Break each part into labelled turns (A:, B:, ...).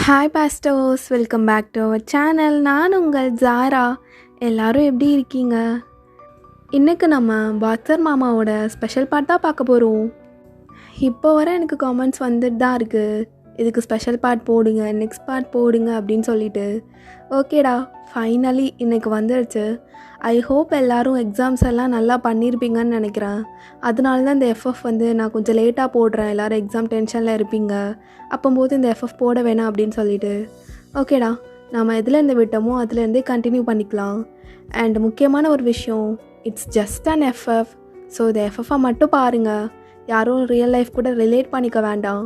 A: Hi pastors, welcome back to our channel. நான் உங்கள் ஜாரா. எல்லோரும் எப்படி இருக்கீங்க? இன்றைக்கு நம்ம பாக்ஸர் மாமாவோட ஸ்பெஷல் பார்ட் தான் பார்க்க போகிறோம். இப்போ வர எனக்கு காமெண்ட்ஸ் வந்துட்டு தான் இருக்குது, இதுக்கு ஸ்பெஷல் பார்ட் போடுங்க, நெக்ஸ்ட் பார்ட் போடுங்க அப்படின்னு சொல்லிட்டு. ஓகேடா, ஃபைனலி இன்றைக்கி வந்துடுச்சு. ஐ ஹோப் எல்லோரும் எக்ஸாம்ஸ் எல்லாம் நல்லா பண்ணியிருப்பீங்கன்னு நினைக்கிறேன். அதனால தான் இந்த எஃப்எஃப் நான் கொஞ்சம் லேட்டாக போடுறேன். எல்லோரும் எக்ஸாம் டென்ஷனில் இருப்பீங்க, அப்போது இந்த எஃப்எஃப் போட வேணாம் அப்படின்னு சொல்லிட்டு. ஓகேடா, நம்ம எதுலேருந்து விட்டோமோ அதுலேருந்தே கண்டினியூ பண்ணிக்கலாம். அண்ட் முக்கியமான ஒரு விஷயம், it's just an FF. So இந்த எஃப்எஃப்பை மட்டும் பாருங்கள், யாரும் ரியல் லைஃப் கூட ரிலேட் பண்ணிக்க வேண்டாம்.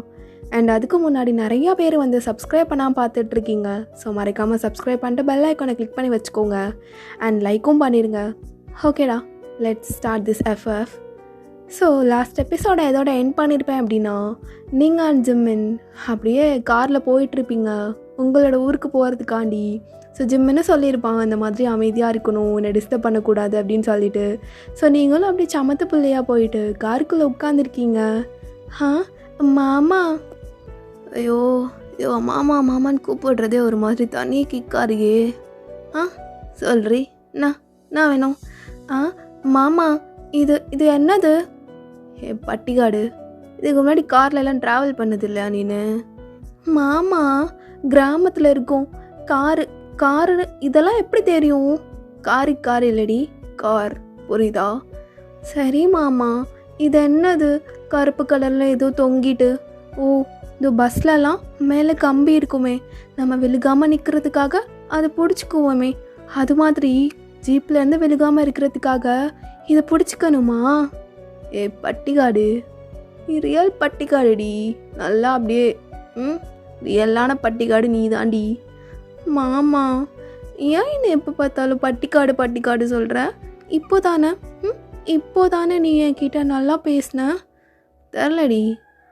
A: அண்ட் அதுக்கு முன்னாடி நிறையா பேர் சப்ஸ்கிரைப் பண்ணாமல் பார்த்துட்ருக்கீங்க. ஸோ மறக்காமல் சப்ஸ்கிரைப் பண்ணிட்டு பெல் ஐக்கானை கிளிக் பண்ணி வச்சுக்கோங்க. அண்ட் லைக்கும் பண்ணிடுங்க. ஓகேடா, let's start this FF. So last எபிசோட எதோட எண்ட் பண்ணியிருப்பேன் அப்படின்னா, நீங்கள் அண்ட் ஜிம்மின் அப்படியே காரில் போயிட்டுருப்பீங்க உங்களோட ஊருக்கு போகிறதுக்காண்டி. ஸோ ஜிம்மின்னு சொல்லியிருப்பான், இந்த மாதிரி அமைதியாக இருக்கணும், என்னை டிஸ்டர்ப் பண்ணக்கூடாது அப்படின்னு சொல்லிட்டு. ஸோ நீங்களும் அப்படி சமத்து பிள்ளையாக போயிட்டு காருக்குள்ளே உட்காந்துருக்கீங்க. மாமா, ஐயோ ஐயோ மாமா மாமான்னு கூப்பிடுறதே ஒரு மாதிரி தனி கிக்காரியே. சொல்றி, நான் வேணும். மாமா, இது என்னது? பட்டிக்காடு. இதுக்கு முன்னாடி கார்லலாம் ட்ராவல் பண்ணது இல்லையா நீனு? மாமா, கிராமத்தில் இருக்கும் காரு இதெல்லாம் எப்படி தெரியும்? கார் இல்லடி, கார், புரியுதா? சரி மாமா, இது என்னது கருப்பு கலரில் ஏதோ தொங்கிட்டு? ஓ, இந்த பஸ்லலாம் மேலே கம்பி இருக்குமே, நம்ம விழுகாமல் நிற்கிறதுக்காக அதை பிடிச்சிக்குவோமே, அது மாதிரி ஜீப்லேருந்து விழுகாமல் இருக்கிறதுக்காக இதை பிடிச்சிக்கணுமா? பட்டிக்காடு, ரியல் பட்டிக்காடுடி, நல்லா அப்படியே ரியலான பட்டிக்காடு நீ தாண்டி. மாமா, ஏன் என்ன எப்போ பார்த்தாலும் பட்டிக்காடு சொல்கிற? இப்போதானே நீ என்கிட்ட நல்லா பேசின. தெரிலடி,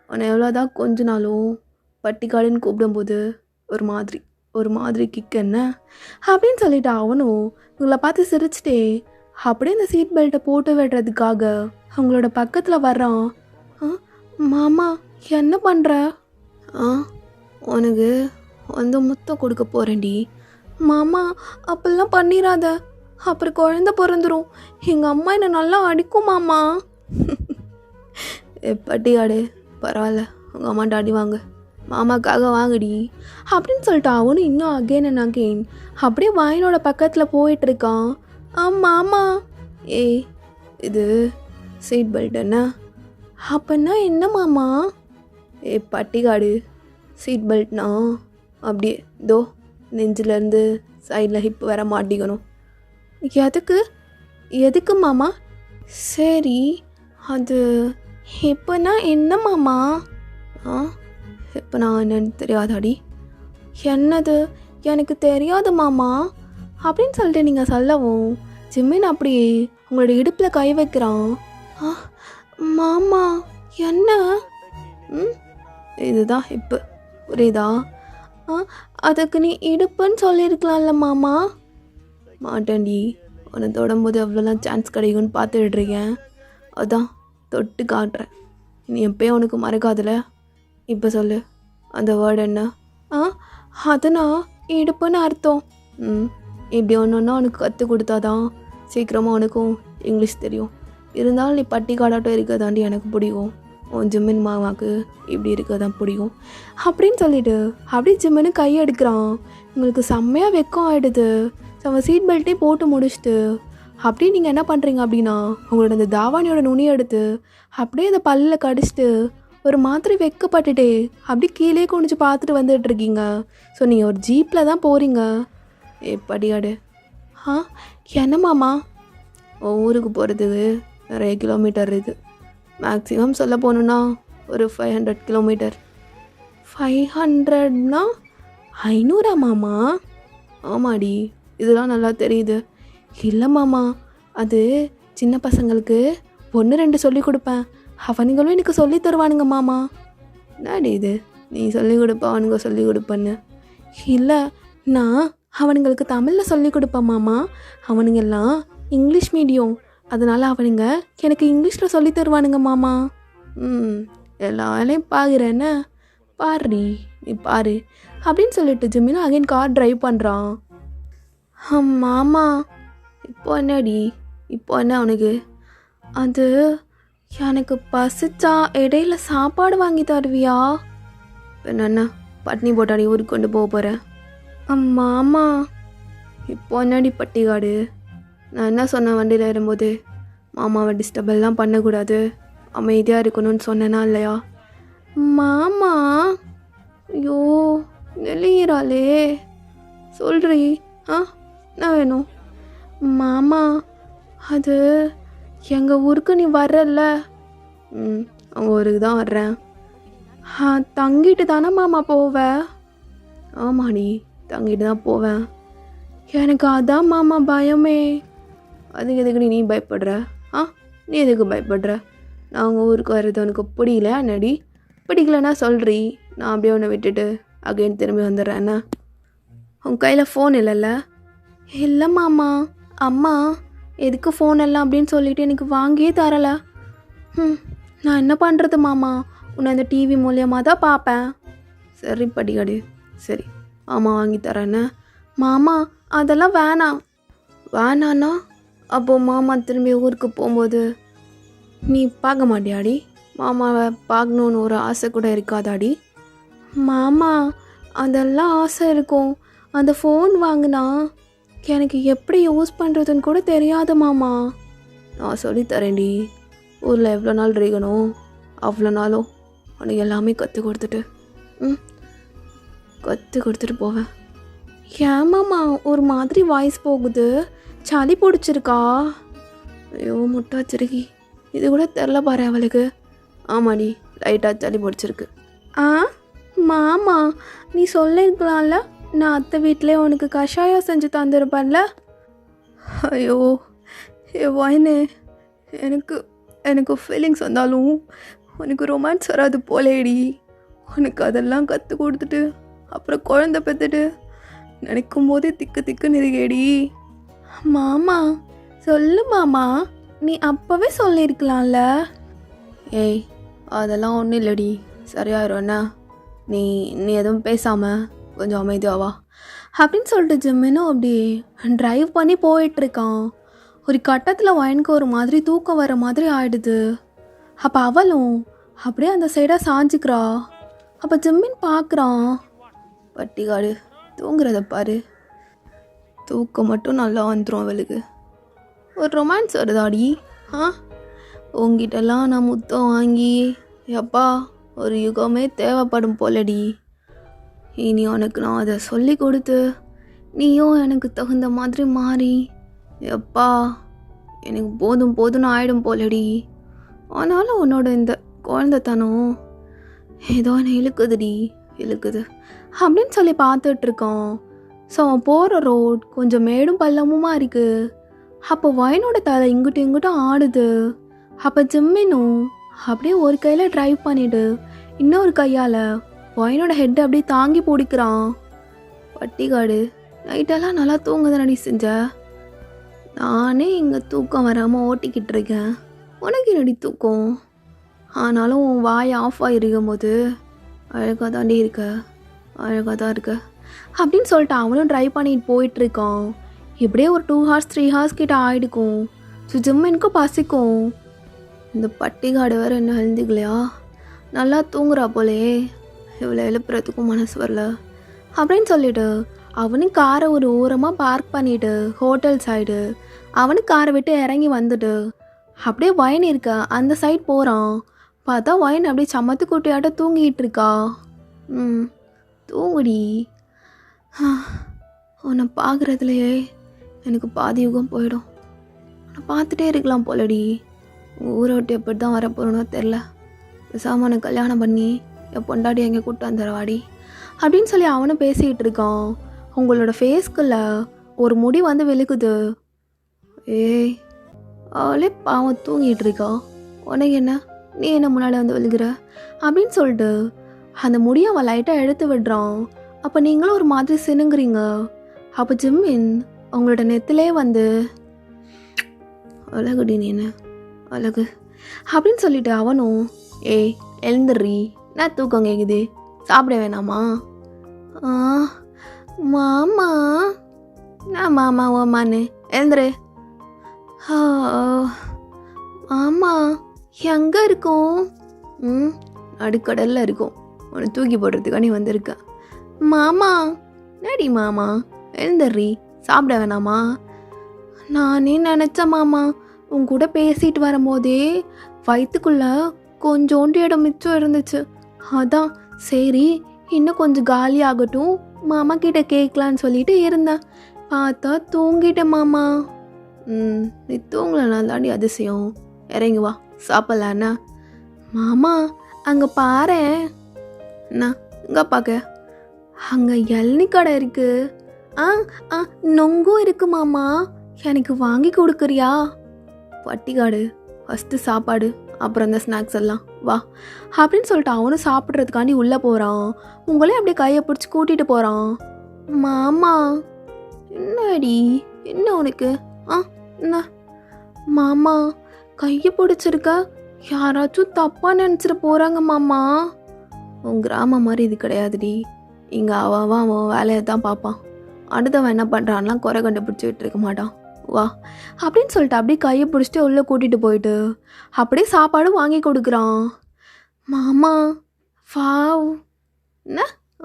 A: உன்னை எவ்வளோதான் கொஞ்ச நாளும் பட்டிக்காடுன்னு கூப்பிடும்போது ஒரு மாதிரி கிக் என்ன அப்படின்னு சொல்லிட்டு அவனும் உங்களை பார்த்து சிரிச்சிட்டே அப்படியே இந்த சீட் பெல்ட்டை போட்டு விடுறதுக்காக அவங்களோட பக்கத்தில் வர்றான். மாமா, என்ன பண்ணுற? உனக்கு முத்தம் கொடுக்க போகிறேன்டி. மாமா, அப்படிலாம் பண்ணிடாத, அப்புறம் குழந்தை பிறந்துடும், எங்கள் அம்மா என்னை நல்லா அடிக்கும் மாமா. பட்டிக்காடு, பரவாயில்ல, உங்கள் அம்மாட்ட அடி வாங்க, மாமாக்காக வாங்கடி அப்படின்னு சொல்லிட்டு அவனும் இன்னும் அகெயின் அண்ட் அகெயின் அப்படியே வாயினோட பக்கத்தில் போயிட்டுருக்கான். மாமா, இது சீட் பெல்ட் என்ன? அப்படின்னா என்ன மாமா? பட்டிக்காடு, சீட் பெல்ட்னா அப்படியே இதோ நெஞ்சிலேருந்து சைடில் ஹிப் வர மாட்டிக்கணும். எதுக்கு மாமா? சரி, அது இப்போனா என்ன மாமா? இப்போ நான் என்னன்னு தெரியாதாடி? என்னது, எனக்கு தெரியாது மாமா அப்படின்னு சொல்லிட்டு நீங்கள் சொல்லவும் ஜிம்மின் அப்படி உங்களோட இடுப்பில் கை வைக்கிறான். மாமா, என்ன? இதுதான் இப்போ புரியுதா? அதுக்கு நீ இடுப்புன்னு சொல்லியிருக்கலாம்ல மாமா. மாட்டேன்டி, உன்னை தொடும்போது எவ்வளோலாம் சான்ஸ் கிடைக்கும்னு பார்த்துட்ருக்கேன், அதான் தொட்டு காட்டுறேன். நீ எப்பயும் உனக்கு மறக்காதுல. இப்போ சொல்லு, அந்த வேர்டு என்ன? அதுனா இடுப்புன்னு அர்த்தம். இப்படி ஒன்று உனக்கு கற்றுக் கொடுத்தாதான் சீக்கிரமாக உனக்கும் இங்கிலீஷ் தெரியும். இருந்தாலும் நீ பட்டிக்காடாட்டம் இருக்கதாண்டி எனக்கு பிடிக்கும், உன் ஜிம்மின் மாமாவுக்கு இப்படி இருக்க தான் பிடிக்கும் அப்படின்னு சொல்லிட்டு அப்படியே ஜிம்மின்னு கையெடுக்கிறான். உங்களுக்கு செம்மையாக வெக்கம் ஆகிடுது. அவன் சீட் பெல்ட்டே போட்டு முடிச்சுட்டு அப்படியே நீங்கள் என்ன பண்ணுறீங்க அப்படின்னா, உங்களோட அந்த தாவானியோட நுனியை எடுத்து அப்படியே அந்த பல்லில் கடிச்சிட்டு ஒரு மாதிரி வெக்கப்பட்டுட்டே அப்படியே கீழே குனிஞ்சு பார்த்துட்டு வந்துட்டுருக்கீங்க. ஸோ நீங்கள் ஒரு ஜீப்பில் தான் போகிறீங்க. படியாடு. என்ன மாமா? ஊருக்கு போகிறதுக்கு நிறைய கிலோமீட்டர் இது, மேக்ஸிமம் சொல்ல போகணுன்னா ஒரு 500 கிலோமீட்டர். 500னா 500 மாமா? ஆமாடி, இதெல்லாம் நல்லா தெரியுது. இல்லை மாமா, அது சின்ன பசங்களுக்கு 1-2 சொல்லிக் கொடுப்பேன், அவனுங்களும் எனக்கு சொல்லி தருவானுங்க மாமா. என்னடி இது, நீ சொல்லிக் கொடுப்ப அவனுங்க சொல்லிக் கொடுப்பேன்னு? இல்லை, நான் அவனுங்களுக்கு தமிழில் சொல்லிக் கொடுப்பேன் மாமா. அவனுங்கெல்லாம் இங்கிலீஷ் மீடியம், அதனால் அவனுங்க எனக்கு இங்கிலீஷில் சொல்லி தருவானுங்க மாமா. எல்லா வேலையும் பார்க்குறேன்னு பாருடி, நீ பாரு அப்படின்னு சொல்லிட்டு ஜிம்மினும் அகைன் கார் டிரைவ் பண்ணுறான். மாமா இப்போ என்னடி, இப்போ என்ன உனக்கு? அது எனக்கு பசிச்சா இடையில சாப்பாடு வாங்கி தருவியா? என்ன பட்னி போட்டாடி ஊருக்கு கொண்டு போக போகிறேன். மாமா இப்போ என்னடி பட்டிகாடு? நான் என்ன சொன்னேன் வண்டியில் ஏறும்போது? மாமாவை டிஸ்டர்பெல்லாம் பண்ணக்கூடாது, அமைதியாக இருக்கணும்னு சொன்னேனா இல்லையா? மாமா ஐயோ நெளியிறாளே, சொல்றி. என்ன வேணும்? மாமா அது எங்கள் ஊருக்கு நீ வர்றல்ல? அவங்க ஊருக்கு தான் வர்றேன். தங்கிட்டு தானே மாமா போவேன்? ஆமாடி, தங்கிட்டு தான் போவேன். எனக்கு அதான் மாமா பயமே. அதுக்கு எதுக்கு நீ பயப்படுற? நீ எதுக்கு பயப்படுற? நான் உங்கள் ஊருக்கு வர்றது உனக்கு பிடிக்கல என்னடி? பிடிக்கலன்னா சொல்கிறீ, நான் அப்படியே உன்னை விட்டுட்டு அகைன் திரும்பி வந்துடுறேன். என்ன உன் கையில் ஃபோன் இல்லைல்ல? இல்லை மாமா, அம்மா எதுக்கு ஃபோன் எல்லாம் அப்படின்னு சொல்லிட்டு எனக்கு வாங்கியே தரலை. நான் என்ன பண்ணுறது மாமா, உன்னை அந்த டிவி மூலியமாக தான் பார்ப்பேன். சரி படிக்காடு, சரி மாமா வாங்கி தரேன்னு. மாமா அதெல்லாம் வேணான்னா அப்போது மாமா திரும்பி ஊருக்கு போகும்போது நீ பார்க்க மாட்டியாடி? மாமாவை பார்க்கணுன்னு ஒரு ஆசை கூட இருக்காதாடி? மாமா அதெல்லாம் ஆசை இருக்கும், அந்த ஃபோன் வாங்கினா எனக்கு எப்படி யூஸ் பண்ணுறதுன்னு கூட தெரியாது மாமா. நான் சொல்லித்தரேன்டி, ஊரில் எவ்வளோ நாள் இருக்கணும் அவ்வளோ நாளும் உனக்கு எல்லாமே கற்றுக் கொடுத்துட்டு போவேன். ஏமாம்மா ஒரு மாதிரி வாய்ஸ் போகுது, சளி பிடிச்சிருக்கா? ஐயோ முட்டை வச்சிருக்கி, இது கூட தெரில பாரு அவளுக்கு. ஆமாடி, லைட்டாக சளி பிடிச்சிருக்கு. மாமா நீ சொல்லியிருக்கலாம்ல, நான் அத்தை வீட்டிலே உனக்கு கஷாயம் செஞ்சு தந்துருப்பேன்ல. ஐயோ வாயினே, எனக்கு ஃபீலிங்ஸ் வந்தாலும் உனக்கு ரொமான்ஸ் வராது போலேடி. உனக்கு அதெல்லாம் கற்றுக் கொடுத்துட்டு அப்புறம் குழந்தை பெற்றுட்டு நினைக்கும் போதே திக்குன்னு இருக்கேடி. மாமா சொல்லு மாமா, நீ அப்போவே சொல்லியிருக்கலாம்ல. ஏய் அதெல்லாம் ஒன்றும் இல்லடி, சரியாயிரும். என்ன நீ எதுவும் பேசாமல் கொஞ்சம் அமைதியாவா அப்படின்னு சொல்லிட்டு ஜிம்மினும் அப்படி ட்ரைவ் பண்ணி போயிட்டுருக்கான். ஒரு கட்டத்தில் வயனுக்கு ஒரு மாதிரி தூக்கம் வர மாதிரி ஆயிடுது. அப்போ அவளும் அப்படியே அந்த சைடாக சாஞ்சிக்கிறா. அப்போ ஜிம்மின் பார்க்குறான், பட்டிகாடு தூங்குறத பாரு, தூக்கம் மட்டும் நல்லா வந்துடும் அவளுக்கு. ஒரு ரொமான்ஸ் வருதாடி? உங்ககிட்டலாம் நான் முத்தம் வாங்கி எப்பா ஒரு யுகமே தேவைப்படும் போலடி. இனி உனக்கு நான் அதை சொல்லி கொடுத்து நீயும் எனக்கு தகுந்த மாதிரி மாறி எப்பா எனக்கு போதும்னு ஆயிடும் போலடி. ஆனாலும் உன்னோட இந்த குழந்தைத்தனம் ஏதோ என்னை இழுக்குது அப்படின்னு சொல்லி பார்த்துட்ருக்கோம். ஸோ அவன் போகிற ரோட் கொஞ்சம் மேடும் பள்ளமுமா இருக்குது. அப்போ வயனோட தலை இங்கிட்டும் ஆடுது. அப்போ ஜிம்மினும் அப்படியே ஒரு கையில் ட்ரைவ் பண்ணிவிட்டு இன்னொரு கையால் வயனோட ஹெட்டை அப்படியே தாங்கி பிடிக்கிறான். பட்டிகாடு நைட்டெல்லாம் நல்லா தூங்குதானடி செஞ்ச? நானே இங்கே தூக்கம் வராமல் ஓட்டிக்கிட்டு இருக்கேன், உனக்கு என்னடி தூக்கம்? ஆனாலும் உன் வாய் ஆஃப் ஆகிருக்கும் போது அழகாக தான் இருக்க அப்படின்னு சொல்லிட்டு அவனும் ட்ரைவ் பண்ணிட்டு போயிட்டுருக்கான். இப்படியே ஒரு 2 hours 3 hours கிட்ட ஆகிடுக்கும். ஸோ ஜிம்மினுக்கும் பசிக்கும். இந்த பட்டிகாடு வேறு என்ன எழுந்துக்கலையா, நல்லா தூங்குறா போலே, இவ்வளோ எழுப்புறதுக்கும் மனசு வரல அப்படின்னு சொல்லிட்டு அவனும் காரை ஒரு ஓரமாக பார்க் பண்ணிவிட்டு ஹோட்டல் சைடு அவனுக்கு காரை விட்டு இறங்கி வந்துட்டு அப்படியே வயன் இருக்க அந்த சைட் போகிறான். பார்த்தா வயன் அப்படியே சமத்து குட்டியாட்ட தூங்கிட்டு இருக்கா. தூங்குடி, உன்னை பார்க்குறதுலையே எனக்கு பாதி யுகம் போயிடும். உன்னை பார்த்துட்டே இருக்கலாம் போலடி. உங்கள் ஊரை விட்டு எப்படி தான் வரப்போகிறனோ தெரில, சாமான கல்யாணம் பண்ணி என் பொண்டாடி எங்கே கூப்பிட்டு வந்துடுவாடி அப்படின்னு சொல்லி அவனும் பேசிகிட்டு இருக்கான். உங்களோட ஃபேஸ்க்குள்ள ஒரு முடி வந்து விழுக்குது. ஏய் அவளே பாவம் தூங்கிட்டு இருக்கா, உனக்கு என்ன, நீ என்ன முன்னாடி வந்து விழுகிற அப்படின்னு சொல்லிட்டு அந்த முடியை அவன் லைட்டாக எடுத்து விடுறான். அப்போ நீங்களும் ஒரு மாதிரி சினுங்குறீங்க. அப்போ ஜிம்மின் அவங்களோட நெத்திலே வந்து அழகுடி நீனு அழகு அப்படின்னு சொல்லிட்டு அவனும் ஏய் எழுந்துடுறி, நான் தூக்கம் கேட்குது, சாப்பிட வேணாமா? ஆ மாமா. நான் மாமா ஓமான்னு எழுந்துரு. மாமா எங்கே இருக்கும்? நடுக்கடலில் இருக்கும். உன்னை தூக்கி போடுறதுக்காக நீ வந்திருக்க. மாமா நடி மாமா, எழுந்துடுறி. சாப்பிட வேணாமா? நானே நினச்சேன் மாமா, உன் கூட பேசிட்டு வரும்போதே வயிற்றுக்குள்ள கொஞ்சோண்டு இடம் மிச்சம் இருந்துச்சு. அதான் சரி இன்னும் கொஞ்சம் காலி ஆகட்டும் மாமா கிட்ட கேட்கலான்னு சொல்லிட்டு இருந்தேன். பார்த்தா தூங்கிட்டேன் மாமா. நீ தூங்கலனா தாண்டி அதிசயம். இறங்கி வா சாப்பிட்லாண்ணா. மாமா அங்கே பாரு. அண்ணா இங்கே பார்க்க, அங்கே இளநீ கடை இருக்கு. நொங்கும் இருக்கு மாமா, எனக்கு வாங்கி கொடுக்குறியா? பட்டிக்காடு, ஃபஸ்ட்டு சாப்பாடு அப்புறம் இந்த ஸ்நாக்ஸ் எல்லாம் வா அப்படின்னு சொல்லிட்டு அவனும் சாப்பிட்றதுக்காண்டி உள்ளே போகிறான். உங்களே அப்படியே கையை பிடிச்சி கூட்டிகிட்டு போகிறான். மாமா என்னடி என்ன உனக்கு? என்ன மாமா கையை பிடிச்சிருக்க? யாராச்சும் தப்பாக நினச்சிட்டு போகிறாங்க மாமா. உன் கிராமம் மாதிரி இது கிடையாதுடி. இங்கே அவன் வேலையை தான் பார்ப்பான். அடுத்தவன் என்ன பண்ணுறான்லாம் குறை கண்டுபிடிச்சிட்டு இருக்க மாட்டான். வா அப்படின்னு சொல்லிட்டு அப்படியே கையை பிடிச்சிட்டு உள்ளே கூட்டிகிட்டு போயிட்டு அப்படியே சாப்பாடும் வாங்கி கொடுக்குறான். மாமா வாவ். என்ன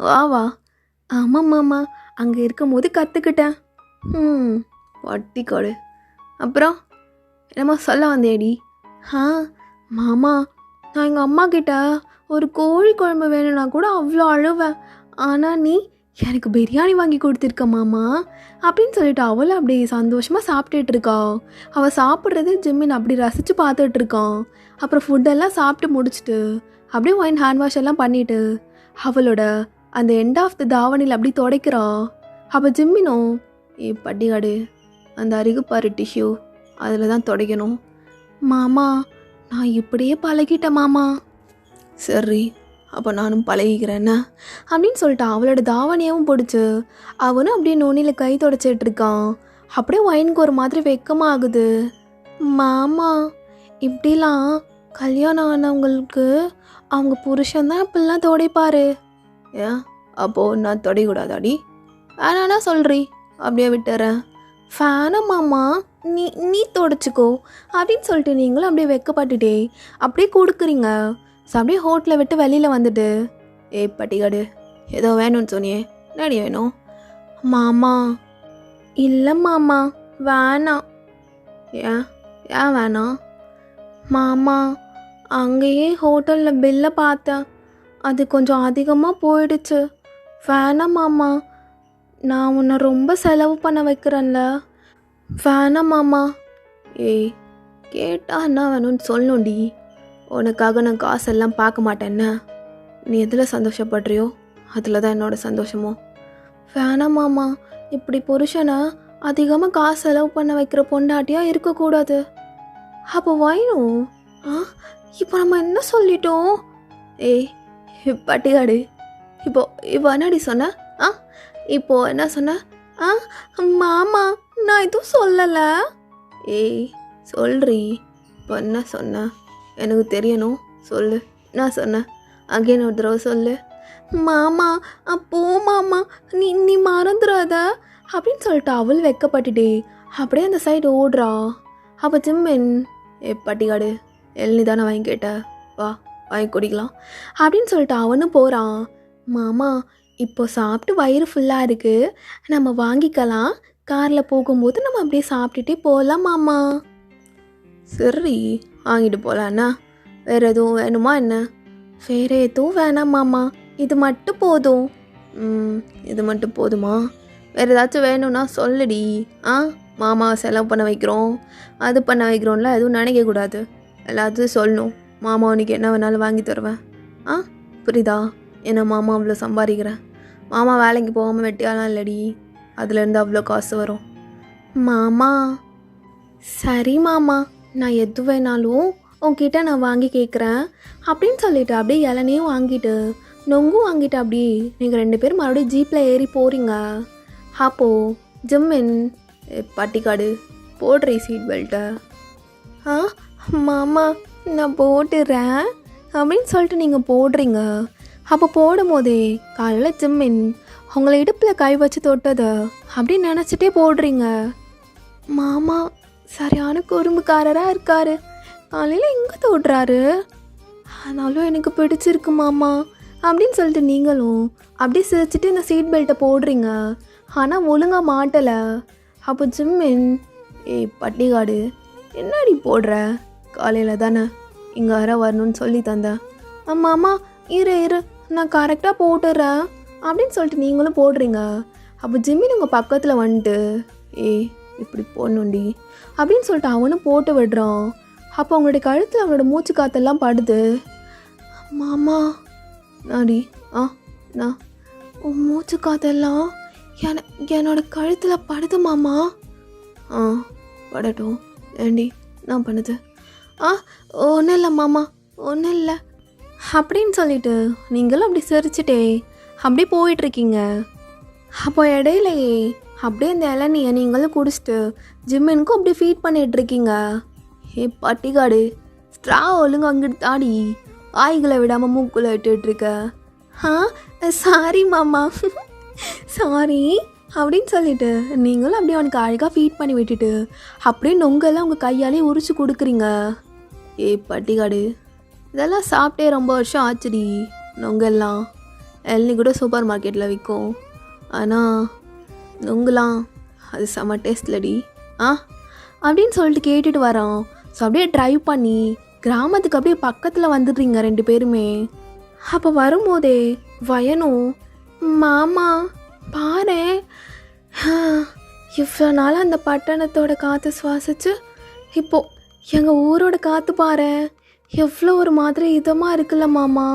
A: வா வா? ஆமாம் மாமா, அங்கே இருக்கும் போது கற்றுக்கிட்டேன். பட்டிக்காடு. அப்புறம் என்னம்மா சொல்ல வந்தேடி? மாமா நான் எங்கள் அம்மா கிட்ட ஒரு கோழி குழம்பு வேணும்னா கூட அவ்வளோ அழுவேன். ஆனால் நீ எனக்கு பிரியாணி வாங்கி கொடுத்துருக்க மாமா அப்படின்னு சொல்லிட்டு அவளும் அப்படி சந்தோஷமாக சாப்பிட்டுட்டு இருக்கா. அவள் சாப்பிட்றது ஜிம்மின் அப்படி ரசித்து பார்த்துட்டு இருக்கான். அப்புறம் ஃபுட்டெல்லாம் சாப்பிட்டு முடிச்சுட்டு அப்படியே ஒயின் ஹேண்ட் வாஷ் எல்லாம் பண்ணிவிட்டு அவளோட அந்த எண்ட் ஆஃப் த தாவணியில் அப்படி துடைக்கிறா. அப்போ ஜிம்மினும் பட்டிகாடு அந்த அருகுப்பாரு டிஷ்யூ அதில் தான் துடைக்கணும். மாமா நான் இப்படியே பழகிட்டேன் மாமா. சரி அப்போ நானும் பழகிக்கிறேன்னா அப்படின்னு சொல்லிட்டு அவளோட தாவணியாகவும் பிடிச்சி அவனும் அப்படியே நோனியில் கை தொடச்சிட்டு இருக்கான். அப்படியே ஒயினுக்கு ஒரு மாதிரி வெக்கமாக ஆகுது. மாமா இப்படிலாம் கல்யாணம் ஆனவங்களுக்கு அவங்க புருஷன்தான் இப்படிலாம் துடைப்பாரு. ஏன் அப்போது நான் தொடைக்கூடாதாடி? வேணானா சொல்கிறீ, அப்படியே விட்டுறேன். ஃபேனா மாமா நீ தொடச்சிக்கோ அப்படின்னு சொல்லிட்டு நீங்களும் அப்படியே வெக்கப்பட்டுட்டே அப்படியே கொடுக்குறீங்க. ஸோ அப்படியே ஹோட்டலை விட்டு வெளியில் வந்துட்டு பட்டிக்காடு ஏதோ வேணும்னு சொன்னியே, என்னடி வேணும்? மாமா இல்லை மாமா வேணாம். ஏன் வேணாம்? மாமா அங்கேயே ஹோட்டலில் பில்லை பார்த்தேன், அது கொஞ்சம் அதிகமாக போயிடுச்சு. வேணாம் மாமா, நான் உன்னை ரொம்ப செலவு பண்ண வைக்கிறேன்ல. வேணாம் மாமா. கேட்டா என்ன வேணும்னு சொல்லணும்டி. உனக்காக நான் காசெல்லாம் பார்க்க மாட்டேன்னா. நீ எதில் சந்தோஷப்படுறியோ அதில் தான் என்னோட சந்தோஷமோ. வேணாம் மாமா, இப்படி புருஷனை அதிகமாக காசு செலவு பண்ண வைக்கிற பொண்டாட்டியாக இருக்கக்கூடாது. அப்போ வேணும். இப்போ நம்ம என்ன சொல்லிட்டோம்? பட்டிகாடு இப்போ என்னடி சொன்ன? இப்போ என்ன சொன்ன? மாமா நான் எதுவும் சொல்லலை. சொல்றீ, இப்போ என்ன சொன்ன? எனக்கு தெரியணும், சொல்லு. நான் சொன்னேன் அங்கேன்னு ஒரு தடவை சொல்லு. மாமா அப்போ மாமா நீ மறந்துடாத அப்படின்னு சொல்லிட்டு அவள் வெக்கப்பட்டுட்டே அப்படியே அந்த சைடு ஓடுறா. அப்போ ஜிம்மின் பட்டிக்காடு எல்னி தானே வாங்கி கேட்ட, வா வாங்கி குடிக்கலாம் அப்படின்னு சொல்லிட்டு அவனும் போகிறான். மாமா இப்போ சாப்பிட்டு வயிறு ஃபுல்லாக இருக்குது, நம்ம வாங்கிக்கலாம். காரில் போகும்போது நம்ம அப்படியே சாப்பிட்டுட்டே போகலாம் மாமா. சரி வாங்கிட்டு போகலாண்ணா. வேறு எதுவும் வேணுமா என்ன? வேறு எதுவும் வேணாம் மாமா, இது மட்டும் போதும். இது மட்டும் போதுமா? வேறு ஏதாச்சும் வேணும்னா சொல்லுடி. மாமாவை செலவு பண்ண வைக்கிறோம், அது பண்ண வைக்கிறோம்ல எதுவும் நினைக்கக்கூடாது. எல்லாத்தையும் சொல்லணும். மாமா உனக்கு என்ன வேணாலும் வாங்கி தருவேன். புரியுதா? ஏன்னா மாமா அவ்வளோ சம்பாதிக்கிறேன். மாமா வேலைக்கு போகாமல் வெட்டியாலாம் இல்லடி, அதுலேருந்து அவ்வளோ காசு வரும். மாமா சரி மாமா, நான் எது வேணாலும் உன்கிட்ட நான் வாங்கி கேட்குறேன் அப்படின்னு சொல்லிட்டு அப்படியே இளநியும் வாங்கிட்டு நொங்கும் வாங்கிட்டு அப்படியே நீங்கள் 2 பேரும் மறுபடியும் ஜீப்பில் ஏறி போகிறீங்க. அப்போது ஜிம்மின் பட்டிக்காடு போடுறீ சீட் பெல்ட்டை. மாமா நான் போட்டுறேன் அப்படின்னு சொல்லிட்டு நீங்கள் போடுறீங்க. அப்போ போடும்போதே காலையில் ஜிம்மின் உங்களை இடுப்பில் கை வச்சு தொட்டதை அப்படின்னு நினச்சிட்டே போடுறீங்க. மாமா சரியான குறும்புக்காரராக இருக்காரு, காலையில் எங்கே தொடுறாரு, ஆனாலும் எனக்கு பிடிச்சிருக்கு மாமா அப்படின்னு சொல்லிட்டு நீங்களும் அப்படியே சிரிச்சிட்டு இந்த சீட் பெல்ட்டை போடுறீங்க. ஆனால் ஒழுங்காக மாட்டலை. அப்போ ஜிம்மின், ஏய் பட்டிகாடு என்னடி போடுற, காலையில் தானே இங்கே வர வரணும்னு சொல்லி தந்தேன். மாமா இரு நான் கரெக்டாக போட்டுடுறேன் அப்படின்னு சொல்லிட்டு நீங்களும் போடுறீங்க. அப்போ ஜிம்மின் உங்கள் பக்கத்தில் வந்துட்டு, ஏய் இப்படி போடணுண்டி அப்படின்னு சொல்லிட்டு அவனும் போட்டு விடுறான். அப்போ அவங்களுடைய கழுத்தில் அவனோட மூச்சு காற்றெல்லாம் படுது. மாமா நாடி நான் உன் மூச்சு காற்றெல்லாம் என்னோட கழுத்தில் படுது மாமா. படட்டும் ஏண்டி நான் பண்ணுது. ஒன்றும் இல்லை மாமா ஒன்றும் இல்லை அப்படின்னு சொல்லிட்டு நீங்களும் அப்படி சிரிச்சிட்டே அப்படி போயிட்டுருக்கீங்க. அப்போ இடையிலையே அப்படியே இந்த இளநியை நீங்களும் குடிச்சிட்டு ஜிம்மினுக்கும் அப்படி ஃபீட் பண்ணிகிட்ருக்கீங்க. ஏ பட்டிகாடு ஸ்ட்ரா ஒழுங்கு அங்கிட்டு தாடி வாய்களை விடாமல் மூக்குள்ள விட்டுட்ருக்க. சாரி மாமா சாரி அப்படின்னு சொல்லிட்டு நீங்களும் அப்படியே அவனுக்கு அழகாக ஃபீட் பண்ணி விட்டுட்டு அப்படியே நொங்கெல்லாம் உங்கள் கையாலே உரிச்சு கொடுக்குறீங்க. ஏ பட்டிகாடு இதெல்லாம் சாப்பிட்டே ரொம்ப வருஷம் ஆச்சுடி. நொங்கெல்லாம் எல்லாம் கூட சூப்பர் மார்க்கெட்டில் விற்கும், ஆனால் நொங்குலாம் அது செம்ம டேஸ்ட்லடி அப்படின்னு சொல்லிட்டு கேட்டுட்டு வரோம். ஸோ அப்படியே ட்ரைவ் பண்ணி கிராமத்துக்கு அப்படியே பக்கத்தில் வந்துடுறீங்க 2 பேருமே. அப்போ வரும்போதே வயனும், மாமா பாரு இவ்வளோ நாள் அந்த பட்டணத்தோட காற்று சுவாசிச்சு இப்போது எங்கள் ஊரோட காற்று பாரு எவ்வளோ ஒரு மாதிரி இதமாக இருக்குல்ல மாமா.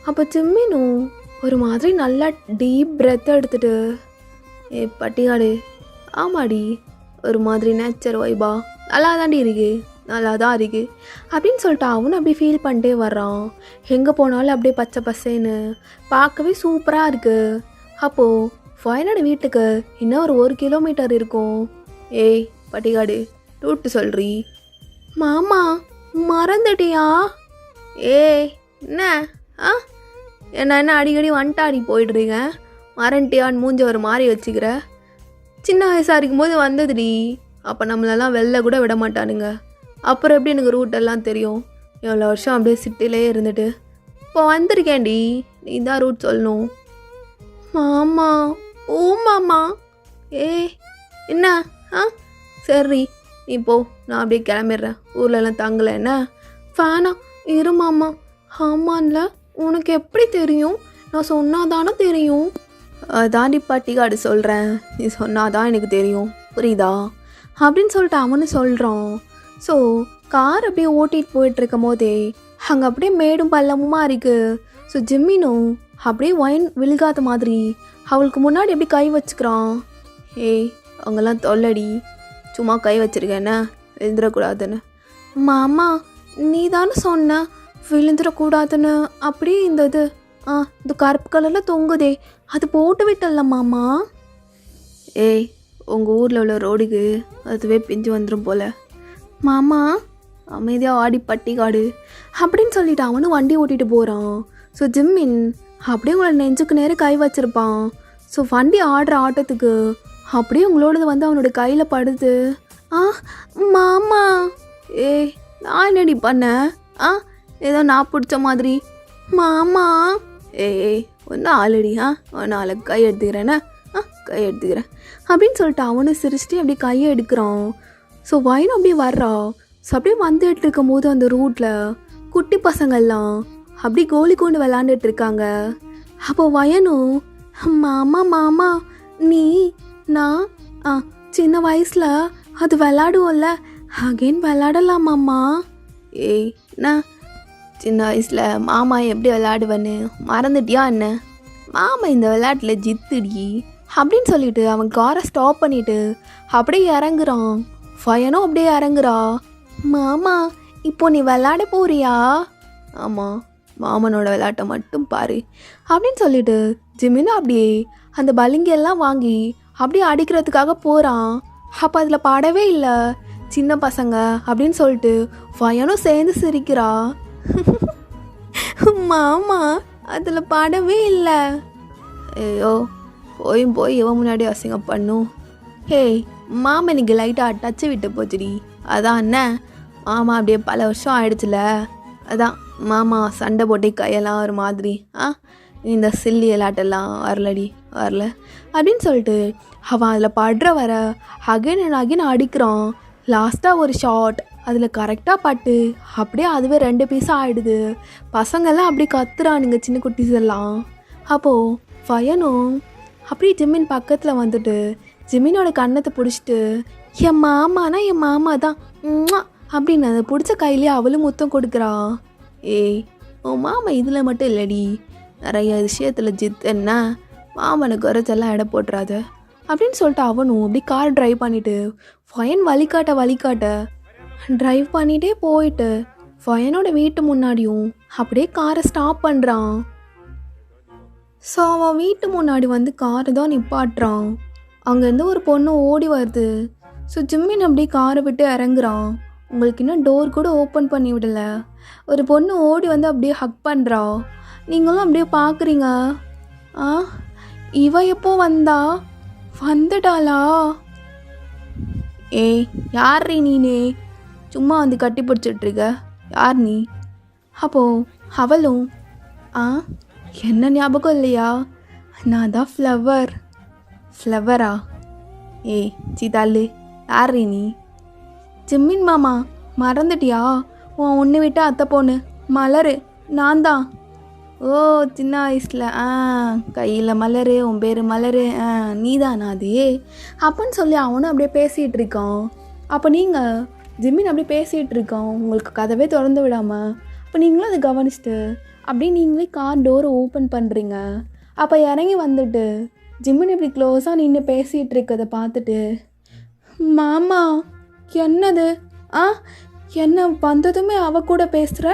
A: அப்போ ஜிம்மினும் ஒரு மாதிரி நல்லா டீப் பிரெத் எடுத்துட்டு, ஏ பட்டிகாடு ஆமாடி ஒரு மாதிரி நேச்சர் வைபா நல்லா தாண்டி இருக்கு, நல்லா தான் இருக்கு அப்படின்னு சொல்லிட்டு அவனும் அப்படியே ஃபீல் பண்ணிட்டே வர்றான். எங்கே போனாலும் அப்படியே பச்சை பசேன்னு பார்க்கவே சூப்பராக இருக்குது. அப்போது வயநாடு வீட்டுக்கு இன்னும் ஒரு 1 கிலோமீட்டர் இருக்கும். ஏய் பட்டிகாடு ரூட்டு சொல்றீ. மாமா மறந்துட்டியா? ஏய் என்ன என்ன அடிக்கடி வந்துட்டாடி போயிடுறீங்க, மறந்துட்டியான்னு மூஞ்ச ஒரு மாதிரி வச்சுக்கிற. சின்ன வயசாக இருக்கும்போது வந்ததுடி, அப்போ நம்மளெல்லாம் வெளில கூட விட மாட்டானுங்க. அப்புறம் எப்படி எனக்கு ரூட்டெல்லாம் தெரியும்? எவ்வளோ வருஷம் அப்படியே சிட்டிலே இருந்துட்டு இப்போ வந்திருக்கேன்டி, நீ தான் ரூட் சொல்லணும். மாமா ஓ மாமா ஏய் என்ன சரி நீ போ, நான் அப்படியே கிளம்பிடுறேன், ஊர்லலாம் தங்கலை என்ன ஃபேனா இரு மாமா. ஆமான்ல உனக்கு எப்படி தெரியும்? நான் சொன்னாதானே தெரியும். தாண்டி பட்டிகாடு சொல்கிறேன், நீ சொன்னாதான் எனக்கு தெரியும் புரியுதா அப்படின்னு சொல்லிட்டு அவனு சொல்கிறான். ஸோ கார் அப்படியே ஓட்டிகிட்டு போயிட்டுருக்கும் போதே அங்கே அப்படியே மேடும் பள்ளமுமா இருக்குது. ஸோ ஜிம்மினும் அப்படியே ஒயின் விழுகாத மாதிரி அவளுக்கு முன்னாடி எப்படி கை வச்சுக்கிறான். ஏய் அவங்கெல்லாம் தொல்லடி, சும்மா கை வச்சுருக்கேன்னா விழுந்துடக்கூடாதுன்னு. மாமா நீ தானே சொன்ன விழுந்துடக்கூடாதுன்னு. அப்படியே இந்த இது கருப்பு கலரில் தொங்குதே அது போட்டு விட்டல மாமா. ஏய் உங்கள் ஊரில் உள்ள ரோடுக்கு அதுவே பிஞ்சு வந்துடும் போல். மாமா அமைதியாக ஆடி பட்டிகாடு அப்படின்னு சொல்லிட்டு அவனும் வண்டி ஓட்டிகிட்டு போகிறான். ஸோ ஜிம்மின் அப்படியே உங்களை நெஞ்சுக்கு நேரம் கை வச்சுருப்பான். ஸோ வண்டி ஆடுற ஆட்டத்துக்கு அப்படியே உங்களோடது வந்து அவனோட கையில் படுது. மாமா ஏய் நான் என்னடி பண்ணேன்? ஏதோ நான் பிடிச்ச மாதிரி. மாமா ஏய் ஒன்றும் ஆல்ரெடி நாளை கை எடுத்துக்கிறேன்னா கை எடுத்துக்கிறேன் அப்படின்னு சொல்லிட்டு அவனும் சிரிச்சிட்டு அப்படியே கையை எடுக்கிறான். ஸோ வயனும் அப்படியே வர்றா. ஸோ அப்படியே வந்துட்டு இருக்கும் போது அந்த ரூட்டில் குட்டி பசங்கள்லாம் அப்படி கோலி கொண்டு விளாண்டுட்டு இருக்காங்க. அப்போ வயனும், மாமா மாமா நீ நான் சின்ன வயசில் அது விளாடுவோம்ல அகெயின் விளாடலாமாம்மா. ஏய் நான் சின்ன வயசில் மாமா எப்படி விளையாடுவேன்னு மறந்துட்டியா என்ன? மாமா இந்த விளையாட்டில் ஜித்துடி அப்படின்னு சொல்லிட்டு அவன் காரை ஸ்டாப் பண்ணிவிட்டு அப்படியே இறங்குறான். ஃபயனும் அப்படியே இறங்குறா. மாமா இப்போ நீ விளையாட போறியா? ஆமாம் மாமனோட விளையாட்டை மட்டும் பாரு அப்படின்னு சொல்லிட்டு ஜிம்மினும் அப்படியே அந்த பலிங்கெல்லாம் வாங்கி அப்படியே அடிக்கிறதுக்காக போகிறான். அப்போ அதில் பாடவே இல்லை சின்ன பசங்க அப்படின்னு சொல்லிட்டு ஃபயனும் சேர்ந்து சிரிக்கிறா. மாமா அதில் படவே இல்லை. ஐயோ, போய் இவன் முன்னாடி அசிங்கம் பண்ணும். ஹேய் மாமா, இன்னைக்கு லைட்டாக டச்சு விட்டு போச்சுடி. அதான் என்ன மாமா, அப்படியே பல வருஷம் ஆயிடுச்சுல, அதான் மாமா சண்டை போட்டு கையெல்லாம் ஒரு மாதிரி இந்த சில்லி விளாட்டெல்லாம் வரல அப்படின்னு சொல்லிட்டு அவன் அதில் படுற வர அகைன் அண்ட் அகைன் அடிக்கிறான். லாஸ்ட்டாக ஒரு ஷாட் அதில் கரெக்டாக பட்டு அப்படியே அதுவே 2 பீஸாக ஆகிடுது. பசங்கள்லாம் அப்படியே கத்துறானுங்க, சின்ன குட்டீஸ் எல்லாம். அப்போது ஃபயனும் அப்படியே ஜிம்மின் பக்கத்தில் வந்துட்டு ஜிம்மினோட கன்னத்தை பிடிச்சிட்டு, என் மாமானா என் மாமா தான் அப்படின்னு அதை பிடிச்ச கையிலே அவளும் முத்தம் கொடுக்குறா. ஏய், உன் மாமா இதில் மட்டும் இல்லடி, நிறைய விஷயத்தில் ஜித் என்ன, மாமனுக்கு குறைச்செல்லாம் இடம் போட்டுறாத அப்படின்னு சொல்லிட்டு அவனும் அப்படி கார் ட்ரைவ் பண்ணிவிட்டு ஃபயன் வழிகாட்ட ட்ரைவ் பண்ணிகிட்டே போயிட்டு ஃபயனோட வீட்டு முன்னாடியும் அப்படியே காரை ஸ்டாப் பண்ணுறான். ஸோ அவன் வீட்டு முன்னாடி வந்து காரை தான் நிப்பாட்டுறான். அங்கேருந்து ஒரு பொண்ணு ஓடி வருது. ஸோ ஜிம்மின் அப்படியே காரை விட்டு இறங்குறான். உங்களுக்கு இன்னும் டோர் கூட ஓப்பன் பண்ணி விடலை. ஒரு பொண்ணு ஓடி வந்து அப்படியே ஹக் பண்ணுறா. நீங்களும் அப்படியே பார்க்குறீங்க. இவ எப்போ வந்துட்டாளா? ஏய், யார் நீனே சும்மா வந்து கட்டி பிடிச்சிட்ருக்க? யார் நீ? அப்போது அவளும் என்ன ஞாபகம் இல்லையா, நான் தான் ஃப்ளவரா? ஏய் சீதாலு, யார் நீ? ஜிம்மின் மாமா, மறந்துட்டியா? ஒன்று விட்டு அத்தை பொண்ணு மலர், நான் தான். ஓ, சின்ன வயசில் கையில் மலர், உன் பேர் மலர், நீதானா அது அப்படின்னு சொல்லி அவனும் அப்படியே பேசிகிட்டு இருக்கான். அப்போ நீங்கள் ஜிம்மின் அப்படியே பேசிகிட்டு இருக்கான், உங்களுக்கு கதவே திறந்து விடாமல். அப்போ நீங்களும் அதை கவனிச்சுட்டு அப்படியே நீங்களே கார் டோரை ஓப்பன் பண்ணுறீங்க. அப்போ இறங்கி வந்துட்டு ஜிம்மின் இப்படி க்ளோஸாக நின்று பேசிகிட்டு இருக்கதை பார்த்துட்டு, மாமா என்னது என்ன வந்ததுமே அவ கூட பேசுகிற,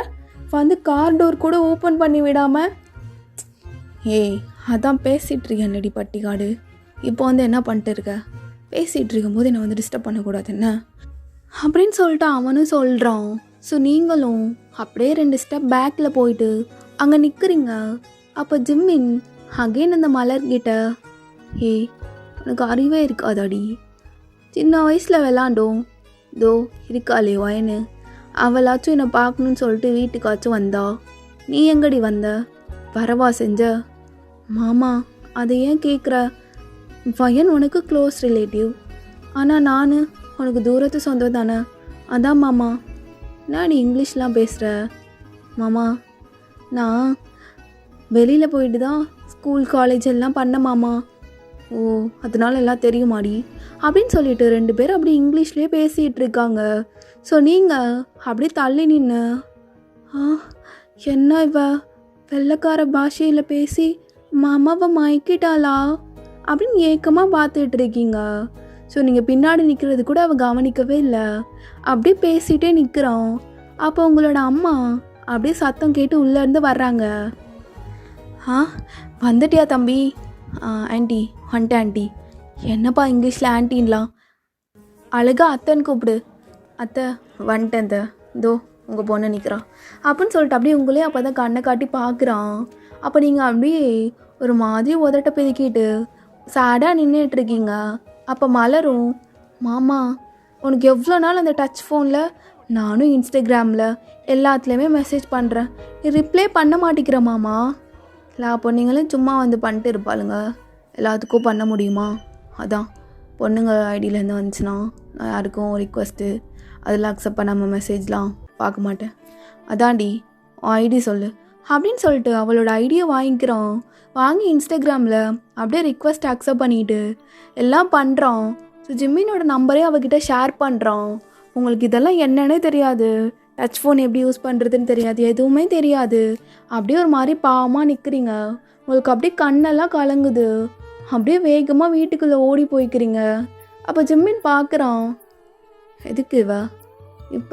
A: வந்து கார் டோர் கூட ஓப்பன் பண்ணி விடாமல்? ஏய், அதான் பேசிகிட்ருக்கேன் நடி பட்டிக்காடு. இப்போ வந்து என்ன பண்ணிட்டு இருக்க? பேசிகிட்டு இருக்கும்போது என்னை வந்து டிஸ்டர்ப் பண்ணக்கூடாது என்ன அப்படின்னு சொல்லிட்டு அவனும் சொல்கிறான். ஸோ நீங்களும் அப்படியே 2 ஸ்டெப் பேக்கில் போயிட்டு அங்கே நிற்கிறீங்க. அப்போ ஜிம்மின் அகெயின் அந்த மலர்கிட்ட, ஏய் உனக்கு அறிவே இருக்காதாடி, சின்ன வயசில் விளாண்டோம், தோ இருக்காளே வயனு, அவளாச்சும் என்னை பார்க்கணுன்னு சொல்லிட்டு வீட்டுக்காச்சும் வந்தா, நீ எங்கடி வந்த, வரவா செஞ்ச? மாமா அதை ஏன் கேட்குற? வயன் உனக்கு க்ளோஸ் ரிலேட்டிவ், ஆனால் நான் உனக்கு தூரத்து சொந்தம் தானே, அதான் மாமா. நான் நீ இங்கிலீஷ்லாம் பேசுகிற? மாமா நான் வெளியில் போயிட்டு தான் ஸ்கூல் காலேஜ் எல்லாம் பண்ண மாமா. ஓ, அதனால எல்லாம் தெரியுமாடி அப்படின்னு சொல்லிட்டு 2 பேரும் அப்படி இங்கிலீஷ்லேயே பேசிகிட்டு இருக்காங்க. ஸோ நீங்கள் அப்படியே தள்ளி நின்று, என்ன இவ வெள்ளைக்கார பாஷையில் பேசி மாமாவை மயக்கிட்டாளா அப்படின்னு ஏக்கமாக பார்த்துட்டு இருக்கீங்க. ஸோ நீங்கள் பின்னாடி நிற்கிறது கூட அவள் கவனிக்கவே இல்லை, அப்படியே பேசிகிட்டே நிற்கிறான். அப்போ உங்களோட அம்மா அப்படியே சத்தம் கேட்டு உள்ளேருந்து வர்றாங்க. வந்துட்டியா தம்பி? ஆண்டி வந்துட்டேன் ஆண்டி. என்னப்பா இங்கிலீஷில் ஆண்டின்லாம்? அழகா அத்தைன்னு கூப்பிடு. அத்தை வந்துட்டேன் த, இதோ உங்கள் பொண்ணு நிற்கிறான் அப்படின்னு சொல்லிட்டு அப்படியே உங்களே அப்போ தான் கண்ணை காட்டி பார்க்குறான். அப்போ நீங்கள் அப்படியே ஒரு மாதிரி உதட்ட பிதுக்கிட்டு சேடாக நின்றுட்டுருக்கீங்க. அப்போ மலரும், மாமா உனக்கு எவ்வளோ நாள் அந்த டச் ஃபோனில், நானும் இன்ஸ்டாகிராமில் எல்லாத்துலேயுமே மெசேஜ் பண்ணுறேன், நீ ரிப்ளை பண்ண மாட்டேங்கிற மாமா. இல்லை அப்போ நீங்களும் சும்மா வந்து பண்ணிட்டு இருப்பாளுங்க, எல்லாத்துக்கும் பண்ண முடியுமா? அதான் பொண்ணுங்க ஐடியிலேருந்து வந்துச்சுன்னா நான் யாருக்கும் ரிக்வஸ்ட்டு அதெல்லாம் அக்செப்ட் பண்ணாமல் மெசேஜ்லாம் பார்க்க மாட்டேன். அதான்டி ஐடி சொல்லு அப்படின்னு சொல்லிட்டு அவளோட ஐடியை வாங்கிக்கிறான். வாங்கி இன்ஸ்டாகிராமில் அப்படியே ரிக்வெஸ்ட் அக்செப்ட் பண்ணிட்டு எல்லாம் பண்ணுறான். ஸோ ஜிம்மினோட நம்பரே அவகிட்ட ஷேர் பண்ணுறான். உங்களுக்கு இதெல்லாம் என்னன்னே தெரியாது, டச் ஃபோன் எப்படி யூஸ் பண்ணுறதுன்னு தெரியாது, எதுவுமே தெரியாது. அப்படியே ஒரு மாதிரி பாவமாக நிற்கிறீங்க. உங்களுக்கு அப்படியே கண்ணெல்லாம் கலங்குது. அப்படியே வேகமாக வீட்டுக்குள்ளே ஓடி போய்க்கிறீங்க. அப்போ ஜிம்மின் பார்க்குறான், எதுக்கு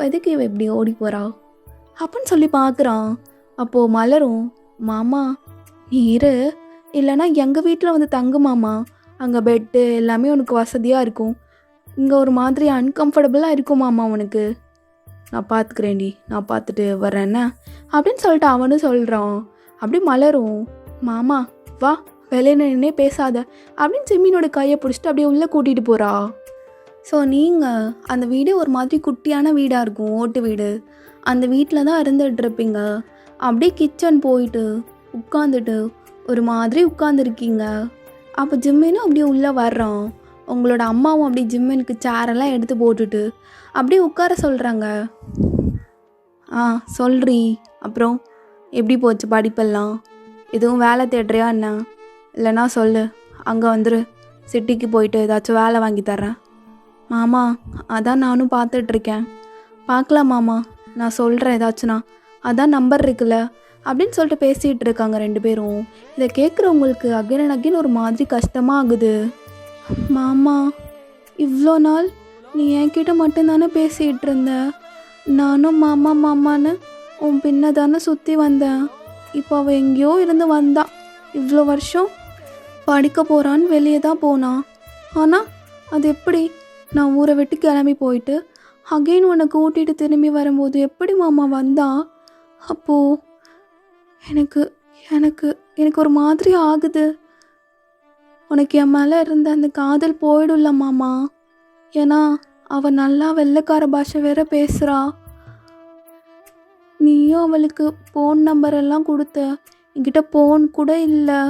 A: எதுக்கு இவ இப்படி ஓடி போகிறா அப்படின்னு சொல்லி பார்க்குறான். அப்போது மலரும், மாமா நீ இரு, இல்லைனா எங்கள் வீட்டில் வந்து தங்கு மாமா, அங்கே பெட்டு எல்லாமே உனக்கு வசதியாக இருக்கும், இங்கே ஒரு மாதிரி அன்கம்ஃபர்டபுளாக இருக்கும் மாமா உனக்கு, நான் பார்த்துக்கிறேன்டி, நான் பார்த்துட்டு வரேன்ன அப்படின்னு சொல்லிட்டு அவனும் சொல்கிறான். அப்படி மலரும், மாமா வா வெளியே நின்னே பேசாத அப்படின்னு ஜிம்மினோட கையை பிடிச்சிட்டு அப்படியே உள்ளே கூட்டிகிட்டு போகிறா. ஸோ நீங்கள் அந்த வீடு ஒரு மாதிரி குட்டியான வீடாக இருக்கும், ஓட்டு வீடு. அந்த வீட்டில் தான் இருந்துகிட்ருப்பீங்க. அப்படியே கிச்சன் போயிட்டு உட்காந்துட்டு ஒரு மாதிரி உட்காந்துருக்கீங்க. அப்போ ஜிம்மினும் அப்படியே உள்ளே வர்றான். உங்களோட அம்மாவும் அப்படியே ஜிம்மினுக்கு சேரெல்லாம் எடுத்து போட்டுட்டு அப்படியே உட்கார சொல்கிறாங்க. சொல்றீ, அப்புறம் எப்படி போச்சு படிப்பெல்லாம்? எதுவும் வேலை தேடுறியா என்ன? இல்லைனா சொல்லு, அங்கே வந்துரு, சிட்டிக்கு போயிட்டு ஏதாச்சும் வேலை வாங்கி தர்றேன். மாமா அதான் நானும் பார்த்துட்ருக்கேன். பார்க்கலாம் மாமா, நான் சொல்கிறேன் ஏதாச்சும்னா. அதான் நம்பர் இருக்குல்ல அப்படின்னு சொல்லிட்டு பேசிகிட்டு இருக்காங்க ரெண்டு பேரும். இதை கேட்குறவங்களுக்கு அகைன் அண்ட் அகைன் ஒரு மாதிரி கஷ்டமாக ஆகுது. மாமா இவ்வளோ நாள் நீ என்கிட்ட மட்டும்தானே பேசிகிட்டு இருந்த. நானும் மாமா மாமான்னு உன் பின்ன தானே சுற்றி வந்தேன். இப்போ அவள் எங்கேயோ இருந்து வந்தான். இவ்வளோ வருஷம் படிக்க போகிறான்னு வெளியே தான் போனான். ஆனால் அது எப்படி நான் ஊரை விட்டு கிளம்பி போயிட்டு அகைன் உன்னை கூட்டிகிட்டு திரும்பி வரும்போது எப்படி மாமா வந்தான்? அப்போது எனக்கு எனக்கு எனக்கு ஒரு மாதிரி ஆகுது. உனக்கு என் மேலே இருந்த அந்த காதல் போயிடும்ல மாமா. ஏன்னா அவள் நல்லா வெள்ளைக்கார பாஷை வேற பேசுகிறா. நீயும் அவளுக்கு ஃபோன் நம்பரெல்லாம் கொடுத்த, என்கிட்ட ஃபோன் கூட இல்லை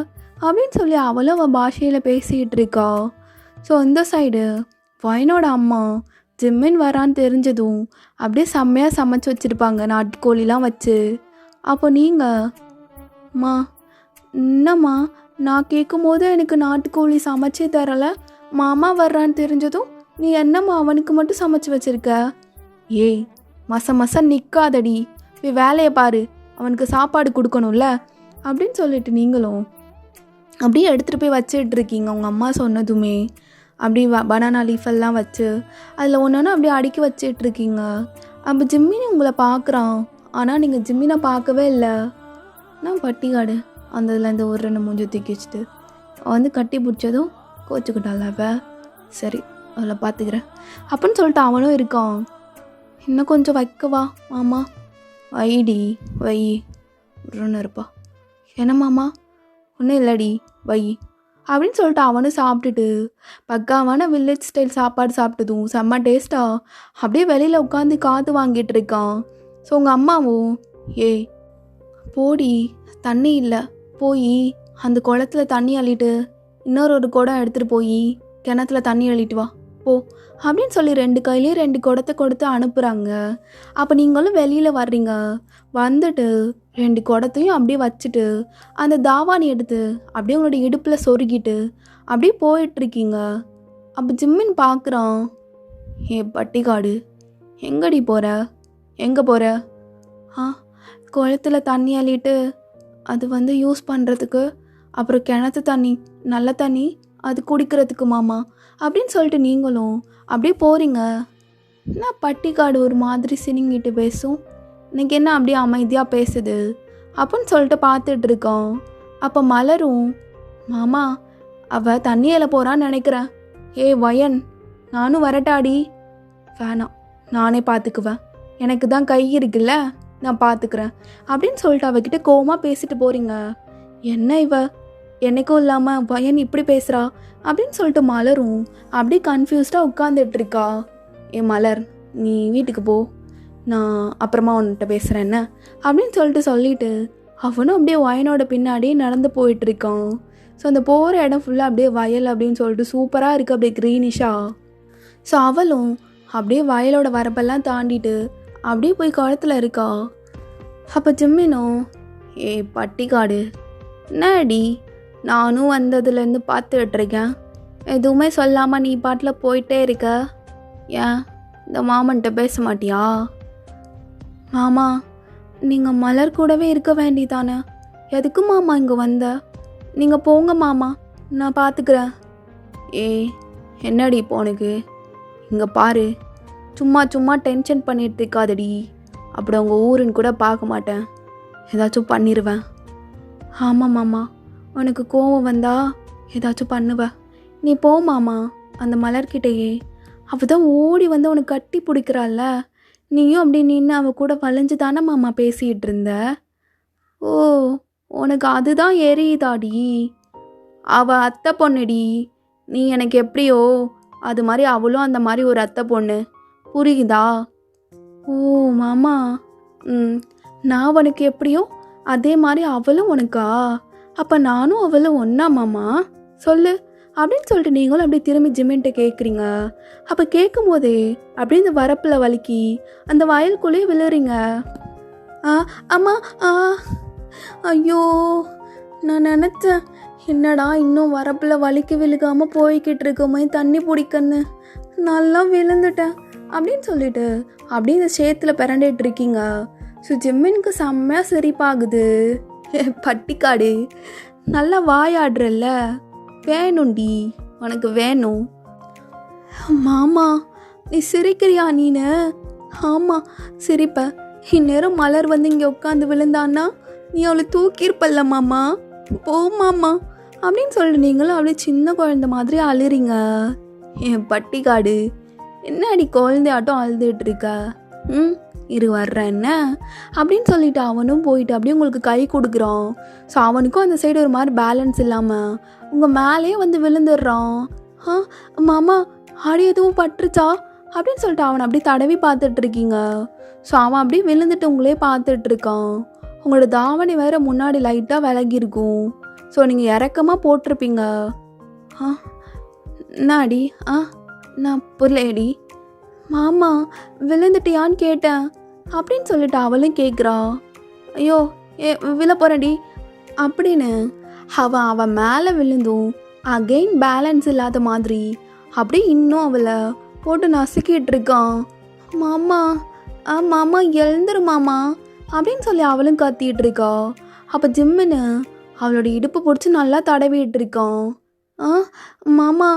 A: அப்படின்னு சொல்லி அவளும் அவள் பாஷையில் பேசிகிட்டு இருக்கா. ஸோ இந்த சைடு வயனோட அம்மா ஜிம்மின் வரான்னு தெரிஞ்சதும் அப்படியே செம்மையாக சமைச்சு வச்சுருப்பாங்க, நாட்டுக்கோழிலாம் வச்சு. அப்போ நீங்கள் அம்மா என்னம்மா நான் கேட்கும் போது எனக்கு நாட்டுக்கோழி சமைச்சே தரலை, மாமா வர்றான்னு தெரிஞ்சதும் நீ என்னம்மா அவனுக்கு மட்டும் சமைச்சு வச்சுருக்க? ஏய் மச நிற்காதடி, போய் வேலையை பாரு, அவனுக்கு சாப்பாடு கொடுக்கணும்ல அப்படின்னு சொல்லிட்டு நீங்களும் அப்படியே எடுத்துகிட்டு போய் வச்சிட்ருக்கீங்க. உங்கள் அம்மா சொன்னதுமே அப்படி பனானா லீஃபெல்லாம் வச்சு அதில் ஒன்று அப்படியே அடுக்கி வச்சிட்ருக்கீங்க. அப்போ ஜிம்மினி உங்களை பார்க்குறான். ஆனால் நீங்கள் ஜிம்மினை பார்க்கவே இல்லை. நான் பட்டிக்காடு அந்த இதுலேருந்து ஒரு ரெண்டு மூஞ்சி தூக்கி வச்சுட்டு வந்து கட்டி பிடிச்சதும் கோச்சுக்கிட்டாள். அவ சரி அவளை பார்த்துக்கிறேன் அப்படின்னு சொல்லிட்டு அவனும் இருக்கான். இன்னும் கொஞ்சம் வைக்கவா மாமா? வைடி வை ஒன்று இருப்பா. என்ன மாமா? ஒன்றும் இல்லடி வை அப்படின்னு சொல்லிட்டு அவனும் சாப்பிட்டுட்டு பக்காவான வில்லேஜ் ஸ்டைல் சாப்பாடு சாப்பிட்டதும் செம்ம டேஸ்ட்டாக அப்படியே வெளியில் உட்காந்து காற்று வாங்கிட்டு இருக்கான். ஸோ உங்கள் அம்மாவும் ஏய் போடி தண்ணி இல்லை, போய் அந்த குளத்துல தண்ணி அள்ளிட்டு இன்னொரு குடம் எடுத்துகிட்டு போய் கிணத்துல தண்ணி அள்ளிட்டு வா போ அப்படின்னு சொல்லி ரெண்டு கையிலேயே ரெண்டு குடத்தை கொடுத்து அனுப்புகிறாங்க. அப்போ நீங்களும் வெளியில் வர்றீங்க. வந்துட்டு ரெண்டு குடத்தையும் அப்படியே வச்சுட்டு அந்த தாவாணி எடுத்து அப்படியே உங்களோட இடுப்பில் சொருகிட்டு அப்படியே போயிட்டுருக்கீங்க. அப்போ ஜிம்மின் பார்க்குறான். பட்டிக்காடு எங்கடி போகிற? எங்கே போகிற? குளத்துல தண்ணி அள்ளிட்டு அது யூஸ் பண்ணுறதுக்கு, அப்புறம் கிணத்து தண்ணி நல்ல தண்ணி அது குடிக்கிறதுக்கு மாமா அப்படின்னு சொல்லிட்டு நீங்களும் அப்படியே போகிறீங்க. என்ன பட்டிக்காடு ஒரு மாதிரி சினிங்கிட்டு பேசும், இன்னைக்கு என்ன அப்படியே அமைதியாக பேசுது அப்படின்னு சொல்லிட்டு பார்த்துட்ருக்கோம். அப்போ மலரும் மாமா அவள் தண்ணியில் போகிறான்னு நினைக்கிறேன். வயன் நானும் வரட்டாடி? வேணாம் நானே பார்த்துக்குவேன், எனக்கு தான் கை இருக்குல்ல, நான் பார்த்துக்கிறேன் அப்படின்னு சொல்லிட்டு அவகிட்ட கோவமாக பேசிட்டு போகிறீங்க. என்ன இவ என்னைக்கும் இல்லாமல் வயன் இப்படி பேசுகிறா அப்படின்னு சொல்லிட்டு மலரும் அப்படியே கன்ஃபியூஸ்டாக உட்காந்துட்ருக்கா. மலர் நீ வீட்டுக்கு போ, நான் அப்புறமா உன்கிட்ட பேசுகிறேன் என்ன அப்படின்னு சொல்லிட்டு அவனும் அப்படியே வயனோட பின்னாடியே நடந்து போயிட்டுருக்கான். ஸோ அந்த போகிற இடம் ஃபுல்லாக அப்படியே வயல் அப்படின்னு சொல்லிட்டு சூப்பராக இருக்குது, அப்படியே க்ரீனிஷாக. ஸோ அவளும் அப்படியே வயலோட வரப்பெல்லாம் தாண்டிட்டு அப்படியே போய் குளத்துல இருக்கா. அப்போ ஜிம்மினும் பட்டிக்காடு என்னடி நானும் வந்ததுலேருந்து பார்த்துட்ருக்கேன், எதுவுமே சொல்லாமல் நீ பாட்டில் போயிட்டே இருக்க, ஏன் இந்த மாமன்கிட்ட பேச மாட்டியா? மாமா நீங்கள் மலர் கூடவே இருக்க வேண்டிதானே, எதுக்கு மாமா இங்கே வந்த? நீங்கள் போங்க மாமா, நான் பார்த்துக்கிறேன். என்னடி இப்போ உனக்கு? இங்கே பாரு, சும்மா டென்ஷன் பண்ணிட்டு இருக்காதடி, அப்படி உங்கள் ஊருன்னு கூட பார்க்க மாட்டேன், ஏதாச்சும் பண்ணிடுவேன். ஆமாம் மாமா, உனக்கு கோவம் வந்தா ஏதாச்சும் பண்ணுவேன், நீ போ மாமா அந்த மலர்கிட்டையே. அவள் தான் ஓடி வந்து உனக்கு கட்டி பிடிக்கிறாள்ல, நீயும் அப்படி நின்று அவள் கூட வளைஞ்சு தானே மாமா பேசிகிட்டு இருந்த. ஓ உனக்கு அதுதான் எரியுதாடி? அவ அத்தை பொண்ணுடி. நீ எனக்கு எப்படியோ அது மாதிரி அவளும் அந்த மாதிரி ஒரு அத்தை பொண்ணு. புரியுதா? ஓ மாமா. நான் உனக்கு எப்படியோ அதே மாதிரி அவளும் உனக்கா? அப்போ நானும் அவளும் ஒன்றா மாமா? சொல்லு அப்படின்னு சொல்லிட்டு நீங்களும் அப்படியே திரும்பி ஜிம்மின்ட்ட கேட்குறீங்க. அப்போ கேட்கும் போதே அப்படியே இந்த வரப்பில் வலிக்கி அந்த வயலுக்குள்ளேயே விழுறீங்க. அம்மா. ஐயோ, நான் நினச்சேன் என்னடா இன்னும் வரப்பில் வலிக்கு விழுகாமல் போய்கிட்டு இருக்கோமே தண்ணி பிடிக்கன்னு. நல்லா விழுந்துட்டேன் அப்படின்னு சொல்லிட்டு அப்படியே இந்த சேத்துல பிறண்டிட்டு இருக்கீங்க. ஸோ ஜிம்மினுக்கு செம்மையாக சிரிப்பாகுது. பட்டிக்காடு, நல்லா வாயாடுறல்ல, வேணும்டி, உனக்கு வேணும். மாமா நீ சிரிக்கிறியா நீனு? ஆமாம் சிரிப்ப. இந்நேரம் மலர் வந்து இங்கே உட்காந்து விழுந்தான்னா நீ அவளை தூக்கியிருப்பல்ல மாமா. போ மாமா அப்படின்னு சொல்லிட்டு நீங்களும் அப்படியே சின்ன குழந்தை மாதிரி அழுறீங்க. என் பட்டிக்காடு, என்ன அடி குழந்தையாட்டம் அழுதுட்டு இருக்க? இரு வர்றேன் என்ன அப்படின்னு சொல்லிட்டு அவனும் போயிட்டு அப்படியே உங்களுக்கு கை கொடுக்குறான். ஸோ அவனுக்கும் அந்த சைடு ஒரு மாதிரி பேலன்ஸ் இல்லாமல் உங்கள் மேலேயே வந்து விழுந்துடுறான். மாமா ஆடி எதுவும் பட்டுருச்சா அப்படின்னு சொல்லிட்டு அவனை அப்படியே தடவி பார்த்துட்டு இருக்கீங்க. ஸோ அவன் அப்படியே விழுந்துட்டு உங்களே பார்த்துட்டு இருக்கான். உங்களோட தாவணி வேறு முன்னாடி லைட்டாக விலகிருக்கும். ஸோ நீங்கள் இறக்கமாக போட்டிருப்பீங்க. என்னாடி? நான் புரியலடி. மாமா விழுந்துட்டியான்னு கேட்டேன் அப்படின்னு சொல்லிட்டு அவளும் கேட்குறா. ஐயோ விழ போகிறடி அப்படின்னு அவன் மேலே விழுந்தும் அகெயின் பேலன்ஸ் இல்லாத மாதிரி அப்படியே இன்னும் அவளை போட்டு நசுக்கிட்டு இருக்கான். மாமா மாமா எழுந்துரு மாமா அப்படின்னு சொல்லி அவளும் கத்திட்டு இருக்கா. அப்போ ஜிம்முன்னு அவளோட இடுப்பு பிடிச்சி நல்லா தடவிட்டு இருக்கான். மாமா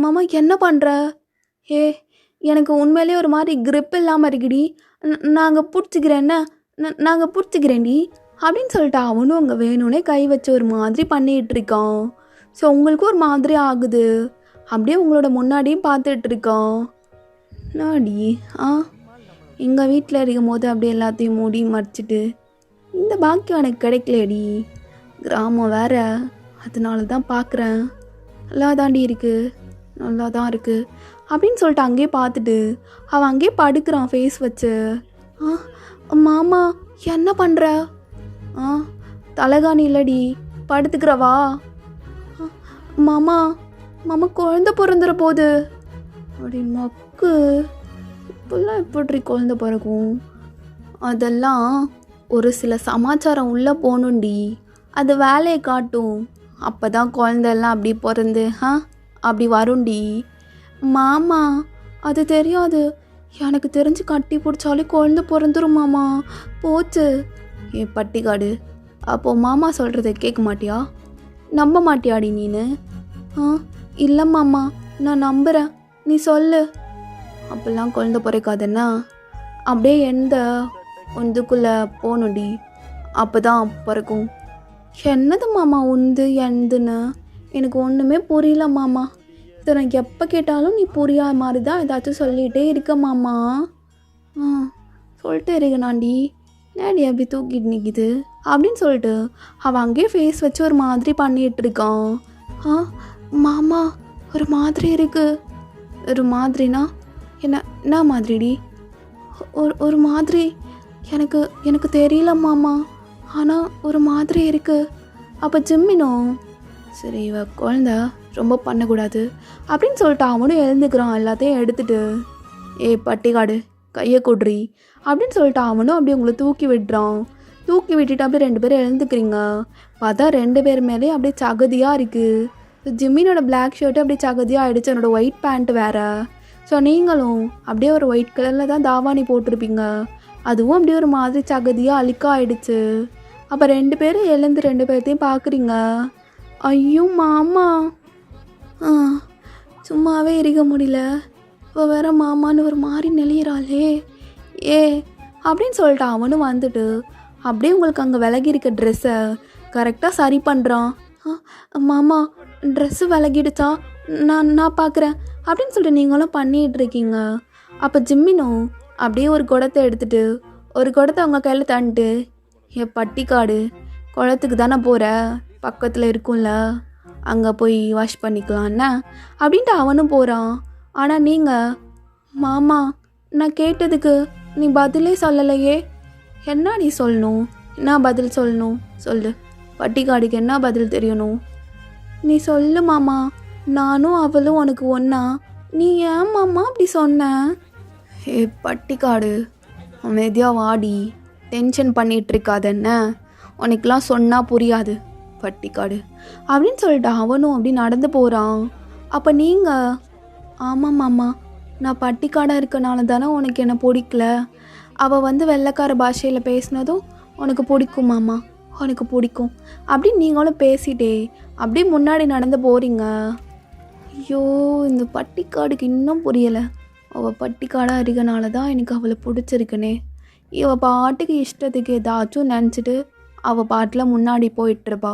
A: மாமா என்ன பண்ணுற? எனக்கு உண்மையிலே ஒரு மாதிரி grip இல்லாமல் இருக்குடி. நாங்கள் பிடிச்சிக்கிறேன் என்ன, நாங்கள் பிடிச்சிக்கிறேன்டி அப்படின்னு சொல்லிட்டு அவனும் அங்கே வேணும்னே கை வச்சு ஒரு மாதிரி பண்ணிகிட்டு இருக்கான். ஸோ உங்களுக்கும் ஒரு மாதிரி ஆகுது. அப்படியே உங்களோட முன்னாடியும் பார்த்துட்டு இருக்கான். நாடி எங்கள் வீட்டில் இருக்கும் போது அப்படியே எல்லாத்தையும் மூடி மறைச்சிட்டு இந்த பாக்கியம் எனக்கு கிடைக்கலடி. கிராமம் வேற, அதனால தான் பார்க்குறேன். நல்லா தாண்டி இருக்குது, நல்லா தான் இருக்குது அப்படின்னு சொல்லிட்டு அங்கேயே பார்த்துட்டு அவன் அங்கேயே படுக்கிறான் ஃபேஸ் வச்சு. மாமா என்ன பண்ணுற? தலைகாணி இல்லடி, படுத்துக்கிறவா? மாமா மாமா குழந்த பிறந்துற போது அப்படி மக்கு. இப்போல்லாம் எப்படி குழந்த பிறக்கும்? அதெல்லாம் ஒரு சில சமாச்சாரம் உள்ளே போகணுண்டி, அது வேலையை காட்டும். அப்போ தான் குழந்தெல்லாம் அப்படி பிறந்து அப்படி வருண்டி. மாமா அது தெரியாது. எனக்கு தெரிஞ்சு கட்டி பிடிச்சாலே குழந்த பிறந்துரும் மாமா. போச்சு. பட்டிக்காடு, அப்போது மாமா சொல்கிறத கேட்க மாட்டியா? நம்ப மாட்டியாடி நீனு? இல்லை மாமா நான் நம்புகிறேன், நீ சொல்லு. அப்போல்லாம் குழந்த பிறக்காதுன்னா அப்படியே எந்த ஒன்றுக்குள்ளே போகணுடி, அப்போ தான் பிறக்கும். என்னது மாமா உந்து எந்துன்னு எனக்கு ஒன்றுமே புரியல மாமா. இதை நான் எப்போ கேட்டாலும் நீ புரியாத மாதிரி தான் ஏதாச்சும் சொல்லிகிட்டே இருக்க மாமா. சொல்லிட்டு இருக்கணாண்டி, நேடி அப்படி தூக்கிட்டு நிற்கிது அப்படின்னு சொல்லிட்டு அவன் அங்கேயே ஃபேஸ் வச்சு ஒரு மாதிரி பண்ணிகிட்டு இருக்கான். மாமா ஒரு மாதிரி இருக்குது. ஒரு மாதிரினா என்ன மாதிரிடி? ஒரு மாதிரி எனக்கு எனக்கு தெரியல மாமா, ஆனால் ஒரு மாதிரி இருக்குது. அப்போ ஜிம்மினோ சரி இவ குழந்த ரொம்ப பண்ணக்கூடாது அப்படின்னு சொல்லிட்டு அவனும் எழுந்துக்கிறான். எல்லாத்தையும் எடுத்துகிட்டு பட்டிக்காடு கையை கொடுறி அப்படின்னு சொல்லிட்டு அவனும் அப்படியே உங்களை தூக்கி விடுறான். தூக்கி விட்டுட்டு அப்படியே 2 பேரும் எழுந்துக்கிறீங்க. பார்த்தா 2 பேர் மேலே அப்படியே சகதியாக இருக்குது. ஜிம்மினோட பிளாக் ஷர்ட்டு அப்படியே சகதியாக ஆகிடுச்சு, என்னோடய ஒயிட் பேண்ட்டு வேறு. ஸோ நீங்களும் அப்படியே ஒரு ஒயிட் கலரில் தான் தாவாணி போட்டிருப்பீங்க, அதுவும் அப்படியே ஒரு மாதிரி சகதியாக அழுக்காக ஆகிடுச்சு. அப்போ 2 பேரும் எழுந்து 2 பேர்த்தையும் பார்க்குறீங்க. ஐயோ மாமா, சும்மாவே இருக்க முடியல, இப்போ வேற மாமான்னு ஒரு மாதிரி நெளியிறாளே அப்படின்னு சொல்லிட்டு அவனும் வந்துட்டு அப்படியே உங்களுக்கு அங்கே விலகி இருக்க ட்ரெஸ்ஸை கரெக்டாக சரி பண்ணுறான். மாமா ட்ரெஸ்ஸு விலகிடுச்சா, நான் பார்க்குறேன் அப்படின்னு சொல்லிட்டு நீங்களும் பண்ணிகிட்டு இருக்கீங்க. அப்போ ஜிம்மினும் அப்படியே ஒரு குடத்தை எடுத்துகிட்டு ஒரு குடத்தை அவங்க கையில் தந்துட்டு பட்டிக்காடு குளத்துக்கு தானே போகிற, பக்கத்தில் இருக்கும்ல, அங்கே போய் வாஷ் பண்ணிக்கலான்னு அப்படின்ட்டு அவனும் போகிறான். ஆனால் நீங்கள், மாமா நான் கேட்டதுக்கு நீ பதிலே சொல்லலையே, என்ன நீ சொல்லணும், என்ன பதில் சொல்லணும் சொல்லு, பட்டிக்காடுக்கு என்ன பதில் தெரியணும், நீ சொல்லு மாமா, நானும் அவளும் உனக்கு ஒன்றா, நீ ஏன் மாமா அப்படி சொன்ன? ஏ பட்டிக்காடு, அமைதியாக வாடி, டென்ஷன் பண்ணிகிட்ருக்காதென்ன, உனக்கெலாம் சொன்னால் புரியாது பட்டிக்காடு அப்படின்னு சொல்லிட்டு அவனும் அப்படி நடந்து போகிறான். அப்போ நீங்கள், ஆமாம் மாமா, நான் பட்டிக்காடாக இருக்கனால தானே உனக்கு என்னை பிடிக்கல, அவள் வெள்ளைக்கார பாஷையில் பேசினதும் உனக்கு பிடிக்கும் மாமா, உனக்கு பிடிக்கும் அப்படின்னு நீங்களும் பேசிட்டே அப்படியே முன்னாடி நடந்து போகிறீங்க. ஐயோ, இந்த பட்டிக்காடுக்கு இன்னும் புரியலை, அவள் பட்டிக்காடாக இருக்கனால தான் எனக்கு அவளை பிடிச்சிருக்குனே. இவள் பாட்டுக்கு இஷ்டத்துக்கு ஏதாச்சும் நினச்சிட்டு அவள் பாட்டில் முன்னாடி போயிட்டுருப்பா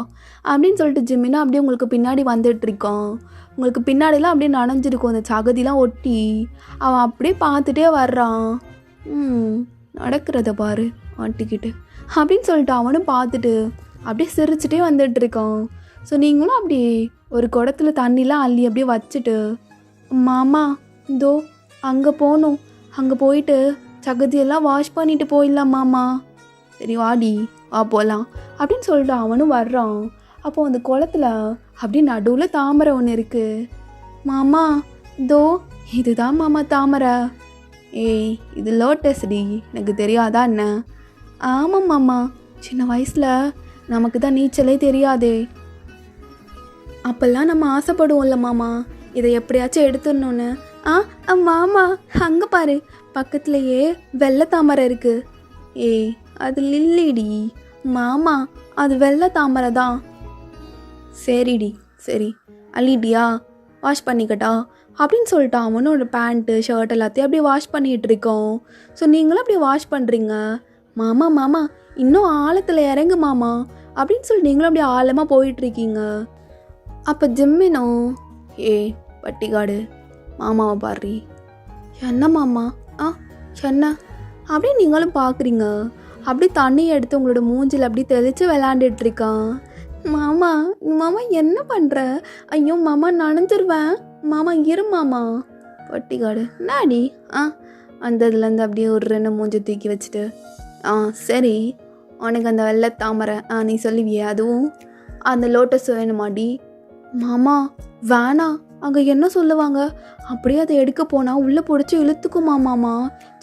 A: அப்படின்னு சொல்லிட்டு ஜிம்மினா அப்படியே உங்களுக்கு பின்னாடி வந்துட்டுருக்கான். உங்களுக்கு பின்னாடிலாம் அப்படியே நனைஞ்சிருக்கும் அந்த சகதிலாம் ஒட்டி. அவன் அப்படியே பார்த்துட்டே வர்றான். நடக்கிறத பாரு மாட்டிக்கிட்டு அப்படின்னு சொல்லிட்டு அவனும் பார்த்துட்டு அப்படியே சிரிச்சுட்டே வந்துட்டுருக்கான். ஸோ நீங்களும் அப்படி ஒரு குடத்துல தண்ணிலாம் அள்ளி அப்படியே வச்சுட்டு, மாமா இதோ அங்கே போகணும், அங்கே போயிட்டு சகதியெல்லாம் வாஷ் பண்ணிட்டு போயிடலாம் மாமா, சரி வாடி வா போகலாம் அப்படின்னு சொல்லிட்டு அவனும் வர்றான். அப்போது அந்த குளத்துல அப்படி நடுவில் தாமரை ஒன்று இருக்குது. மாமா இதோ இதுதான் மாமா தாமரை. ஏய் இது லோட்டஸ்டி, எனக்கு தெரியாதா என்ன? ஆமாம் மாமா, சின்ன வயசில் நமக்கு தான் நீச்சலே தெரியாதே, அப்போல்லாம் நம்ம ஆசைப்படுவோம்ல மாமா இதை எப்படியாச்சும் எடுத்துடணுன்னு. மாமா அங்கே பாரு, பக்கத்துலேயே வெள்ளை தாமரை இருக்குது. ஏய் அது லில்லிடி மாமா, அது வெள்ளை தாமரை தான். சரிடி சரி, அள்ளிட்டியா, வாஷ் பண்ணிக்கட்டா அப்படின்னு சொல்லிட்டு அவனோட பேண்ட்டு ஷர்ட் எல்லாத்தையும் அப்படியே வாஷ் பண்ணிகிட்டு இருக்கோம். ஸோ நீங்களும் அப்படியே வாஷ் பண்ணுறீங்க. மாமா மாமா இன்னும் ஆழத்தில் இறங்கு மாமா அப்படின்னு சொல்லி நீங்களும் அப்படியே ஆழமாக போயிட்டுருக்கீங்க. அப்போ ஜிம்மினோ, ஏ பட்டிக்காடு மாமாவை பாரு, என்ன மாமா என்ன அப்படியே நீங்களும் பார்க்குறீங்க. அப்படி தண்ணியை எடுத்து உங்களோட மூஞ்சில் அப்படி தெளித்து விளாண்டுட்ருக்கான். மாமா மாமா என்ன பண்ணுற? ஐயோ மாமா நனைஞ்சிருவேன் மாமா, இரு மாமா. பட்டிக்காடு நாடி அந்த இதுலேருந்து அப்படியே ஒரு 2 மூஞ்சி தூக்கி வச்சுட்டு, சரி உனக்கு அந்த வெள்ளை தாமரை நீ சொல்லுவியே அதுவும் அந்த லோட்டஸ் வேணுமாடி? மாமா வேணாம், அங்கே என்ன சொல்லுவாங்க, அப்படியே அதை எடுக்க போனால் உள்ளே பிடிச்சி இழுத்துக்குமா மாமா,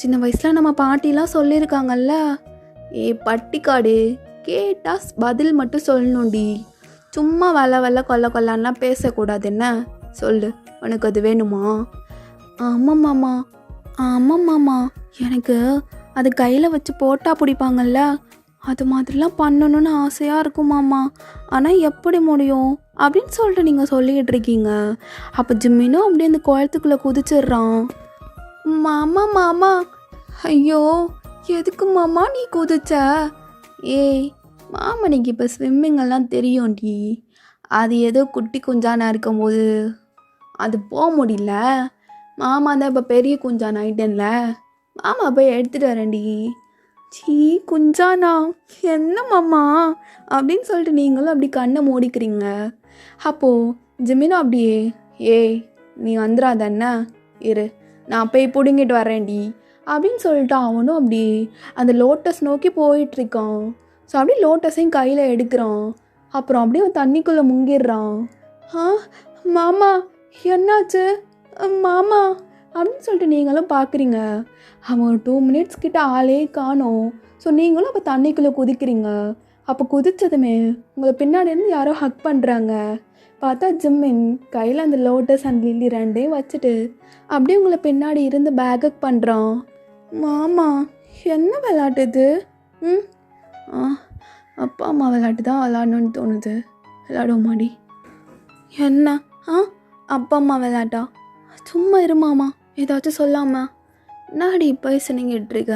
A: சின்ன வயசில் நம்ம பாட்டிலாம் சொல்லியிருக்காங்கல்ல. ஏ பட்டிக்காடு, கேட்டால் பதில் மட்டும் சொல்லணும்டி, சும்மா வெள்ளை கொல்லான்லாம் பேசக்கூடாது என்ன, சொல்லு உனக்கு அது வேணுமா? ஆமாம் மாமா, ஆமாம் மாமா, எனக்கு அது கையில் வச்சு போட்டா பிடிப்பாங்கல்ல, அது மாதிரிலாம் பண்ணணும்னு ஆசையாக இருக்கும் மாமா, ஆனால் எப்படி முடியும் அப்படின்னு சொல்லிட்டு நீங்கள் சொல்லிக்கிட்டு இருக்கீங்க. அப்போ ஜிம்மினும் அப்படியே அந்த குளத்துக்குள்ளே குதிச்சிடுறான். மாமா மாமா, ஐயோ எதுக்கு மாமா நீ குதிச்ச? ஏய் மாமனிக்கு இப்போ ஸ்விம்மிங்கெல்லாம் தெரியும்டி, அது ஏதோ குட்டி குஞ்சானா இருக்கும்போது அது போக முடியல, மாமா தான் இப்போ பெரிய குஞ்சான் ஆயிட்டேன்ல, மாமா போய் எடுத்துகிட்டு வரேன்டி. சீ குஞ்சானா என்ன மாமா அப்படின்னு சொல்லிட்டு நீங்களும் அப்படி கண்ணை மூடிக்கிறீங்க. அப்போது ஜிமினா அப்படியே, ஏய் நீ வந்துடாதண்ணா, இரு நான் போய் பிடுங்கிட்டு வரேன்டி அப்படின்னு சொல்லிட்டு அவனும் அப்படி அந்த லோட்டஸ் நோக்கி போயிட்டுருக்கான். ஸோ அப்படியே லோட்டஸையும் கையில் எடுக்கிறான். அப்புறம் அப்படியே தண்ணிக்குள்ளே முங்கிடுறான். மாமா என்னாச்சு மாமா அப்படின்னு சொல்லிட்டு நீங்களும் பார்க்குறீங்க. அவன் ஒரு 2 மினிட்ஸ் கிட்ட ஆளே காணோம். ஸோ நீங்களும் அப்போ தண்ணிக்குள்ளே குதிக்கிறீங்க. அப்போ குதித்ததுமே உங்களை பின்னாடியிருந்து யாரோ ஹக் பண்ணுறாங்க. பார்த்தா ஜிம்மின் கையில் அந்த லோட்டஸ் அண்ட் லில்லி 2ஐயும் வச்சுட்டு அப்படியே உங்களை பின்னாடி இருந்து பேக்கப் பண்ணுறான். மாமா என்ன விளையாட்டு இது? அப்பா அம்மா விளையாட்டு தான் விளையாடணுன்னு தோணுது, விளையாடுவோமாடி? என்ன அப்பா அம்மா விளையாட்டா? சும்மா இரு மாமா, ஏதாச்சும் சொல்லாமா நாடி பேசுனீங்கிட்டுருக்க.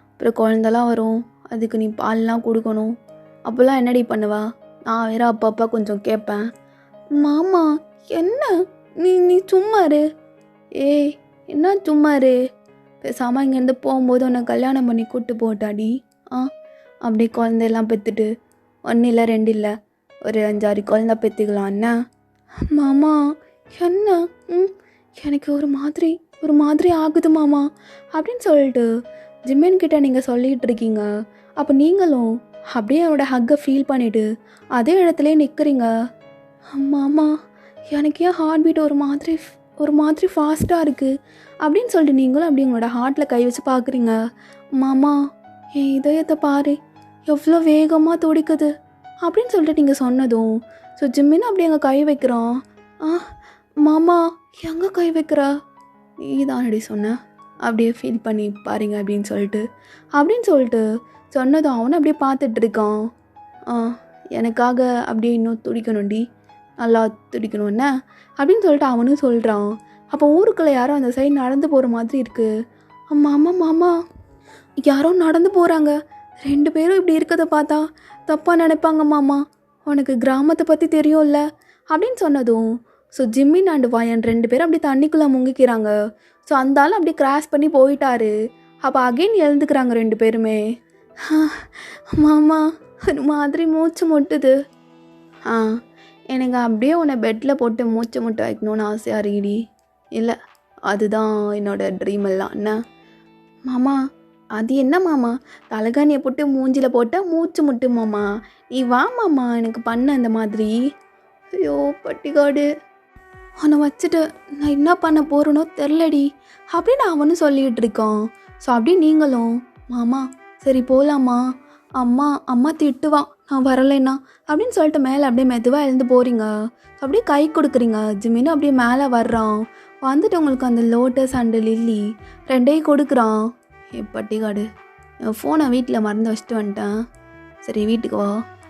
A: அப்புறம் குழந்தெல்லாம் வரும், அதுக்கு நீ பால்லாம் கொடுக்கணும், அப்போல்லாம் என்னடி பண்ணுவா? நான் வேறு அப்பப்பா கொஞ்சம் கேட்பேன். மாமா என்ன நீ சும்மா இரு. ஏய் என்ன சும்மா இரு, பேசாமல் இங்கேருந்து போகும்போது உன்னை கல்யாணம் பண்ணி கூப்பிட்டு போட்டாடி. அப்படியே குழந்தையெல்லாம் பெற்றுட்டு ஒன்று இல்லை 2 இல்லை, ஒரு 5-6 குழந்த பெற்றுக்கலாம் என்ன. மாமா என்ன எனக்கு ஒரு மாதிரி ஆகுது மாமா அப்படின்னு சொல்லிட்டு ஜிம்மின் கிட்ட நீங்கள் சொல்லிகிட்டு இருக்கீங்க. அப்போ நீங்களும் அப்படியே அவரோட ஹக்கை ஃபீல் பண்ணிவிட்டு அதே இடத்துல நிற்கிறீங்க. மாமா எனக்கு ஏன் ஹார்ட் பீட் ஒரு மாதிரி ஃபாஸ்ட்டாக இருக்குது அப்படின்னு சொல்லிட்டு நீங்களும் அப்படி உங்களோட ஹார்ட்டில் கை வச்சு பார்க்குறீங்க. மாமா என் இதயத்தை பாரு எவ்வளோ வேகமாக துடிக்குது அப்படின்னு சொல்லிட்டு நீங்கள் சொன்னதும் ஸோ ஜிம்மின்னு அப்படி அங்கே கை வைக்கிறான். மாமா எங்கே கை வைக்கிற, நீ தான் அப்படி சொன்ன, அப்படியே ஃபீல் பண்ணி பாருங்க அப்படின்னு சொல்லிட்டு சொன்னதும் அவனை அப்படியே பார்த்துட்டு இருக்கான். எனக்காக அப்படியே இன்னும் துடிக்கணும்டி, நல்லா துடிக்கணும் என்ன அப்படின்னு சொல்லிட்டு அவனும் சொல்கிறான். அப்போ ஊருக்குள்ளே யாரோ அந்த சைடு நடந்து போகிற மாதிரி இருக்குது. மாமா யாரோ நடந்து போகிறாங்க, 2 பேரும் இப்படி இருக்கிறத பார்த்தா தப்பாக நினைப்பாங்க மாமா, உனக்கு கிராமத்தை பற்றி தெரியும்ல அப்படின்னு சொன்னதும் ஸோ ஜிம்மின் அண்ட் வாயன் 2 பேரும் அப்படி தண்ணிக்குள்ளே முங்கிக்கிறாங்க. ஸோ அந்த ஆள் அப்படி கிராஸ் பண்ணி போயிட்டாரு. அப்போ அகைன் எழுந்துக்கிறாங்க 2 பேருமே. மாமா ஒரு மாதிரி மூச்சு முட்டுது. எனக்கு அப்படியே உன்னை பெட்டில் போட்டு மூச்சு முட்டை வைக்கணும்னு ஆசையாக இருக்குடி. இல்லை அதுதான் என்னோடய ட்ரீம் எல்லாம் என்ன. மாமா அது என்ன மாமா, தலைகாணியை போட்டு மூஞ்சில் போட்டால் மூச்சு முட்டு மாமா, நீ வா மாமா எனக்கு பண்ண அந்த மாதிரி. ஐயோ பட்டிக்காடு, அவனை வச்சுட்டு நான் என்ன பண்ண போகிறேனோ தெரிலடி அப்படின்னு அவனும் சொல்லிகிட்டு இருக்கான். ஸோ அப்படியே நீங்களும் மாமா சரி போகலாமா, அம்மா திட்டுவா நான் வரலைன்னா அப்படின்னு சொல்லிட்டு மேலே அப்படியே மெதுவாக எழுந்து போகிறீங்க. அப்படியே கை கொடுக்குறீங்க. ஜிம்மின்னு அப்படியே மேலே வர்றான். வந்துட்டு உங்களுக்கு அந்த லோட்டஸ் அண்டு லில்லி 2ஐயும் கொடுக்குறான். பட்டிக்காடு, என் ஃபோனை வீட்டில் மறந்து வச்சுட்டு வந்துட்டேன், சரி வீட்டுக்கு வா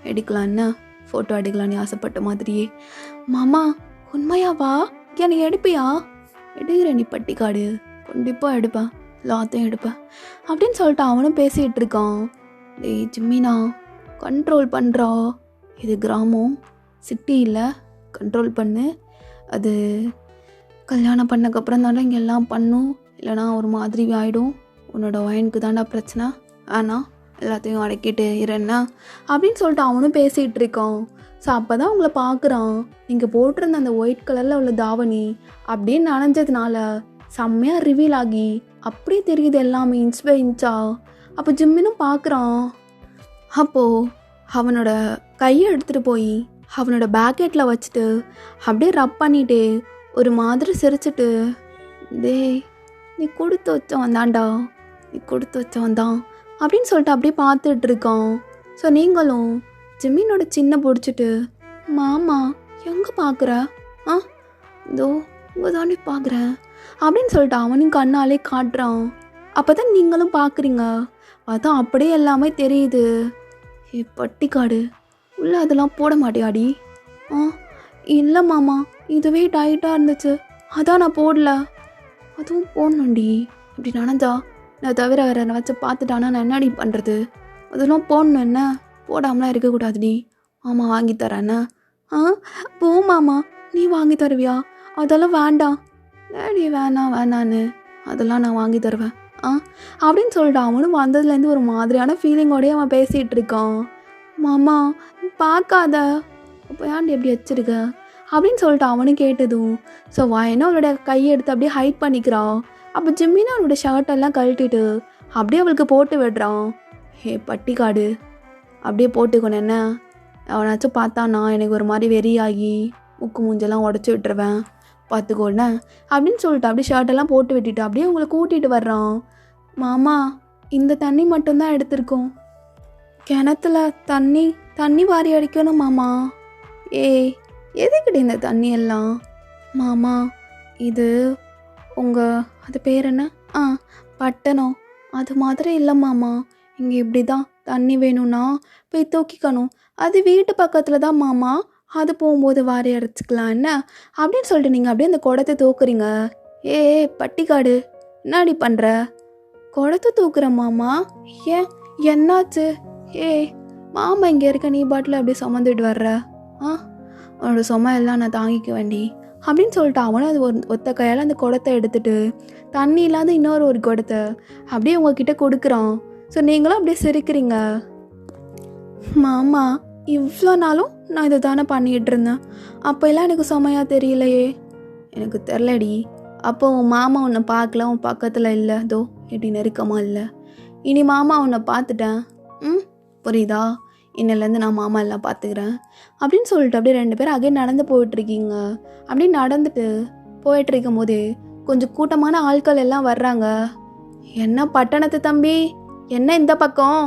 A: எடுக்கலாம் என்ன, ஃபோட்டோ எடுக்கலான்னு ஆசைப்பட்ட மாதிரியே. மாமா உண்மையாவா, என்னை எடுப்பியா? எடுக்கிறேன் நீ பட்டிக்காடு, கண்டிப்பாக எடுப்பேன், எல்லாத்தையும் எடுப்பேன் அப்படின்னு சொல்லிட்டு அவனும் பேசிகிட்டு இருக்கான். டேய் ஜிம்மினா கண்ட்ரோல் பண்ணுறா, இது கிராமம் சிட்டி இல்லை, கண்ட்ரோல் பண்ணு. அது கல்யாணம் பண்ணக்கப்புறம் தானே இங்கே எல்லாம் பண்ணும், இல்லைனா ஒரு மாதிரி ஆகிடும். உன்னோட ஒயனுக்கு தாண்டா பிரச்சனை, ஆனால் எல்லாத்தையும் அடக்கிட்டு இருன்னா அப்படின்னு சொல்லிட்டு அவனும் பேசிகிட்டு இருக்கான். ஸோ அப்போ தான் உங்களை பார்க்குறான். நீங்கள் போட்டிருந்த அந்த ஒயிட் கலரில் உள்ள தாவணி அப்படியே நனைஞ்சதுனால செம்மையாக ரிவீல் ஆகி அப்படியே தெரியுது எல்லாமே இன்ச் பை இன்ச்சா. அப்போ ஜிம்மினும் பார்க்குறான். அப்போது அவனோட கையை எடுத்துகிட்டு போய் அவனோட பேக்கெட்டில் வச்சுட்டு அப்படியே ரப் பண்ணிட்டு ஒரு மாதிரி சிரிச்சிட்டு, டேய் நீ கொடுத்து வச்சவன் தான்டா, நீ கொடுத்து வச்சவன் தான் அப்படின்னு சொல்லிட்டு அப்படியே பார்த்துட்டு இருக்கான். ஸோ நீங்களும் ஜிம்மினோட சின்ன பிடிச்சிட்டு, மாமா எங்கே பார்க்குற, இதோ இங்கே தாண்டி பார்க்குறேன் அப்படின்னு சொல்லிட்டு அவனும் கண்ணாலே காட்டுறான். அப்போ தான் நீங்களும் பார்க்குறீங்க. அதான் அப்படியே எல்லாமே தெரியுது. பட்டிக்காடு உள்ள அதெல்லாம் போட மாட்டியாடி? இல்லை மாமா, இதுவே டைட்டாக இருந்துச்சு, அதான் நான் போடல. அதுவும் போடணும்டி, இப்படி நனைஞ்சா நான் தவிர வேற வச்சு பார்த்துட்டானா நான் என்னடி பண்ணுறது, அதெல்லாம் போடணும் என்ன, போடாமலாம் இருக்கக்கூடாதுடி. மாமா வாங்கி தரேண்ணா. போ மாமா, நீ வாங்கி தருவியா? அதெல்லாம் வேண்டாம் டேடி, வேணான்னு, அதெல்லாம் நான் வாங்கி தருவேன் அப்படின்னு சொல்லிட்டு அவனும் வந்ததுலேருந்து ஒரு மாதிரியான ஃபீலிங்கோடய அவன் பேசிகிட்டு இருக்கான். மாமா பார்க்காத, அப்போ ஏன்டி எப்படி வச்சிருக்க அப்படின்னு சொல்லிட்டு அவனும் கேட்டதும் ஸோ வாயனா அவளோட கையை எடுத்து அப்படியே ஹைட் பண்ணிக்கிறான். அப்போ ஜிம்மின்னு அவனோட ஷர்ட்டெல்லாம் கழட்டிட்டு அப்படியே அவளுக்கு போட்டு விடுறான். பட்டிக்காடு அப்படியே போட்டுக்கணும் என்ன, அவனாச்சும் பார்த்தானா எனக்கு ஒரு மாதிரி வெறியாகி முக்கு மூஞ்செல்லாம் உடச்சி விட்டுருவேன் பார்த்துக்கோண்ணே அப்படின்னு சொல்லிட்டு அப்படியே ஷர்ட்டெல்லாம் போட்டு விட்டுட்டு அப்படியே உங்களை கூட்டிகிட்டு வர்றான். மாமா இந்த தண்ணி மட்டும்தான் எடுத்திருக்கோம், கிணத்துல தண்ணி வாரி அடிக்கணும் மாமா. எதுக்கிட்ட இந்த தண்ணி எல்லாம்? மாமா இது அது பேர் என்ன, பட்டணம் அது மாதிரி இல்லை மாமா, இங்கே இப்படி தான் தண்ணி வேணும்னா போய் தூக்கிக்கணும், அது வீட்டு பக்கத்தில் தான் மாமா, அது போகும்போது வாரி அரைச்சிக்கலாம் என்ன அப்படின்னு சொல்லிட்டு நீங்கள் அப்படியே அந்த குடத்தை தூக்குறீங்க. பட்டிக்காடு என்னடி பண்ணுற, குடத்தை தூக்குற மாமா, ஏன் என்னாச்சு? மாமா இங்கே இருக்க, நீ பாட்டில் அப்படியே சுமந்துட்டு வர்ற, உன்னோட சும எல்லாம் நான் தாங்கிக்க வேண்டி அப்படின்னு சொல்லிட்டு அவனும் அது ஒத்த கையால் அந்த குடத்தை எடுத்துட்டு தண்ணி இல்லாத இன்னொரு குடத்தை அப்படியே உங்ககிட்ட கொடுக்குறான். ஸோ நீங்களும் அப்படியே சிரிக்கிறீங்க. மாமா இவ்வளோ நாளும் நான் இதை தானே பண்ணிகிட்டு இருந்தேன். அப்போல்லாம் எனக்கு செமையாக தெரியலையே. எனக்கு தெரிலடி. அப்போ உன் மாமா உன்னை பார்க்கல, உன் பக்கத்தில் இல்லை, தோ எப்படி நெருக்கமாக இல்லை. இனி மாமா உன்னை பார்த்துட்டேன். புரியுதா? இன்னிலேருந்து நான் மாமா எல்லாம் பார்த்துக்கிறேன் அப்படின்னு சொல்லிட்டு அப்படியே 2 பேரும் அகைன் நடந்து போயிட்டுருக்கீங்க. அப்படி நடந்துட்டு போயிட்டுருக்கும் போதே கொஞ்சம் கூட்டமான ஆட்கள் எல்லாம் வர்றாங்க. என்ன பட்டணத்து தம்பி, என்ன இந்த பக்கம்?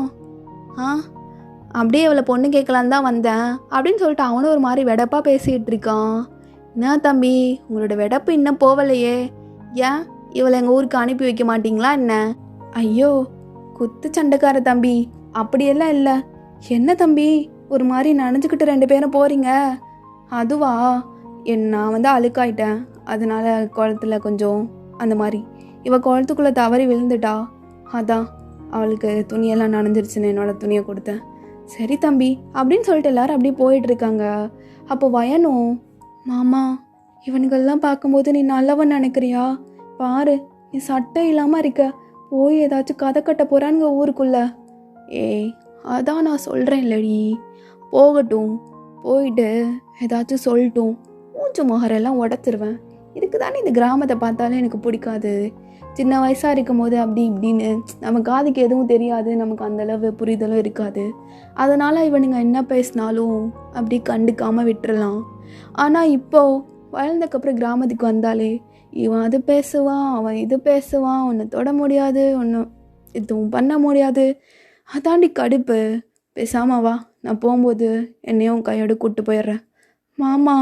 A: அப்படியே இவளை பொண்ணு கேட்கலான்னு தான் வந்தேன் அப்படின்னு சொல்லிட்டு அவனும் ஒரு மாதிரி வெடப்பாக பேசிகிட்டு இருக்கான். என்ன தம்பி, உங்களோட வெடப்பு இன்னும் போகலையே, ஏன் இவளை எங்கள் ஊருக்கு அனுப்பி வைக்க மாட்டிங்களா என்ன? ஐயோ குத்து சண்டைக்கார தம்பி, அப்படியெல்லாம் இல்லை. என்ன தம்பி ஒரு மாதிரி நனைஞ்சுக்கிட்டு 2 பேரும் போகிறீங்க? அதுவா, நான் வந்து அழுக்காயிட்டேன், அதனால குளத்துல கொஞ்சம் அந்த மாதிரி இவள் குளத்துக்குள்ளே தவறி விழுந்துட்டா, அதான் அவளுக்கு துணியெல்லாம் நனைஞ்சிருச்சுன்னு என்னோட துணியை கொடுத்தேன். சரி தம்பி அப்படின்னு சொல்லிட்டு எல்லாரும் அப்படியே போயிட்டுருக்காங்க. அப்போ வயனும், மாமா இவனுங்கள்லாம் பார்க்கும்போது நீ நல்லவன் நினைக்கிறியா? பாரு, நீ சட்டை இல்லாமல் இருக்க, போய் ஏதாச்சும் கதை கட்ட போகிறானுங்க ஊருக்குள்ள. அதான் நான் சொல்கிறேன் இல்லடி, போகட்டும், போயிட்டு ஏதாச்சும் சொல்லட்டும், மூச்சு முகரெல்லாம் உடச்சிருவேன். இதுக்கு தானே இந்த கிராமத்தை பார்த்தாலே எனக்கு பிடிக்காது. சின்ன வயசாக இருக்கும் போது அப்படி இப்படின்னு நம்ம காதுக்கு எதுவும் தெரியாது, நமக்கு அந்தளவு புரிதலும் இருக்காது. அதனால் இவனுங்க என்ன பேசினாலும் அப்படி கண்டுக்காமல் விட்டுறலாம். ஆனால் இப்போது வளர்ந்தக்கப்புறம் கிராமத்துக்கு வந்தாலே இவன் அது பேசுவான், அவன் இது பேசுவான், உன்னை தொட முடியாது, ஒன்று எதுவும் பண்ண முடியாது. அதாண்டி கடுப்பு. பேசாமல் வா, நான் போகும்போது என்னையும் கையோடு கூப்பிட்டு போயிடுறேன். மாமா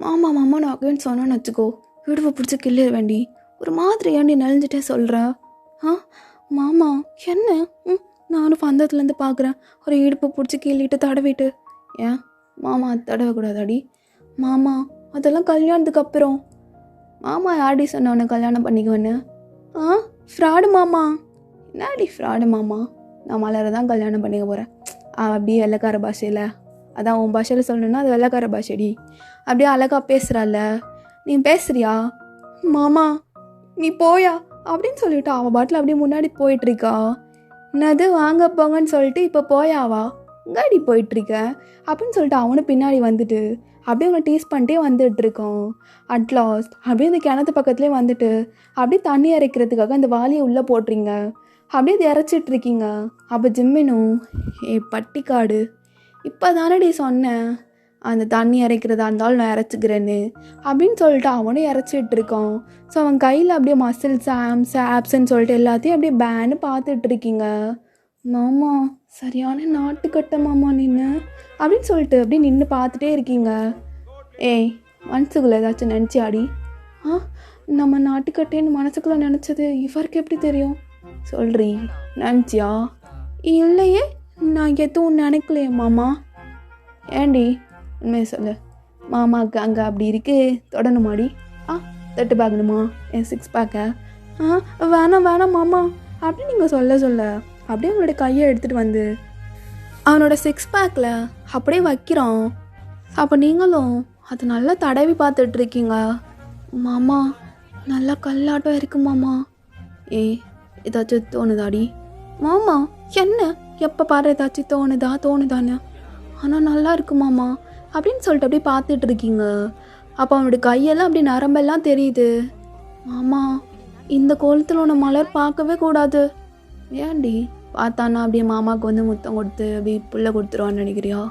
A: மாமா மாமா நான் அகைன்னு சொன்னான்னு வச்சுக்கோ, விடுவை பிடிச்சி கிள்ளிட வேண்டி. ஒரு மாதிரி ஏண்டி நெளிஞ்சிட்டே சொல்கிற? மாமா என்ன? நானும் பந்தத்துலேருந்து பார்க்குறேன், ஒரு இடுப்பு பிடிச்சி கிள்ளிட்டு தடவிட்டு. ஏன் மாமா தடவக்கூடாதாடி? மாமா அதெல்லாம் கல்யாணத்துக்கு அப்புறம். மாமா யார்டி சொன்ன உன்னை கல்யாணம் பண்ணிக்குவேன்னு? ஃப்ராடு மாமா. என்னாடி ஃப்ராடு மாமா? நான் மலரை தான் கல்யாணம் பண்ணிக்க போகிறேன். அப்படியே வெள்ளைக்கார பாஷையில், அதான் உன் பாஷையில் சொல்லணுன்னா அது வெள்ளைக்கார பாஷைடி. அப்படியே அழகாக பேசுகிறாள். நீ பேசுறியா? மாமா நீ போயா அப்படின்னு சொல்லிட்டு அவள் பாட்டில் அப்படியே முன்னாடி போயிட்டுருக்கா. என்னது வாங்க போங்கன்னு சொல்லிட்டு இப்போ போயாவா, எங்காடி போயிட்டுருக்க அப்படின்னு சொல்லிட்டு அவனும் பின்னாடி வந்துட்டு அப்படியே அவனை டீஸ் பண்ணிட்டே வந்துட்டுருக்கான். அட்லாஸ்ட் அப்படியே இந்த கிணத்து பக்கத்துலேயே வந்துட்டு அப்படியே தண்ணி இறைக்கிறதுக்காக அந்த வாளியை உள்ளே போட்டுறீங்க. அப்படியே அது இறைச்சிட்ருக்கீங்க. அப்போ ஜிம்மினும், பட்டிக்காடு இப்போ தானடி சொன்னேன் அந்த தண்ணி இறைக்கிறதா இருந்தாலும் நான் இறைச்சிக்கிறேன்னு அப்படின்னு சொல்லிட்டு அவனும் இறைச்சிட்ருக்கான். ஸோ அவன் கையில் அப்படியே மசில்ஸ் ஆப்ஸ்ன்னு சொல்லிட்டு எல்லாத்தையும் அப்படியே பேன்னு பார்த்துட்ருக்கீங்க. மாமா சரியான நாட்டுக்கட்ட மாமா நின்று அப்படின்னு சொல்லிட்டு அப்படியே நின்று பார்த்துட்டே இருக்கீங்க. மனசுக்குள்ளே ஏதாச்சும் நினச்சியாடி? நம்ம நாட்டுக்கட்டேன்னு மனசுக்குள்ளே நினச்சது இவருக்கு எப்படி தெரியும்? சொல்கிறீ, நினச்சியா? இல்லையே, நான் எதுவும் நினைக்கலையே மாமா. ஏண்டி உண்மையை சொல்லு, மாமாவுக்கு அங்கே அப்படி இருக்கு தொடணுமாடி? தொட்டு பார்க்கணுமா என் 6 பேக்கை? வேணாம் வேணாம் மாமா அப்படின்னு நீங்கள் சொல்ல அப்படியே அவனோட கையை எடுத்துகிட்டு வந்து அவனோட 6 பேக்கில் அப்படியே வைக்கிறான். அப்போ நீங்களும் அதை நல்லா தடவி பார்த்துட்ருக்கீங்க. மாமா நல்லா கல்லாட்டம் இருக்கு மாமா. ஏதாச்சும் தோணுதாடி? மாமா என்ன எப்போ பாரு ஏதாச்சும் தோணுதானே, ஆனால் நல்லா இருக்கு மாமா அப்படின்னு சொல்லிட்டு அப்படியே பார்த்துட்டு இருக்கீங்க. அப்போ அவனோட கையெல்லாம் அப்படி நரம்பெல்லாம் தெரியுது. மாமா இந்த கோலத்தில் உன்னை மலர் பார்க்கவே கூடாது. ஏன்டி? பார்த்தானா அப்படியே மாமாவுக்கு வந்து முத்தம் கொடுத்து அப்படி புள்ள கொடுத்துருவான்னு நினைக்கிறியா?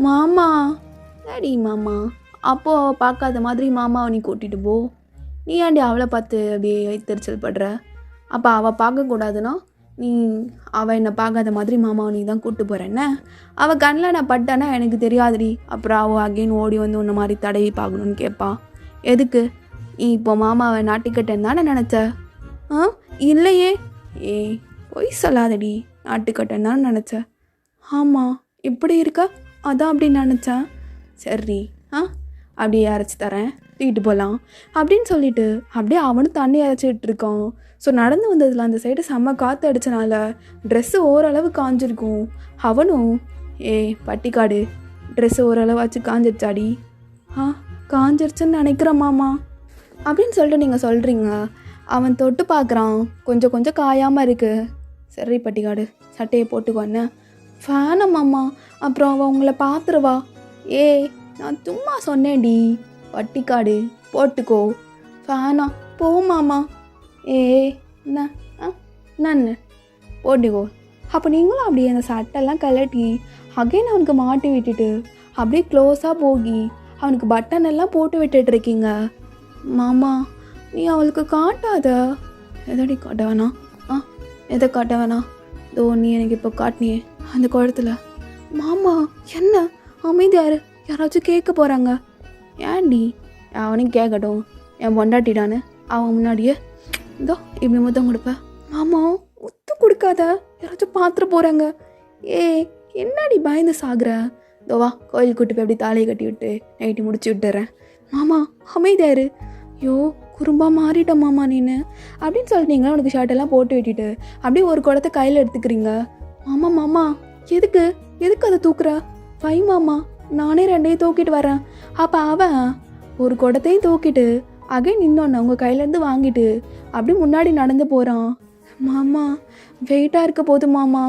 A: மாமா ஏடி மாமா, அப்போது அவள் பார்க்காத மாதிரி மாமாவை நீ கூட்டிகிட்டு போ. நீ ஏன்டி அவளை பார்த்து அப்படியே வைத்தறிச்சல் படுற? அப்போ அவள் பார்க்கக்கூடாதுன்னா அவள் என்னை பார்க்காத மாதிரி மாமாவை நீ தான் கூப்பிட்டு போகிறேன்ன. அவள் கண்ணில் நான் பட்டானா எனக்கு தெரியாதுடி. அப்புறம் அவள் அகெயின் ஓடி வந்து உன்னை மாதிரி தடவி பார்க்கணுன்னு கேட்பா. எதுக்கு? நீ இப்போ மாமாவை நாட்டுக்கட்டேன்னு தானே நினச்ச? இல்லையே. பொய் சொல்லாதடி, நாட்டுக்கட்டேன்னு தான் நினச்ச. ஆமாம் இப்படி இருக்க, அதான் அப்படி நினச்சேன். சரி அப்படியே அரைச்சி தரேன், தூக்கிட்டு போகலாம் அப்படின்னு சொல்லிட்டு அப்படியே அவனும் தண்ணி அரைச்சிட்டு இருக்கான். ஸோ நடந்து வந்ததில் அந்த சைடு செம்ம காற்று அடித்தனால ட்ரெஸ்ஸு ஓரளவு காஞ்சிருக்கும். அவனும் பட்டிக்காடு ட்ரெஸ்ஸு ஓரளவாச்சு காஞ்சிருச்சாடி? காஞ்சிருச்சுன்னு நினைக்கிறேன் மாமா அப்படின்னு சொல்லிட்டு நீங்கள் சொல்கிறீங்க. அவன் தொட்டு பார்க்குறான், கொஞ்சம் காயாமல் இருக்குது. சரி பட்டிக்காடு சட்டையை போட்டுக்கோன்னு ஃபேனை மாமா, அப்புறம் அவள் உங்களை பார்த்துருவா. ஏய், நான் சும்மா சொன்னேன்டி. பட்டிக்காடு போட்டுக்கோ. ஃபேனா போ மாமா. என்ன நான் போட்டுக்கோ. அப்போ நீங்களும் அப்படியே அந்த சட்டெல்லாம் கலட்டி அகைன் அவனுக்கு மாட்டி விட்டுட்டு அப்படியே க்ளோஸாக போகி அவனுக்கு பட்டன் எல்லாம் போட்டு விட்டுட்ருக்கீங்க. மாமா, நீ அவளுக்கு காட்டாத. எதடி காட்ட வேணாம்? எதை காட்ட வேணாம்? தோ நீ எனக்கு இப்போ காட்டினியே அந்த குளத்துல. மாமா என்ன அமைதியாரு, யாராச்சும் கேட்க போகிறாங்க. ஏன்டி? அவனையும் கேட்கட்டும், என் பொண்டாட்டிடான்னு அவன் முன்னாடியே இதோ இப்படி முத்தம் கொடுப்பேன். மாமா முத்து கொடுக்காத, யாராச்சும் பார்த்துட்டு போகிறாங்க. என்னடி பயந்து சாகுற? இதோவா கோயில் கூட்டு போய் அப்படி தாலியை கட்டி விட்டு நைட்டு முடிச்சு விட்டுறேன். மாமா அமைதியாரு. ஐயோ குறும்பா மாறிட்ட மாமா நீனு அப்படின்னு சொல்லிட்டீங்களா? உனக்கு ஷர்ட்டெல்லாம் போட்டு விட்டுட்டு அப்படியே ஒரு குடத்தை கையில் எடுத்துக்கிறீங்க. மாமா மாமா எதுக்கு அதை தூக்குற? வை மாமா, நானே ரெண்டையும் தூக்கிட்டு வரேன். அப்போ அவன் ஒரு குடத்தையும் தூக்கிட்டு அகைன் இன்னொன்று உங்கள் கையிலேருந்து வாங்கிட்டு அப்படி முன்னாடி நடந்து போகிறான். மாமா வெயிட்டாக இருக்க போது மாமா.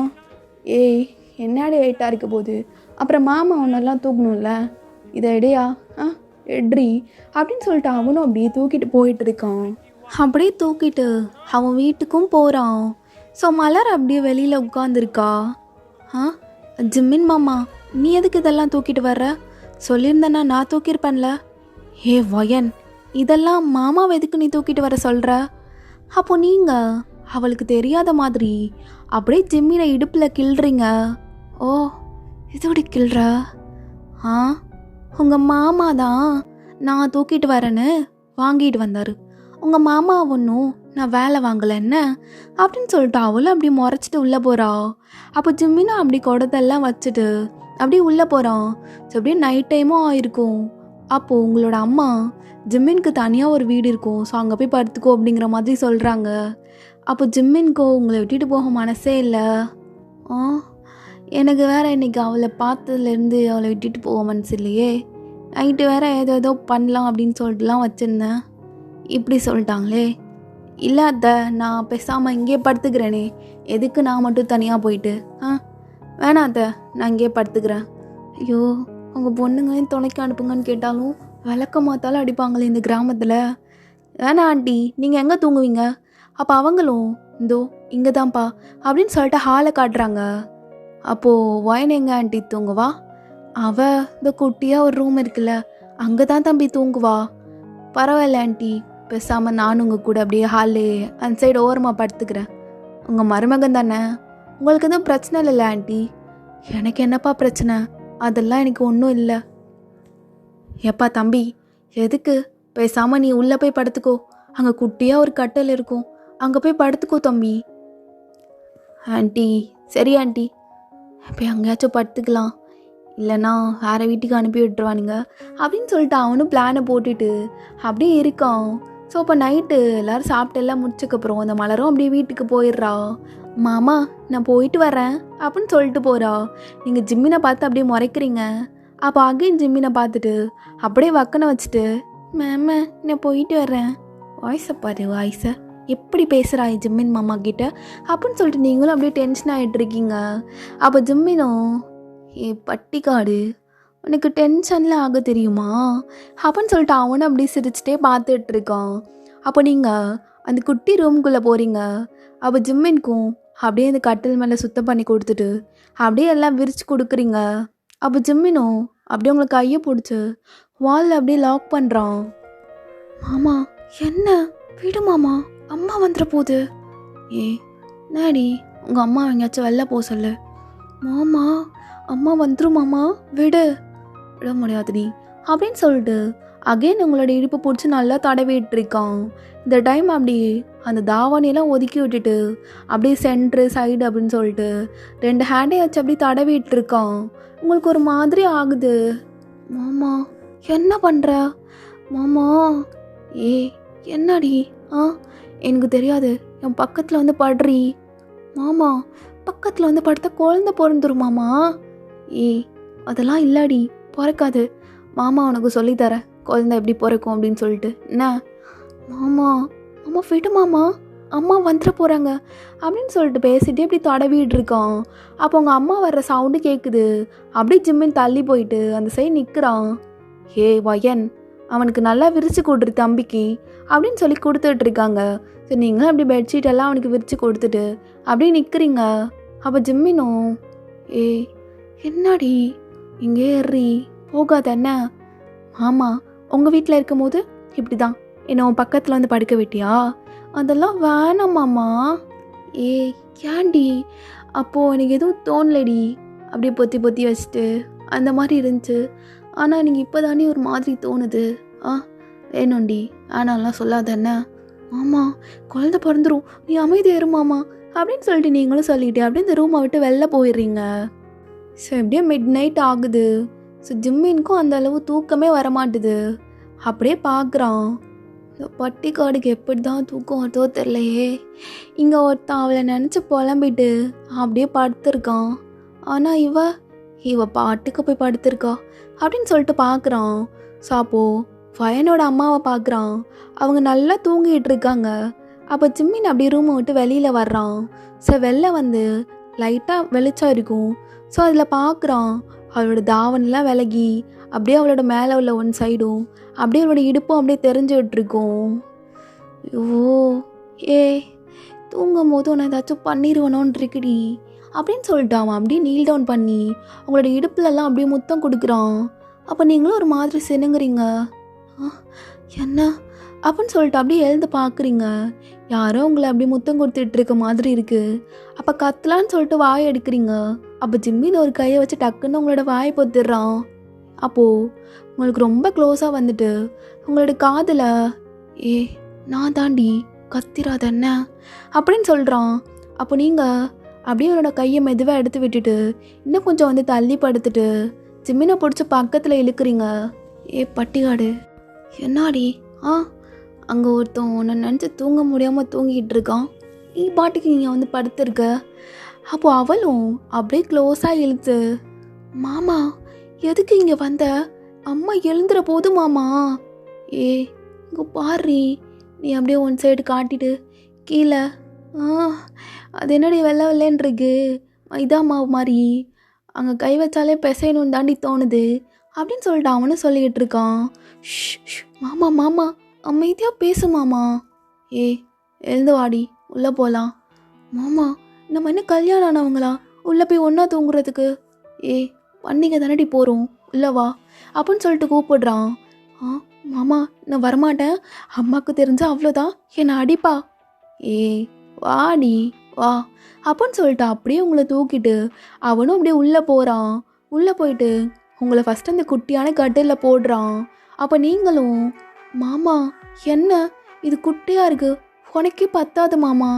A: என்னடி வெயிட்டாக இருக்க போகுது? அப்புறம் மாமா ஒன்றெல்லாம் தூக்கணும்ல, இதை எடையா எட்ரி அப்படின்னு சொல்லிட்டு அவனும் அப்படியே தூக்கிட்டு போயிட்டு இருக்கான். அப்படியே தூக்கிட்டு அவன் வீட்டுக்கும் போகிறான். ஸோ மலர் அப்படியே வெளியில் உட்காந்துருக்கா. ஜிம்மின் மாமா, நீ எதுக்கு இதெல்லாம் தூக்கிட்டு வர்ற? சொல்லியிருந்தேன்னா நான் தூக்கியிருப்பேன்ல. வயன், இதெல்லாம் மாமாவை எதுக்கு நீ தூக்கிட்டு வர சொல்கிற? அப்போ நீங்கள் அவளுக்கு தெரியாத மாதிரி அப்படியே ஜிம்மினை இடுப்பில் கிள்றீங்க. ஓ இதோட கிள்ற? உங்கள் மாமா தான் நான் தூக்கிட்டு வரேன்னு வாங்கிட்டு வந்தார். உங்கள் மாமா ஒன்றும் நான் வேலை வாங்கலை என்ன அப்படின்னு சொல்லிட்டு அவளும் அப்படி முறைச்சிட்டு உள்ளே போகிறா. அப்போ ஜிம்மினா அப்படி குடத்தெல்லாம் வச்சுட்டு அப்படியே உள்ளே போகிறான். ஸோ அப்படியே நைட் டைமும் ஆயிருக்கும். அப்போது உங்களோட அம்மா ஜிம்மினுக்கு தனியாக ஒரு வீடு இருக்கும், ஸோ அங்கே போய் படுத்துக்கோ அப்படிங்கிற மாதிரி சொல்கிறாங்க. அப்போ ஜிம்மின்கோ உங்களை விட்டுட்டு போக மனசே இல்லை. எனக்கு வேறு இன்றைக்கி அவளை பார்த்ததுலேருந்து அவளை விட்டுட்டு போக மனசு இல்லையே. நைட்டு வேறு ஏதோ பண்ணலாம் அப்படின்னு சொல்லிட்டுலாம் வச்சுருந்தேன். இப்படி சொல்லிட்டாங்களே. இல்லை அத்தை, நான் பேசாமல் இங்கேயே படுத்துக்கிறேனே, எதுக்கு நான் மட்டும் தனியாக போயிட்டு? வேணாம் அத்தை, நான் இங்கேயே படுத்துக்கிறேன். ஐயோ, உங்கள் பொண்ணுங்களையும் துணைக்க அனுப்புங்கன்னு கேட்டாலும் விளக்க மாத்தாலும் அடிப்பாங்களே இந்த கிராமத்தில். வேணாம் ஆண்டி, நீங்கள் எங்கே தூங்குவீங்க? அப்போ அவங்களும் இந்தோ இங்கே தான்ப்பா அப்படின்னு சொல்லிட்டு ஹாலை காட்டுறாங்க. அப்போது வயன் எங்கே ஆண்டி தூங்குவா? அவள் இந்த குட்டியாக ஒரு ரூம் இருக்குல்ல, அங்கே தான் தம்பி தூங்குவா. பரவாயில்ல ஆண்டி, பேசாமல் நானும் உங்கள் கூட அப்படியே ஹாலே அந்த சைடு ஓரமாக படுத்துக்கிறேன். உங்கள் மருமகன் தானே, உங்களுக்கு எதுவும் பிரச்சனை இல்லைல்ல ஆண்டி? எனக்கு என்னப்பா பிரச்சனை? அதெல்லாம் எனக்கு ஒன்றும் இல்லை. எப்பா தம்பி, எதுக்கு? பேசாமல் நீ உள்ளே போய் படுத்துக்கோ, அங்கே குட்டியாக ஒரு கட்டல் இருக்கும், அங்கே போய் படுத்துக்கோ தம்பி. ஆண்டி சரி ஆண்டி, போய் அங்கேயாச்சும் படுத்துக்கலாம், இல்லைன்னா வேறு வீட்டுக்கு அனுப்பி விட்டுருவானுங்க அப்படின்னு சொல்லிட்டு அவனும் பிளானை போட்டுட்டு அப்படியே இருக்கான். ஸோ இப்போ நைட்டு எல்லோரும் சாப்பிட்டு எல்லாம் முடிச்சக்கப்புறம் அந்த மலரும் அப்படியே வீட்டுக்கு போயிடுறா. மாமா நான் போயிட்டு வரேன் அப்படின்னு சொல்லிட்டு போகிறா. நீங்கள் ஜிம்மினை பார்த்து அப்படியே முறைக்கிறீங்க. அப்போ அகைன் ஜிம்மினை பார்த்துட்டு அப்படியே வக்கனை வச்சுட்டு, மேம நான் போயிட்டு வரேன். வாய்ஸை பாரு, வாய்ஸை எப்படி பேசுகிறா ஜிம்மின் மாமா கிட்ட அப்படின்னு சொல்லிட்டு நீங்களும் அப்படியே டென்ஷன் ஆகிட்டு இருக்கீங்க. அப்போ ஜிம்மினும், பட்டிக்காடு உனக்கு டென்ஷனில் ஆக தெரியுமா அப்படின்னு சொல்லிட்டு அவனை அப்படியே சிரிச்சிட்டே பார்த்துட்டு இருக்கான். அப்போ நீங்கள் அந்த குட்டி ரூம்குள்ளே போகிறீங்க. அப்போ ஜிம்மின்க்கும் அப்படியே அந்த கட்டில் மேலே சுத்தம் பண்ணி கொடுத்துட்டு அப்படியே எல்லாம் விரித்து கொடுக்குறீங்க. அப்போ ஜிம்மினும் அப்படியே உங்களுக்கு கையை பிடிச்சி வாலில் அப்படியே லாக் பண்ணுறான். மாமா என்ன விடு மாமா, அம்மா வந்துட போகுது. நாடி உங்கள் அம்மா எங்கேயாச்சும் வெளில போக சொல்லு. மாமா அம்மா வந்துடும் மாமா, விட முடியாதுடி அப்படின்னு சொல்லிட்டு அகைன் உங்களோட இடுப்பு பிடிச்சி நல்லா தடவிட்டு இருக்கான். இந்த டைம் அப்படியே அந்த தாவணியெல்லாம் ஒதுக்கி விட்டுட்டு அப்படியே சென்ட்ரு சைடு அப்படின்னு சொல்லிட்டு 2 ஹேண்டை வச்சு அப்படியே தடவிட்டு இருக்கான். உங்களுக்கு ஒரு மாதிரி ஆகுது. மாமா என்ன பண்ணுற? மாமா என்னடி? எனக்கு தெரியாது, என் பக்கத்தில் வந்து படுறி. மாமா பக்கத்தில் வந்து படுத்தா குழந்தை பிறந்துரும் மாமா. அதெல்லாம் இல்லாடி, பிறக்காது. மாமா உனக்கு சொல்லித்தரேன் குழந்தை எப்படி பிறக்கும் அப்படின்னு சொல்லிட்டு. என்ன மாமா? மாமா விடு மாமா, அம்மா வந்துட போகிறாங்க அப்படின்னு சொல்லிட்டு பேசிகிட்டே இப்படி தடவிட்டு இருக்கான். அப்போ அவங்க அம்மா வர்ற சவுண்டு கேட்குது. அப்படியே ஜிம்மின் தள்ளி போயிட்டு அந்த சைடு நிற்கிறான். ஏ வயன், அவனுக்கு நல்லா விரித்து கொடுத்துரு தம்பிக்கு அப்படின்னு சொல்லி கொடுத்துட்ருக்காங்க. சரி, நீங்களும் அப்படி பெட்ஷீட் எல்லாம் அவனுக்கு விரித்து கொடுத்துட்டு அப்படியே நிற்கிறீங்க. அப்போ ஜிம்மினும், ஏ என்னடி இங்கே ஏறி போகாத என்ன? ஆமாம், உங்கள் வீட்டில் இருக்கும் போது இப்படி தான் என்னை உன் பக்கத்தில் வந்து படுக்க விட்டியா? அதெல்லாம் வேணாமாம்மா. ஏ ஏன்டி? அப்போது எனக்கு எதுவும் தோணலடி, அப்படியே பொத்தி பொத்தி வச்சுட்டு அந்த மாதிரி இருந்துச்சு. ஆனால் நீங்கள் இப்போ தாண்டி ஒரு மாதிரி தோணுது. வேணும்டி, ஆனாலாம் சொல்லாத என்ன? ஆமாம், குழந்தை பிறந்துடும், நீ அமைதி ஏறுமாமா அப்படின்னு சொல்லிட்டு நீங்களும் சொல்லிட்டு அப்படியே இந்த ரூமை விட்டு வெளில போயிடுறீங்க. ஸோ எப்படியே மிட் நைட் ஆகுது. ஸோ ஜிம்மினுக்கும் அந்த அளவு தூக்கமே வரமாட்டுது. அப்படியே பார்க்குறான். இந்த பட்டிக்காடுக்கு எப்படி தான் தூக்கம் வருதோ தெரிலையே. இங்கே ஒருத்தன் அவளை நினச்சி புலம்பிட்டு அப்படியே படுத்திருக்கான். ஆனால் இவ பாட்டுக்கு போய் படுத்திருக்கா அப்படின்னு சொல்லிட்டு பார்க்குறான். ஸோ அப்போது வயனோட அம்மாவை பார்க்குறான். அவங்க நல்லா தூங்கிட்டு இருக்காங்க. அப்போ ஜிம்மின் அப்படியே ரூமை விட்டு வெளியில் வர்றான். ஸோ வெளில வந்து லைட்டாக வெளிச்சம் இருக்கும். ஸோ அதில் பார்க்குறான் அவளோட தாவணெலாம் விலகி அப்படியே அவளோட மேலே உள்ள ஒன் சைடும் அப்படியே அவளோட இடுப்பும் அப்படியே தெரிஞ்சுக்கிட்டுருக்கும். ஐயோ ஏ, தூங்கும் போது உன்னை ஏதாச்சும் பண்ணிடுவனோன்னு இருக்குடி அப்படின்னு சொல்லிட்டு அவன் அப்படியே நீல் டவுன் பண்ணி அவங்களோட இடுப்புலலாம் அப்படியே முத்தம் கொடுக்குறான். அப்போ நீங்களும் ஒரு மாதிரி சினுங்குறீங்க. என்ன அப்படின்னு சொல்லிட்டு அப்படியே எழுந்து பார்க்குறீங்க. யாரோ உங்களை அப்படியே முத்தம் கொடுத்துட்டு இருக்க மாதிரி இருக்குது. அப்போ கத்தலான்னு சொல்லிட்டு வாயை எடுக்கிறீங்க. அப்போ ஜிம்மின்னு ஒரு கையை வச்சு டக்குன்னு உங்களோட வாயை பொத்திடுறான். அப்போது உங்களுக்கு ரொம்ப க்ளோஸாக வந்துட்டு உங்களோட காதில், ஏ நான் தாண்டி, கத்திராத என்ன அப்படின்னு சொல்கிறான். அப்போ நீங்கள் அப்படியே அவனோட கையை மெதுவாக எடுத்து விட்டுட்டு இன்னும் கொஞ்சம் வந்து தள்ளி படுத்துட்டு ஜிம்மினை பிடிச்சி பக்கத்தில் இழுக்கிறீங்க. ஏ பட்டிகாடு, என்னாடி? அங்கே ஒருத்தன் உன்னை நினச்சி தூங்க முடியாமல் தூங்கிட்டு இருக்கான். நீ பாட்டுக்கு நீங்கள் வந்து படுத்துருக்க. அப்போது அவளும் அப்படியே க்ளோஸாக இழுத்து, மாமா எதுக்கு இங்கே வந்த? அம்மா எழுந்துற போது மாமா. ஏ இங்கே பாரு, நீ அப்படியே ஒன் சைடு காட்டிட்டு கீழே, அது என்னடி வெள்ளை வெள்ளைன்னு இருக்கு, மைதா மாவு மாதிரி, அங்கே கை வச்சாலே பிசையணும்னு தாண்டி தோணுது அப்படின்னு சொல்லிட்டு அவனும் சொல்லிக்கிட்டு இருக்கான். மாமா மாமா அமைதியாக பேசு மாமா. ஏ எழுந்து வாடி, உள்ளே போகலாம். மாமா நம்ம என்ன கல்யாணம் ஆனவங்களா உள்ளே போய் ஒன்றா தூங்குறதுக்கு? ஏ பண்டிகை தானடி போகிறோம், உள்ளே வா அப்படின்னு சொல்லிட்டு கூப்பிடுறான். மாமா நான் வரமாட்டேன், அம்மாவுக்கு தெரிஞ்சா அவ்வளோதான், என்னை அடிப்பா. ஏ வாடி வா அப்படின்னு சொல்லிட்டு அப்படியே உங்களை தூக்கிட்டு அவனும் அப்படியே உள்ளே போகிறான். உள்ளே போயிட்டு உங்களை ஃபஸ்ட்டு அந்த குட்டியான கட்டிலில் போடுறான். அப்போ நீங்களும், மாமா என்ன இது குட்டியாக இருக்குது, உனக்கே பத்தாது மாமா,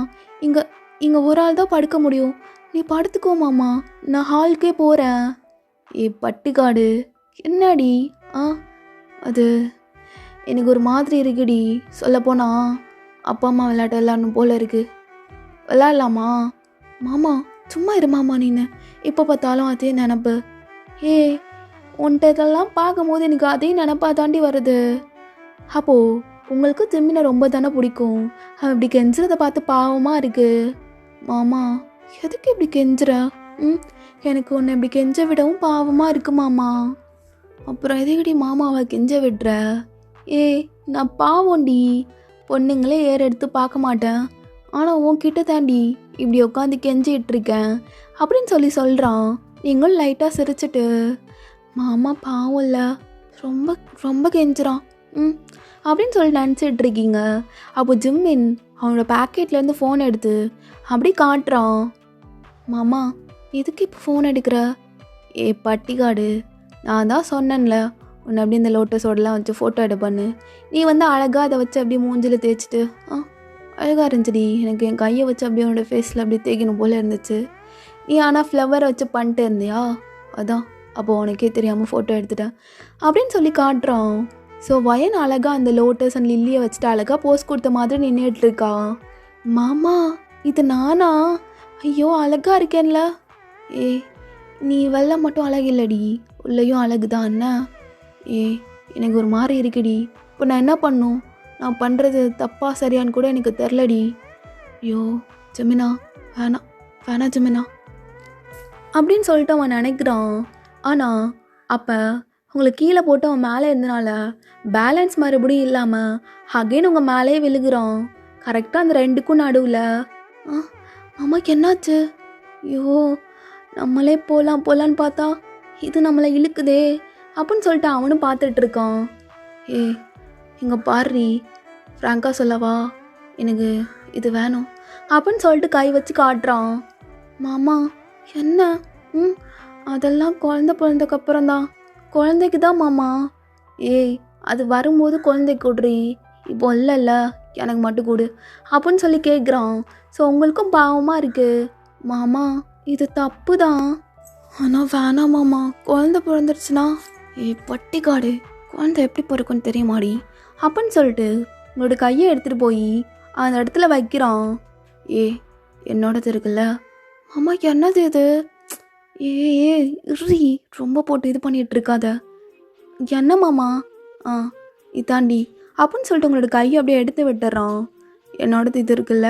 A: இங்கே ஒரு ஆள் தான் படுக்க முடியும், நீ படுத்துக்கோ மாமா, நான் ஹாலுக்கே போகிறேன். ஏ பட்டிக்காடு, என்னடி? அது எனக்கு ஒரு மாதிரி இருக்குடி, சொல்லப்போனா அப்பா அம்மா விளையாட்டு விளாடணும் போல் இருக்குது, விளாட்லாமா? மாமா சும்மா இரு மாமா, நீனு எப்போ பார்த்தாலும் அதே நினப்பு. ஏ உன்கிட்ட இதெல்லாம் பார்க்கும்போது எனக்கு அதே நினப்பாக தாண்டி வருது. அப்போது உங்களுக்கு ஜிம்மினை ரொம்ப தானே பிடிக்கும், அவன் இப்படி கெஞ்சுறதை பார்த்து பாவமாக இருக்குது. மாமா எதுக்கு இப்படி கெஞ்சுற? எனக்கு உன்னை இப்படி கெஞ்ச விடவும் பாவமாக இருக்கு மாமா. அப்புறம் எதுக்கடி மாமாவை கெஞ்ச விடுற? ஏ நான் பாவண்டி, பொண்ணுங்களே ஏற எடுத்து பார்க்க மாட்டேன், ஆனால் உன்கிட்ட தாண்டி இப்படி உட்காந்து கெஞ்சிட்டு இருக்கேன் அப்படின்னு சொல்கிறான். நீங்களும் லைட்டாக சிரிச்சிட்டு, மாமா பாவம் இல்லை, ரொம்ப ரொம்ப கெஞ்சுறான் அப்படின்னு சொல்லி நினச்சிட்டு இருக்கீங்க. அப்போ ஜிம்மின் அவனோட பேக்கெட்லேருந்து ஃபோன் எடுத்து அப்படி காட்டுறான். மாமா எதுக்கு இப்போ ஃபோன் எடுக்கிற? ஏ பட்டிக்காடு, நான் தான் சொன்னேன்ல உன்னை அப்படியே இந்த லோட்டஸோடலாம் வச்சு ஃபோட்டோ எடுப்பண்ணு, நீ வந்து அழகாக அதை வச்சு அப்படியே மூஞ்சில் தேய்ச்சிட்டு அழகாக இருந்துச்சுடி, எனக்கு என் கையை வச்சு அப்படியே உன்னோட ஃபேஸில் அப்படியே தேய்க்கணும் போல் இருந்துச்சு, நீ ஆனால் ஃப்ளவரை வச்சு பண்ணிட்டு இருந்தியா, அதான் அப்போது உனக்கே தெரியாமல் ஃபோட்டோ எடுத்துட்டேன் அப்படின்னு சொல்லி காட்டுறான். ஸோ வயன் அழகாக அந்த லோட்டஸ் அண்ட் லில்லியை வச்சுட்டு அழகாக போஸ் கொடுத்த மாதிரி நின்றுட்டுருக்கா. மாமா இது நானா? ஐயோ அழகாக இருக்கேன்ல. ஏ நீ வெள்ளை மட்டும் அழகு இல்லடி, உள்ளேயும் அழகு தான் என்ன? ஏ எனக்கு ஒரு மாதிரி இருக்குடி, இப்போ நான் என்ன பண்ணும்? நான் பண்ணுறது தப்பாக சரியான்னு கூட எனக்கு தெரிலடி. ஐயோ ஜெமினா, வேணாம் வேணாம் ஜெமினா அப்படின்னு சொல்லிட்டு அவன் நினைக்கிறான். ஆனால் அப்போ உங்களை கீழே போட்டு அவன் மேலே இருந்தனால பேலன்ஸ் மறுபடியும் இல்லாமல் அகைன் உங்கள் மேலேயே விழுகிறான். கரெக்டாக அந்த ரெண்டுக்கும் நடுவில். அம்மாக்கு என்னாச்சு? ஐயோ நம்மளே போகலான்னு பார்த்தா இது நம்மளை இழுக்குதே அப்படின்னு சொல்லிட்டு அவனும் பார்த்துட்டு இருக்கான். இங்கே பாரு, ஃப்ராங்காக சொல்லவா, எனக்கு இது வேணும் அப்படின்னு சொல்லிட்டு கை வச்சு காட்டுறான். மாமா என்ன? அதெல்லாம் குழந்தை பிறந்தக்கப்புறம்தான். குழந்தைக்கு தான் மாமா. அது வரும்போது குழந்தைக்கு கொடுறி, இப்போ இல்லைல்ல எனக்கு மட்டும் கொடு அப்படின்னு சொல்லி கேட்குறான். ஸோ உங்களுக்கும் பாவமாக இருக்குது மாமா, இது தப்பு தான். ஆனால் வேணாம் மாமா, குழந்தை பிறந்துருச்சுன்னா பட்டிக்காடு குழந்தை எப்படி பிறக்குன்னு தெரியுமாடி அப்படின்னு சொல்லிட்டு உங்களோட கையை எடுத்துகிட்டு போய் அந்த இடத்துல வைக்கிறான். என்னோடது இருக்குல்ல மாமா, என்னது இது? இறி ரொம்ப போட்டு இது பண்ணிகிட்டு இருக்காத. என்ன மாமா? இதாண்டி அப்படின்னு சொல்லிட்டு உங்களோட கையை அப்படியே எடுத்து விட்டுறான். என்னோடது இது இருக்குல்ல,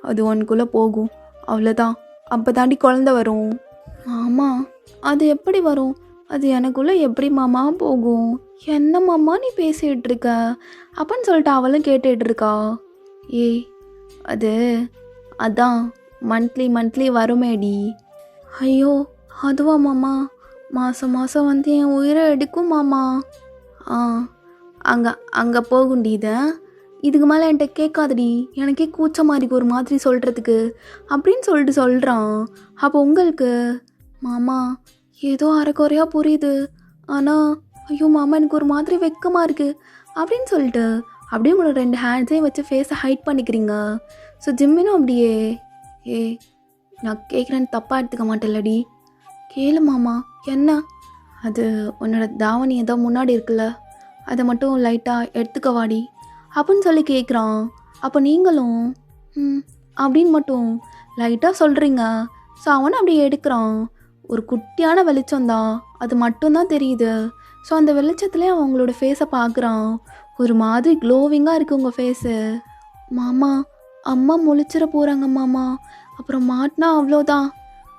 A: அது உனக்குள்ளே போகும், அவ்வளோதான். அப்போ தாண்டி குழந்தை வரும். மாமா அது எப்படி வரும்? அது எனக்குள்ளே எப்படி மாமா போகும்? என்ன மாமா நீ பேசிகிட்டு இருக்க அப்படின்னு சொல்லிட்டு அவளும் கேட்டுட்டு இருக்கா. அதான் மந்த்லி வருமேடி. ஐயோ அதுவா மாமா? மாதம் வந்து என் உயிரை எடுக்கும் மாமா. அங்கே போகுண்டி. இதுக்கு மேலே என்கிட்ட கேட்காதடி, எனக்கே கூச்சமாக இருக்கு ஒரு மாதிரி சொல்கிறதுக்கு அப்படின்னு சொல்லிட்டு சொல்கிறான். அப்போ உங்களுக்கு மாமா ஏதோ அரைக்குறையாக புரியுது, ஆனால் ஐயோ மாமா எனக்கு ஒரு மாதிரி வெக்கமாக இருக்குது அப்படின்னு சொல்லிட்டு அப்படியே உங்களோட 2 ஹேண்ட்ஸையும் வச்சு ஃபேஸை ஹைட் பண்ணிக்கிறீங்க. ஸோ ஜிம்மினும் அப்படியே நான் கேட்குறேன்னு தப்பாக எடுத்துக்க மாட்டேல்லடி, கேளு மாமா. என்ன? அது உன்னோட தாவணி ஏதோ முன்னாடி இருக்குல்ல, அதை மட்டும் லைட்டாக எடுத்துக்கவாடி அப்படின்னு சொல்லி கேட்குறான். அப்போ நீங்களும் அப்படின்னு மட்டும் லைட்டாக சொல்கிறீங்க. ஸோ அவனை அப்படியே எடுக்கிறான். ஒரு குட்டியான வெளிச்சம்தான், அது மட்டும்தான் தெரியுது. ஸோ அந்த வெளிச்சத்துலேயே அவன் உங்களோட ஃபேஸை பார்க்குறான். ஒரு மாதிரி க்ளோவிங்காக இருக்குது உங்கள் ஃபேஸு. மாமா அம்மா முழிச்சிட போகிறாங்க மாமா, அப்புறம் மாட்டினா அவ்வளோதான்.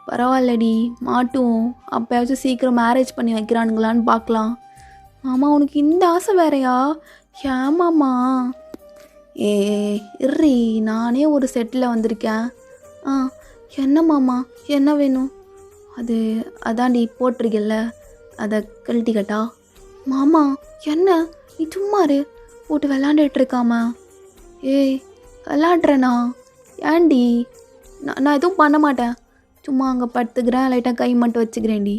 A: பரவாயில்லடி மாட்டுவோம், அப்போயாச்சும் சீக்கிரம் மேரேஜ் பண்ணி வைக்கிறானுங்களான்னு பார்க்கலாம். மாமா உனக்கு இந்த ஆசை வேறையா? ஏமாம்மா? இறி நானே ஒரு செட்டில் வந்திருக்கேன். என்ன மாமா, என்ன வேணும்? அதாண்டி போட்டிருக்கல, அதை கழட்டிக்கட்டா? மாமா என்ன நீ சும்மாரு, போட்டு விளாண்டுட்டு இருக்காம. விளாட்றேண்ணா? ஏண்டி? நான் எதுவும் பண்ண மாட்டேன், சும்மா அங்கே படுத்துக்கிறேன், லைட்டாக கை மட்டும் வச்சுக்கிறேன்டி.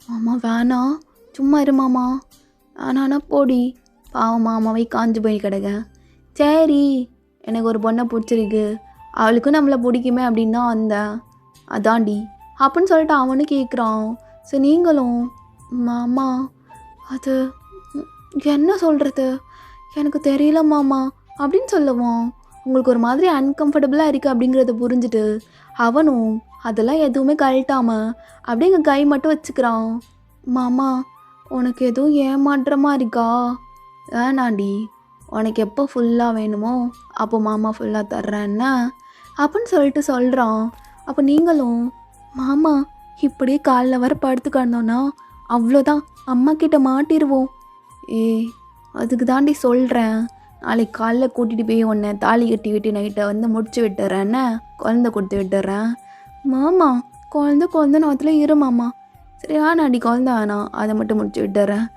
A: மாமா வேணாம், சும்மா இரு மாமா. ஆனாண்ணா போடி, பாவம் மாமாவை காஞ்சு போய் கிடக்க. சரி எனக்கு ஒரு பொண்ணை பிடிச்சிருக்கு, அவளுக்கும் நம்மளை பிடிக்குமே அப்படின்னு தான் வந்தேன், அதாண்டி அப்படின்னு சொல்லிட்டு அவனு கேட்குறான். ஸோ நீங்களும் மாமா அது என்ன சொல்கிறது எனக்கு தெரியல மாமா அப்படின்னு சொல்லுவோம். உங்களுக்கு ஒரு மாதிரி அன்கம்ஃபர்டபுளாக இருக்குது அப்படிங்கிறத புரிஞ்சுட்டு அவனும் அதெல்லாம் எதுவுமே கழட்டாமல் அப்படியே எங்கள் கை மட்டும் வச்சுக்கிறான். மாமா உனக்கு எதுவும் ஏமாற்றமா இருக்கா? வேணாண்டி, உனக்கு எப்போ ஃபுல்லாக வேணுமோ அப்போ மாமா ஃபுல்லாக தர்றேன்னா அப்படின்னு சொல்லிட்டு சொல்கிறான். அப்போ நீங்களும் மாமா இப்படியே காலில் வர படுத்து கிடந்தோன்னா அவ்வளோதான், அம்மா கிட்ட மாட்டிடுவோம். அதுக்கு தாண்டி சொல்கிறேன், நாளைக்கு காலைல கூட்டிகிட்டு போய் உன்னை தாலி கட்டி விட்டு நைட்டை வந்து முடிச்சு விட்டுறேன்னு குழந்தை கொடுத்து விட்டுறேன். மாமா குழந்தை நேரத்தில் இரு மாமா. சரியா நாடி குழந்தை வேணாம், அதை மட்டும் முடிச்சு விட்டுறேன்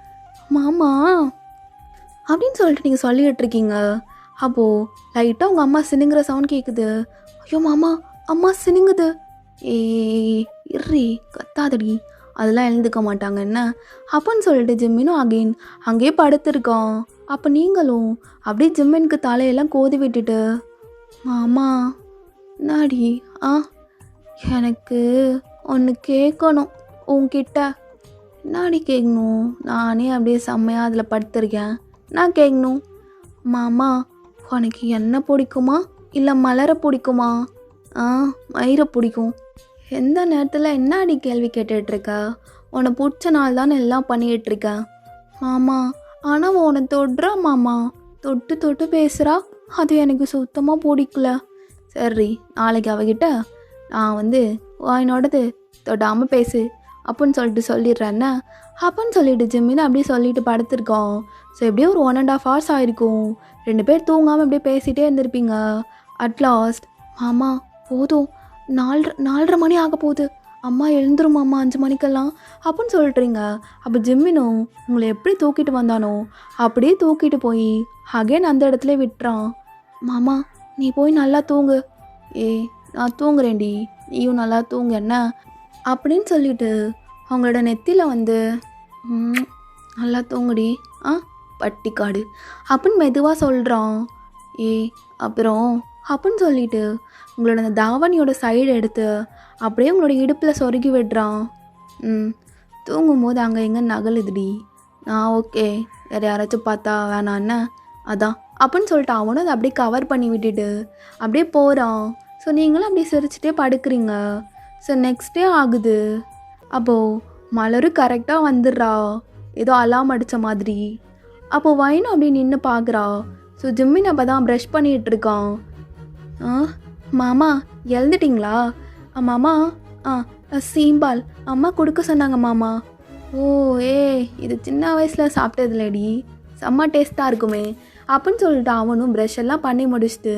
A: மாமா அப்படின்னு சொல்லிட்டு நீங்கள் சொல்லிக்கிட்டு இருக்கீங்க. அப்போது லைட்டாக உங்கள் அம்மா சினுங்கிற சவுண்ட் கேட்குது. ஐயோ மாமா அம்மா சினுங்குது. இறி கத்தாதடி, அதெல்லாம் எழுந்துக்க மாட்டாங்க என்ன அப்படின்னு சொல்லிட்டு ஜிம்மினும் அகைன் அங்கேயே படுத்துருக்கான். அப்போ நீங்களும் அப்படியே ஜிம்மினுக்கு தலையெல்லாம் கோதி விட்டுட்டு மாமா நாடி எனக்கு ஒன்று கேட்கணும் உன்கிட்ட. நாடி கேட்கணும்? நானே அப்படியே செம்மையாக அதில் படுத்துருக்கேன், நான் கேட்கணும். மாமா உனக்கு என்ன பிடிக்குமா இல்லை மலரை பிடிக்குமா? மயிரை பிடிக்கும். எந்த நேரத்தில் என்ன அடி கேள்வி கேட்டுட்ருக்க? உன்னை பிடிச்ச நாள் தானே எல்லாம் பண்ணிகிட்ருக்கேன் மாமா. ஆனால் உன்னை தொடுறா மாமா, தொட்டு பேசுகிறா, அது எனக்கு சுத்தமாக பிடிக்கல. சரி நாளைக்கு அவகிட்ட நான் வந்து என்னோடது தொடாமல் பேசு அப்படின்னு சொல்லிடுறேன்னா அப்படின்னு சொல்லிட்டு ஜிம்மின்னு அப்படியே சொல்லிட்டு படுத்திருக்கோம். ஸோ எப்படியும் ஒரு 1.5 hours ஆகிருக்கும். 2 பேர் தூங்காமல் அப்படியே பேசிகிட்டே இருந்திருப்பீங்க. அட்லாஸ்ட் மாமா போதும் 4:30 மணி ஆக போகுது, அம்மா எழுந்துரும் அம்மா 5 மணிக்கெல்லாம் அப்படின்னு சொல்லிட்டுறீங்க. அப்போ ஜிம்மினும் உங்களை எப்படி தூக்கிட்டு வந்தானோ அப்படியே தூக்கிட்டு போய் அகைன் அந்த இடத்துல விட்டுறான். மாமா நீ போய் நல்லா தூங்கு. நான் தூங்குறேன்டி, நீயும் நல்லா தூங்கு என்ன அப்படின்னு சொல்லிட்டு அவங்களோட நெத்தியில் வந்து நல்லா தூங்குடி பட்டிக்காடு அப்படின்னு மெதுவாக சொல்கிறான். அப்புறம் அப்படின்னு சொல்லிட்டு உங்களோட அந்த தாவணியோட சைடு எடுத்து அப்படியே உங்களோட இடுப்பில் சொருகி விடுறான். தூங்கும்போது அங்கே எங்கே நகலுதுடி, நான் ஓகே வேறு யாராச்சும் பார்த்தா வேணான்னு அதான் அப்படின்னு சொல்லிட்டு அவனும் அதை அப்படியே கவர் பண்ணி விட்டுட்டு அப்படியே போகிறான். ஸோ நீங்களும் அப்படியே சிரிச்சிட்டே படுக்கிறீங்க. ஸோ நெக்ஸ்ட் டே ஆகுது. அப்போது மலரும் கரெக்டாக வந்துடுறா, ஏதோ அலாம் அடித்த மாதிரி. அப்போது வைனும் அப்படி நின்று பார்க்குறா. ஸோ ஜிம்மின் அப்போ தான் ப்ரஷ் பண்ணிகிட்ருக்கான். மாமா எழுந்துட்டிங்களா? மாமா சீம்பால் அம்மா கொடுக்க சொன்னாங்க மாமா. இது சின்ன வயசில் சாப்பிட்டதுலடி, செம்ம டேஸ்ட்டாக இருக்குமே அப்படின்னு சொல்லிட்டு அவனும் ப்ரஷ் எல்லாம் பண்ணி முடிச்சுட்டு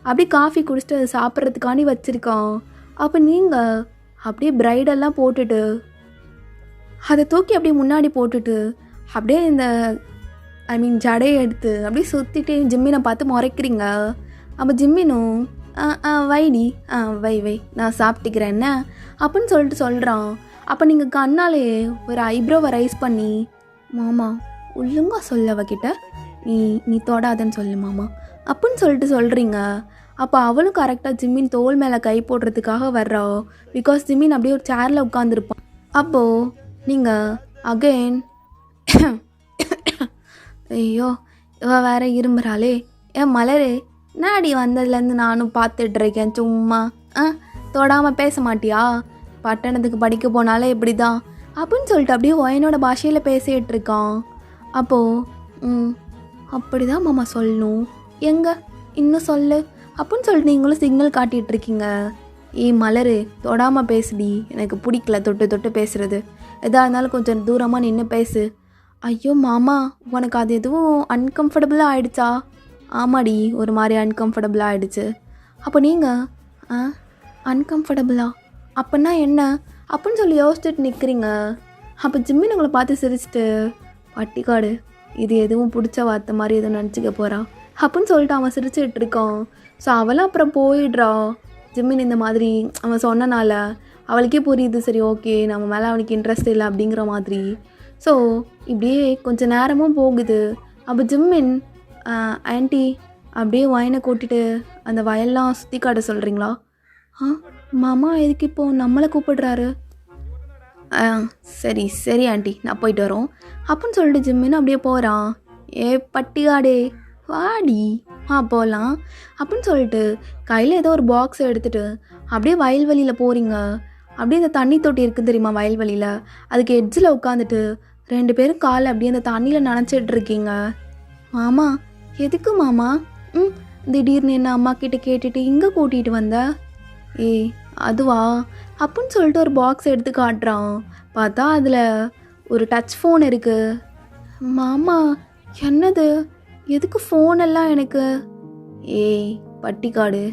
A: அப்படியே காஃபி குடிச்சிட்டு அது சாப்பிட்றதுக்காண்டி வச்சுருக்கான். அப்போ நீங்கள் அப்படியே ப்ரைடெல்லாம் போட்டுட்டு அதை தூக்கி அப்படியே முன்னாடி போட்டுட்டு அப்படியே இந்த ஜடையை எடுத்து அப்படியே சுற்றிட்டு ஜிம்மினை பார்த்து முறைக்கிறீங்க. அப்போ ஜிம்மினும் வைடி வை நான் சாப்பிட்டுக்கிறேன் என்ன அப்படின்னு சொல்லிட்டு சொல்கிறான். அப்போ நீங்கள் கண்ணாலே ஒரு ஐப்ரோவை ரைஸ் பண்ணி மாமா ஒழுங்கா சொல்ல அவகிட்ட நீ தொடாதன்னு சொல்லு மாமா அப்படின்னு சொல்லிட்டு சொல்கிறீங்க. அப்போ அவளும் கரெக்டாக ஜிம்மின் தோல் மேலே கை போடுறதுக்காக வர்றா. பிகாஸ் ஜிம்மின் அப்படியே ஒரு சேரில் உட்காந்துருப்பான். அப்போது நீங்கள் அகெயின் ஐயோ இவ வேற இரும்புறாளே, மலரே நாடி வந்ததுலேருந்து நானும் பார்த்துட்ருக்கேன் சும்மா தொடாமல் பேச மாட்டியா, பட்டணத்துக்கு படிக்க போனாலே இப்படி தான் அப்படின்னு சொல்லிட்டு அப்படியே ஒயனோட பாஷையில் பேசிகிட்டு இருக்கான். அப்போது அப்படி தான் மாமா சொல்லணும், எங்கே இன்னும் சொல்லு அப்படின்னு சொல்லிட்டு நீங்களும் சிக்னல் காட்டிகிட்ருக்கீங்க. மலரு தொடாமல் பேசுடி, எனக்கு பிடிக்கல தொட்டு பேசுகிறது, எதாக இருந்தாலும் கொஞ்சம் தூரமாக நின்று பேசு. ஐயோ மாமா உனக்கு அது எதுவும் அன்கம்ஃபர்டபுளாக ஆகிடுச்சா? ஆமாடி ஒரு மாதிரி அன்கம்ஃபர்டபுளாக ஆகிடுச்சு. அப்போ நீங்கள் அன்கம்ஃபர்டபுளா அப்படின்னா என்ன அப்படின்னு சொல்லி யோசிச்சுட்டு நிற்கிறீங்க. அப்போ ஜிம்மின் உங்களை பார்த்து சிரிச்சிட்டு பட்டிக்காடு இது எதுவும் பிடிச்ச வார்த்தை மாதிரி எதுவும் நினச்சிக்க போகிறா அப்படின்னு சொல்லிட்டு அவன் சிரிச்சுட்டு இருக்கான். ஸோ அவளும் அப்புறம் போயிடுறா. ஜிம்மின் இந்த மாதிரி அவன் சொன்னனால அவளுக்கே புரியுது, சரி ஓகே நம்ம மேலே அவனுக்கு இன்ட்ரெஸ்ட் இல்லை அப்படிங்கிற மாதிரி. ஸோ இப்படியே கொஞ்சம் நேரமும் போகுது. அப்போ ஜிம்மின் ஆன்ட்டி அப்படியே வயனை கூட்டிட்டு அந்த வயல்லாம் சுற்றி காட்ட சொல்கிறீங்களா? மாமா எதுக்கு இப்போது நம்மளை கூப்பிடுறாரு? சரி ஆண்டி நான் போயிட்டு வரோம் அப்படின்னு சொல்லிட்டு ஜிம்மின்னு அப்படியே போகிறான். பட்டிகாடே வாடி போகலாம் அப்படின்னு சொல்லிட்டு கையில் ஏதோ ஒரு பாக்ஸை எடுத்துகிட்டு அப்படியே வயல்வெளியில் போகிறீங்க. அப்படியே இந்த தண்ணி தொட்டி இருக்குது தெரியுமா வயல்வெளியில், அதுக்கு எட்ஜில் உட்காந்துட்டு 2 பேரும் காலை அப்படியே அந்த தண்ணியில் நனைச்சிட்டு இருக்கீங்க. மாமா எதுக்கு மாமா திடீர்னு என்ன அம்மா கிட்ட கேட்டுட்டு இங்கே கூட்டிகிட்டு வந்த? அதுவா அப்படின்னு சொல்லிட்டு ஒரு பாக்ஸ் எடுத்து காட்டுறான். பார்த்தா அதில் ஒரு டச் ஃபோன் இருக்குது. மாமா என்னது, எதுக்கு ஃபோன் எல்லாம் எனக்கு? பட்டிக்காடு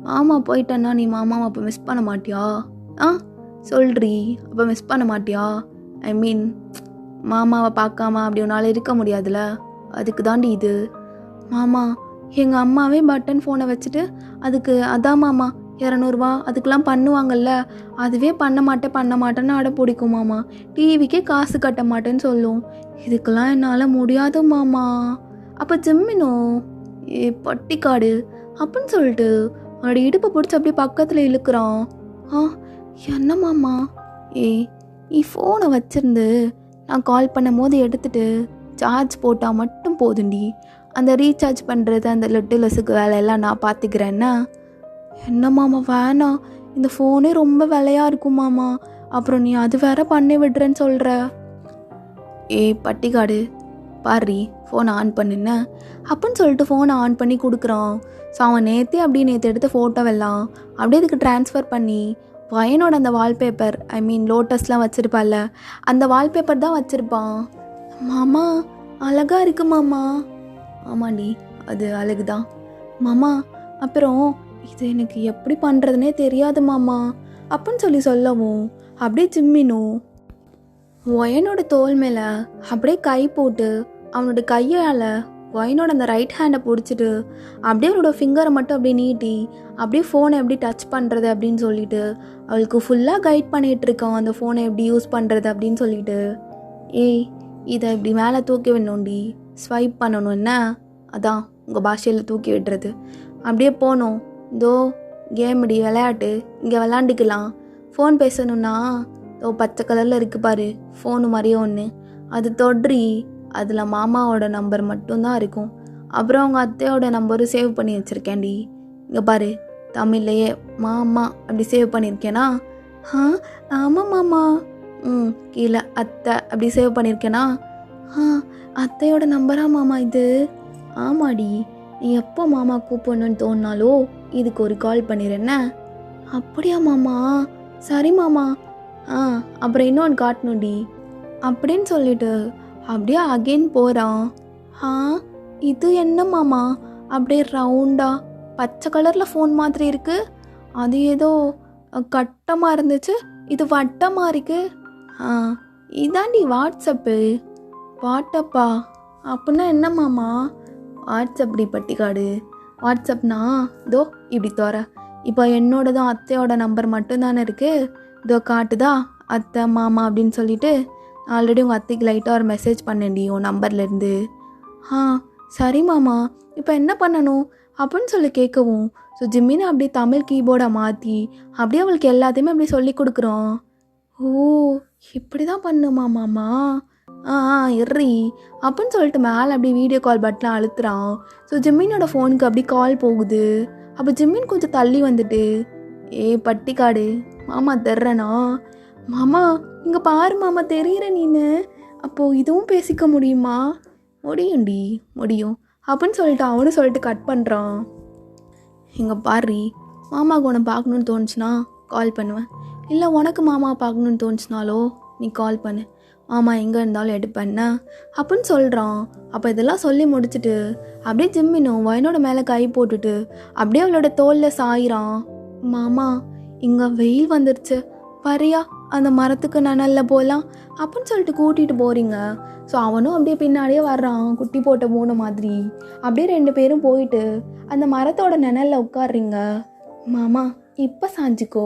A: மாமா போயிட்டேன்னா நீ மாமாவை அப்போ மிஸ் பண்ண மாட்டியா? சொல்றீ அப்போ மிஸ் பண்ண மாட்டியா? மாமாவை பார்க்காம அப்படி உன்னால் இருக்க முடியாதுல்ல, அதுக்கு தாண்டி இது. மாமா எங்கள் அம்மாவே பட்டன் ஃபோனை வச்சுட்டு அதுக்கு அதான் மாமா 200 அதுக்கெலாம் பண்ணுவாங்கல்ல, அதுவே பண்ண மாட்டேன்னு அடை பிடிக்கும் மாமா. டிவிக்கே காசு கட்ட மாட்டேன்னு சொல்லும். இதுக்கெல்லாம் என்னால் முடியாது மாமா. அப்போ ஜிம்மினும் பட்டிக்காடு அப்படின்னு சொல்லிட்டு அவனோட இடுப்பை பிடிச்சி அப்படியே பக்கத்தில் இழுக்கிறான். என்ன மாமா? நீ ஃபோனை வச்சுருந்து நான் கால் பண்ணும் போது எடுத்துகிட்டு சார்ஜ் போட்டால் மட்டும் போதுண்டி, அந்த ரீசார்ஜ் பண்ணுறது அந்த லிட்டிலஸுக்கு வேலையெல்லாம் நான் பார்த்துக்கிறேன்னா. என்ன மாமா வேணாம், இந்த ஃபோனே ரொம்ப விலையாக இருக்கும் மாமா, அப்புறம் நீ அது வேற பண்ணி விடுறேன்னு சொல்கிற. பட்டிக்காடு பாரி ஃபோனை ஆன் பண்ணுன்னு அப்படின்னு சொல்லிட்டு ஃபோனை ஆன் பண்ணி கொடுக்குறான். ஸோ அவன் நேற்று எடுத்த ஃபோட்டோவெல்லாம் அப்படியே இதுக்கு ட்ரான்ஸ்ஃபர் பண்ணி வயனோட அந்த வால்பேப்பர் லோட்டஸ்லாம் வச்சுருப்பாள்ல அந்த வால்பேப்பர் தான் வச்சுருப்பான். மாமா அழகாக இருக்கு மாமா. ஆமாண்டி அது அழகு தான் மாமா. அப்புறம் இது எனக்கு எப்படி பண்ணுறதுனே தெரியாது மாமா அப்படின்னு சொல்லவும் அப்படியே ஜிம்மினும் ஒயனோட தோல் மேலே அப்படியே கை போட்டு அவனோட கையால் ஒயனோட அந்த ரைட் ஹேண்டை பிடிச்சிட்டு அப்படியே அவனோட ஃபிங்கரை மட்டும் அப்படியே நீட்டி அப்படியே ஃபோனை எப்படி டச் பண்ணுறது அப்படின்னு சொல்லிட்டு அவளுக்கு ஃபுல்லாக கைட் பண்ணிகிட்டு இருக்கான். அந்த ஃபோனை எப்படி யூஸ் பண்ணுறது அப்படின்னு சொல்லிட்டு, ஏய் இதை இப்படி மேலே தூக்கி விடணும்டி, ஸ்வைப் பண்ணணும் என்ன, அதான் உங்கள் பாஷையில் தூக்கி விடுறது. அப்படியே போகணும், இதோ கேம் இப்படி விளையாட்டு இங்கே விளாண்டுக்கலாம். ஃபோன் பேசணுன்னா இதோ பச்சை கலரில் இருக்குது பாரு ஃபோனு மாதிரியே ஒன்று, அது தொட்ரி, அதில் மாமாவோட நம்பர் மட்டும்தான் இருக்கும். அப்புறம் அவங்க அத்தையோட நம்பரும் சேவ் பண்ணி வச்சுருக்கேன்டி, இங்கே பாரு தமிழ்லையே மாமா அப்படி சேவ் பண்ணியிருக்கேனா. ஆமாம் மாமா. கீழே அத்தை அப்படி சேவ் பண்ணியிருக்கேனா. அத்தையோட நம்பரா மாமா இது? ஆமாடி, நீ எப்போ மாமா கூப்பிடணுன்னு தோணுனாலோ இதுக்கு ஒரு கால் பண்ணிடுறேன்ன. அப்படியா மாமா? சரி மாமா. அப்புறம் இன்னொன்று காட்டணும்டி அப்படின்னு சொல்லிட்டு அப்படியே அகெயின் போகிறான். இது என்ன மாமா அப்படியே ரவுண்டாக பச்சை கலரில் ஃபோன் மாதிரி இருக்குது, அது ஏதோ கட்டமாக இருந்துச்சு, இது வட்டமாக இருக்குது. இதாண்டி வாட்ஸ்அப்பு. வாட்டப்பா அப்படின்னா என்ன மாமா? வாட்ஸ்அப்டி பட்டிக்காடு. வாட்ஸ்அப்னா இதோ இப்படி தோற, இப்போ என்னோடதும் அத்தையோட நம்பர் மட்டும்தானே இருக்குது, இதோ காட்டுதா அத்தை மாமா அப்படின்னு சொல்லிட்டு. ஆல்ரெடி உங்கள் அத்தைக்கு லைட்டாக ஒரு மெசேஜ் பண்ணேன்டி உன் நம்பர்லேருந்து. சரி மாமா, இப்போ என்ன பண்ணணும் அப்படின்னு சொல்லி கேட்கவும், ஸோ ஜிம்மினை அப்படியே தமிழ் கீபோர்டை மாற்றி அப்படியே அவளுக்கு எல்லாத்தையுமே அப்படி சொல்லி கொடுக்குறோம். ஓ இப்படி தான் பண்ணுமா மாமா? இறி அப்படின்னு சொல்லிட்டு மேலே அப்படியே வீடியோ கால் பட்டனை அழுத்துறான். ஸோ ஜிம்மினோட ஃபோனுக்கு அப்படி கால் போகுது. அப்போ ஜிம்மின் கொஞ்சம் தள்ளி வந்துட்டு, பட்டிக்காடு மாமா தெர்றனா? மாமா இங்கே பாரு மாமா தெரியுற நீனு, அப்போது இதுவும் பேசிக்க முடியுமா? முடியும்டி முடியும் அப்படின்னு சொல்லிட்டு அவனும் சொல்லிட்டு கட் பண்ணுறான். இங்கே பாரு, மாமாவுக்கு உன்னை பார்க்கணுன்னு தோணுச்சுன்னா கால் பண்ணுவேன், இல்லை உனக்கு மாமாவை பார்க்கணுன்னு தோணுச்சுனாலோ நீ கால் பண்ணு, மாமா எங்கே இருந்தாலும் எடுப்பேன்னா அப்படின்னு சொல்கிறான். அப்போ இதெல்லாம் சொல்லி முடிச்சுட்டு அப்படியே ஜிம்மினும் வயனோட மேலே கை போட்டுட்டு அப்படியே அவளோட தோலில் சாயிறான். மாமா இங்கே வெயில் வந்துருச்சு, வரியா அந்த மரத்துக்கு நனலில் போகலாம் அப்படின்னு சொல்லிட்டு கூட்டிகிட்டு போகிறீங்க. ஸோ அவனும் அப்படியே பின்னாடியே வர்றான், குட்டி போட்ட மூணு மாதிரி. அப்படியே 2 பேரும் போயிட்டு அந்த மரத்தோட நிழலில் உட்காடுறீங்க. மாமா இப்போ சாஞ்சிக்கோ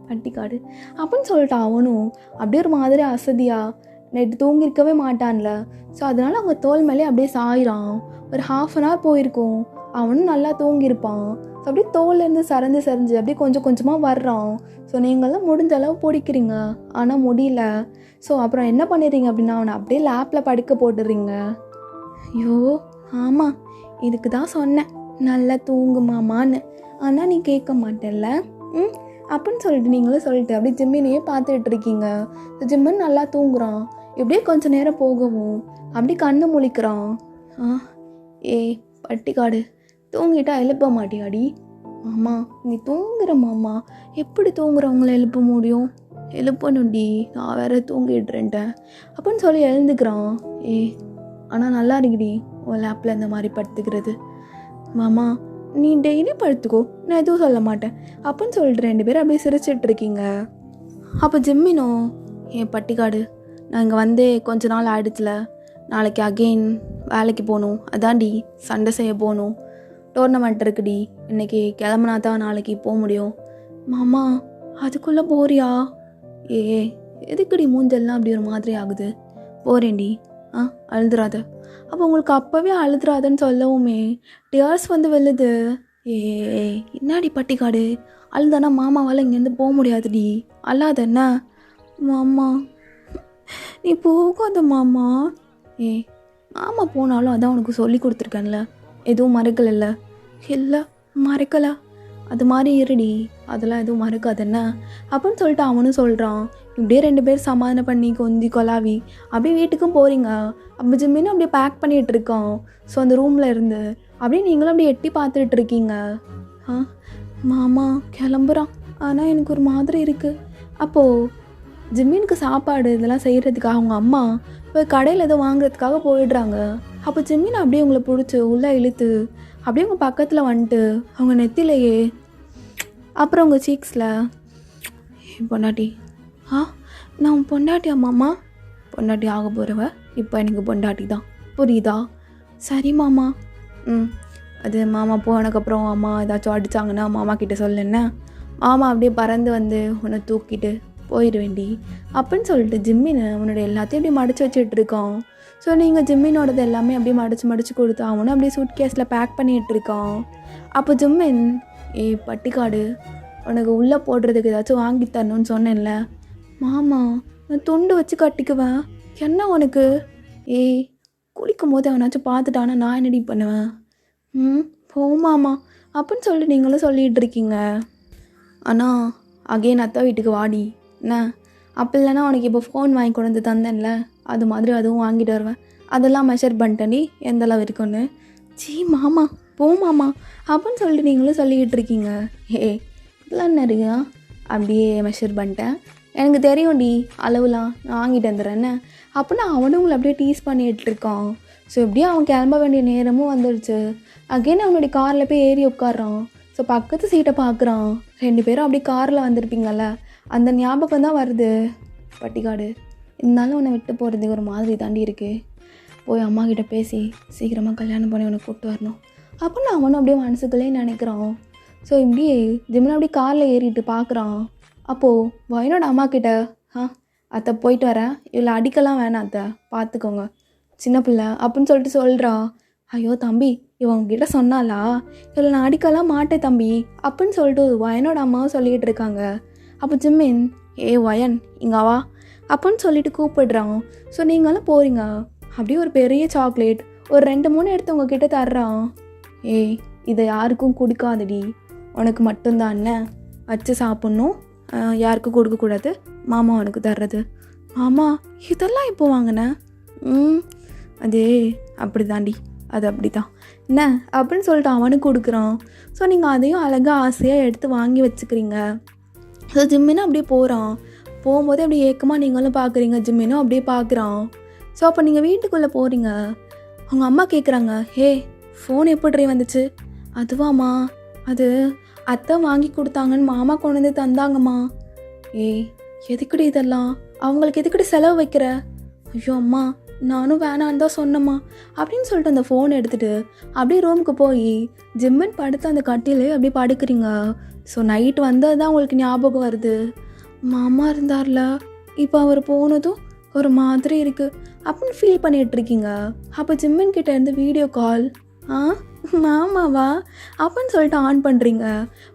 A: பட்டிக்காடு அப்படின்னு சொல்லிட்டு அவனும் அப்படியே ஒரு மாதிரி அசதியாக நைட்டு தூங்கிருக்கவே மாட்டான்ல, ஸோ அதனால் அவங்க தோல் மேலே அப்படியே சாயிறான். ஒரு 1/2 hour போயிருக்கும், அவனும் நல்லா தூங்கியிருப்பான். ஸோ அப்படியே தோல்லேருந்து சரிஞ்சு அப்படியே கொஞ்சம் கொஞ்சமாக வர்றான். ஸோ நீங்கள்லாம் முடிஞ்ச அளவு பிடிக்கிறீங்க, ஆனால் முடியல. ஸோ அப்புறம் என்ன பண்ணிடுறீங்க அப்படின்னா அவனை அப்படியே லேப்பில் படுக்க போட்டுடுறீங்க. ஐயோ ஆமாம், இதுக்கு தான் சொன்னேன் நல்லா தூங்குமாமான்னு, ஆனால் நீ கேட்க மாட்டேல்ல அப்படின்னு சொல்லிட்டு நீங்களும் சொல்லிட்டு அப்படியே ஜிம்மினையே பார்த்துட்டு இருக்கீங்க. ஜிம்மன் நல்லா தூங்குறான். எப்படியே கொஞ்சம் நேரம் போகவும் அப்படி கண்ணு முழிக்கிறான். பட்டிக்காடு தூங்கிட்டா எழுப்ப மாட்டியாடி? மாமா நீ தூங்குற மாமா, எப்படி தூங்குறவங்கள எழுப்ப முடியும்? எழுப்பணும்டி, நான் வேற தூங்கிட்டுறேன்ட்டேன் அப்படின்னு சொல்லி எழுந்துக்கிறான். ஆனால் நல்லா இருக்குடி உன் லேப்பில் இந்த மாதிரி படுத்துக்கிறது. மாமா நீ டெய்லி படுத்துக்கோ, நான் எதுவும் சொல்ல மாட்டேன் அப்படின்னு சொல்லிட்டு 2 பேரும் அப்படியே சிரிச்சிட்டு இருக்கீங்க. அப்போ ஜிம்மினோ, பட்டிக்காடு நான் இங்கே வந்து கொஞ்ச நாள் ஆயிடுச்சுல, நாளைக்கு அகெயின் வேலைக்கு போகணும், அதான்டி சண்டை செய்ய போகணும், டோர்னமெண்ட் இருக்குடி, இன்றைக்கி கிளம்புனா தான் நாளைக்கு போக முடியும். மாமா அதுக்குள்ளே போறியா? எதுக்குடி மூஞ்செல்லாம் அப்படி ஒரு மாதிரி ஆகுது? போகிறேன்டி. அழுதுறாத. அப்போ உங்களுக்கு அப்போவே அழுதுறாதன்னு சொல்லவுமே டியர்ஸ் வந்து வெல்லுது. என்னாடி பட்டிக்காடு, அழுதானா மாமாவால் இங்கேருந்து போக முடியாதுடி, அல்லாத என்ன? மாமா நீ போகாத மாமா. மாமா போனாலும் அதான் உனக்கு சொல்லி கொடுத்துருக்கேன்ல, எதுவும் மறைக்கல. இல்லை மறைக்கல, அது மாதிரி இருடி அதெல்லாம் எதுவும் மறக்காது என்ன அப்படின்னு சொல்லிட்டு அவனும் சொல்கிறான். இப்படியே 2 பேர் சமாதானம் பண்ணி கொஞ்சி கொலாவி அப்படியே வீட்டுக்கும் போகிறீங்க. அப்போ ஜிம்மினும் அப்படியே பேக் பண்ணிகிட்டு இருக்கான். ஸோ அந்த ரூமில் இருந்து அப்படியே நீங்களும் அப்படியே எட்டி பார்த்துட்டு இருக்கீங்க. மாமா கிளம்புறான், ஆனால் எனக்கு ஒரு மாதிரி இருக்குது. அப்போது ஜிம்மினுக்கு சாப்பாடு இதெல்லாம் செய்கிறதுக்காக அவங்க அம்மா இப்போ கடையில் ஏதோ வாங்குறதுக்காக போயிடுறாங்க. அப்போ ஜிம்மின் அப்படியே உங்களை பிடிச்சி உள்ளே இழுத்து அப்படியே உங்கள் பக்கத்தில் வந்துட்டு அவங்க நெத்திலேயே அப்புறம் உங்கள் சீக்ஸில் பொண்டாட்டி நான் பொண்டாட்டி அம்மாம்மா பொண்டாட்டி ஆக போகிறவ இப்போ எனக்கு பொண்டாட்டி தான் புரியுதா? சரி மாமா. அது மாமா போனதுக்கப்புறம் அம்மா ஏதாச்சும் அடித்தாங்கன்னா மாமா கிட்டே சொல்லுன்னா மாமா அப்படியே பறந்து வந்து உன்னை தூக்கிட்டு போயிடுவேண்டி அப்படின்னு சொல்லிட்டு ஜிம்மினை உன்னோட எல்லாத்தையும் அப்படியே மடித்து வச்சுட்ருக்கான். ஸோ நீங்கள் ஜிம்மினோடது எல்லாமே அப்படியே மடித்து கொடுத்து அவனும் அப்படியே சூட் கேஸில் பேக் பண்ணிகிட்ருக்கான். அப்போ ஜிம்மின் பட்டிக்காடு உனக்கு உள்ளே போடுறதுக்கு ஏதாச்சும் வாங்கி தரணும்னு சொன்னேன்ல மாமா, நான் துண்டு வச்சு கட்டிக்குவேன் என்ன உனக்கு? குளிக்கும் போது அவனாச்சும் பார்த்துட்டானா நான் என்னடி பண்ணுவேன்? போமாமா அப்படின்னு சொல்லிட்டு நீங்களும் சொல்லிகிட்டு இருக்கீங்க. ஆனால் அகெயின் அத்தை வீட்டுக்கு வாடி என்ன, அப்போ இல்லைன்னா உனக்கு இப்போ ஃபோன் வாங்கி கொண்டு வந்து தந்தேன்ல அது மாதிரி அதுவும் வாங்கிட்டு வருவேன். அதெல்லாம் மெஷர் பண்ணிட்டேன்டி எந்தளவு இருக்குன்னு. மாமா போமாமா அப்படின்னு சொல்லிட்டு நீங்களும் சொல்லிக்கிட்டு இருக்கீங்க. இதெல்லாம் நிறையா அப்படியே மெஷர் பண்ணிட்டேன், எனக்கு தெரியும்டி அளவுலாம் நான் வாங்கிட்டு வந்துடுறேன்னு அப்படின்னா அவனும் உங்களை அப்படியே டீஸ் பண்ணிகிட்டு இருக்கான். ஸோ எப்படியே அவன் கிளம்ப வேண்டிய நேரமும் வந்துடுச்சு. அகெயின் அவனுடைய காரில் போய் ஏறி உட்காடுறான். ஸோ பக்கத்து சீட்டை பார்க்குறான். 2 பேரும் அப்படியே காரில் வந்திருப்பீங்கள்ல அந்த ஞாபகம் தான் வருது. பட்டிக்காடு இருந்தாலும் உன்னை விட்டு போகிறது ஒரு மாதிரி தாண்டி இருக்குது, போய் அம்மா கிட்டே பேசி சீக்கிரமாக கல்யாணம் பண்ணி உன்னை கூப்பிட்டு வரணும் அப்படின்னு அவனும் அப்படியே மனசுக்குள்ளே நினைக்கிறான். ஸோ இப்படியே ஜிம்மில் அப்படியே காரில் ஏறிட்டு பார்க்குறான். அப்போது வயனோட அம்மா கிட்ட அத்தை போயிட்டு வரேன், இவளை அடிக்கலாம் வேணாம் அத்தை பார்த்துக்கோங்க சின்ன பிள்ளை அப்படின்னு சொல்லிட்டு சொல்கிறான். ஐயோ தம்பி இவங்ககிட்ட சொன்னாலா, இவளை நான் அடிக்கலாம் மாட்டேன் தம்பி அப்படின்னு சொல்லிட்டு வயனோட அம்மாவும் சொல்லிகிட்டு இருக்காங்க. அப்போ ஜிம்மின் வயன் இங்கே வா அப்படின்னு சொல்லிட்டு கூப்பிடுறான். ஸோ நீங்களும் போகிறீங்க. அப்படியே ஒரு பெரிய சாக்லேட் ஒரு 2-3 எடுத்து உங்ககிட்ட தர்றான். இதை யாருக்கும் கொடுக்காதடி, உனக்கு மட்டும்தான் என்ன வச்சு சாப்பிட்ணும், யாருக்கும் கொடுக்கக்கூடாது, மாமா உனக்கு தர்றது. மாமா இதெல்லாம் இப்போ வாங்கினேன். அது அப்படி தாண்டி, அது அப்படி தான் என்ன அப்படின்னு சொல்லிட்டு அவனுக்கு கொடுக்குறான். ஸோ நீங்கள் அதையும் அழகாக ஆசையாக எடுத்து வாங்கி வச்சுக்கிறீங்க. ஸோ ஜிம்மினும் அப்படியே போகிறான். போகும்போதே அப்படியே ஏக்கமாக நீங்களும் பார்க்குறீங்க, ஜிம்மினும் அப்படியே பார்க்குறான். ஸோ அப்போ நீங்கள் வீட்டுக்குள்ளே போகிறீங்க. அவங்க அம்மா கேட்குறாங்க, ஃபோன் எப்படி வந்துச்சு? அதுவாம்மா, அது அத்தை வாங்கி கொடுத்தாங்கன்னு மாமா கொண்டு வந்து தந்தாங்கம்மா. எதுக்குடி இதெல்லாம், அவங்களுக்கு எதுக்குடி செலவு வைக்கிற? ஐயோ அம்மா நானும் வேணான்னு தான் சொன்னம்மா அப்படின்னு சொல்லிட்டு அந்த ஃபோன் எடுத்துகிட்டு அப்படியே ரூமுக்கு போய் ஜிம்மன் படுத்து அந்த கட்டிலே அப்படியே படுக்கிறீங்க. ஸோ நைட் வந்தது தான் உங்களுக்கு ஞாபகம் வருது. மாமா இருந்தார்ல, இப்போ அவர் போனதும் ஒரு மாதிரி இருக்குது அப்படின்னு ஃபீல் பண்ணிகிட்ருக்கீங்க. அப்போ ஜிம்மன் கிட்டே இருந்து வீடியோ கால். மாமாவா அப்படின்னு சொல்லிட்டு ஆன் பண்ணுறீங்க.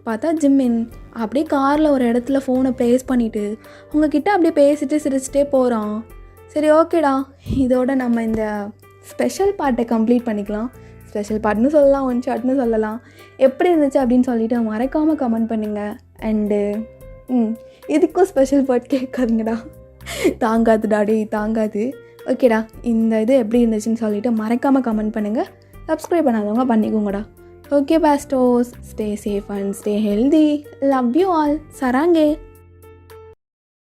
A: பார்த்தா ஜிம்மின் அப்படியே காரில் ஒரு இடத்துல ஃபோனை ப்ளேஸ் பண்ணிவிட்டு உங்ககிட்ட அப்படியே பேசிட்டு சிரிச்சிட்டே போகிறான். சரி ஓகேடா, இதோட நம்ம இந்த ஸ்பெஷல் பார்ட்டை கம்ப்ளீட் பண்ணிக்கலாம். ஸ்பெஷல் பார்ட்னு சொல்லலாம், ஒன் ஷாட்னு சொல்லலாம். எப்படி இருந்துச்சு அப்படின்னு சொல்லிவிட்டு மறக்காமல் கமெண்ட் பண்ணுங்கள். அண்டு இதுக்கும் ஸ்பெஷல் பார்ட் கேட்காதுங்கடா, தாங்காதுடா டே தாங்காது. ஓகேடா, இந்த இது எப்படி இருந்துச்சுன்னு சொல்லிவிட்டு மறக்காமல் கமெண்ட் பண்ணுங்கள். சப்ஸ்கிரைப் பண்ணாதவங்க பண்ணிக்கோங்கடா. ஓகே பாஸ்டோஸ், stay safe and stay healthy. Love you all. சராங்கே.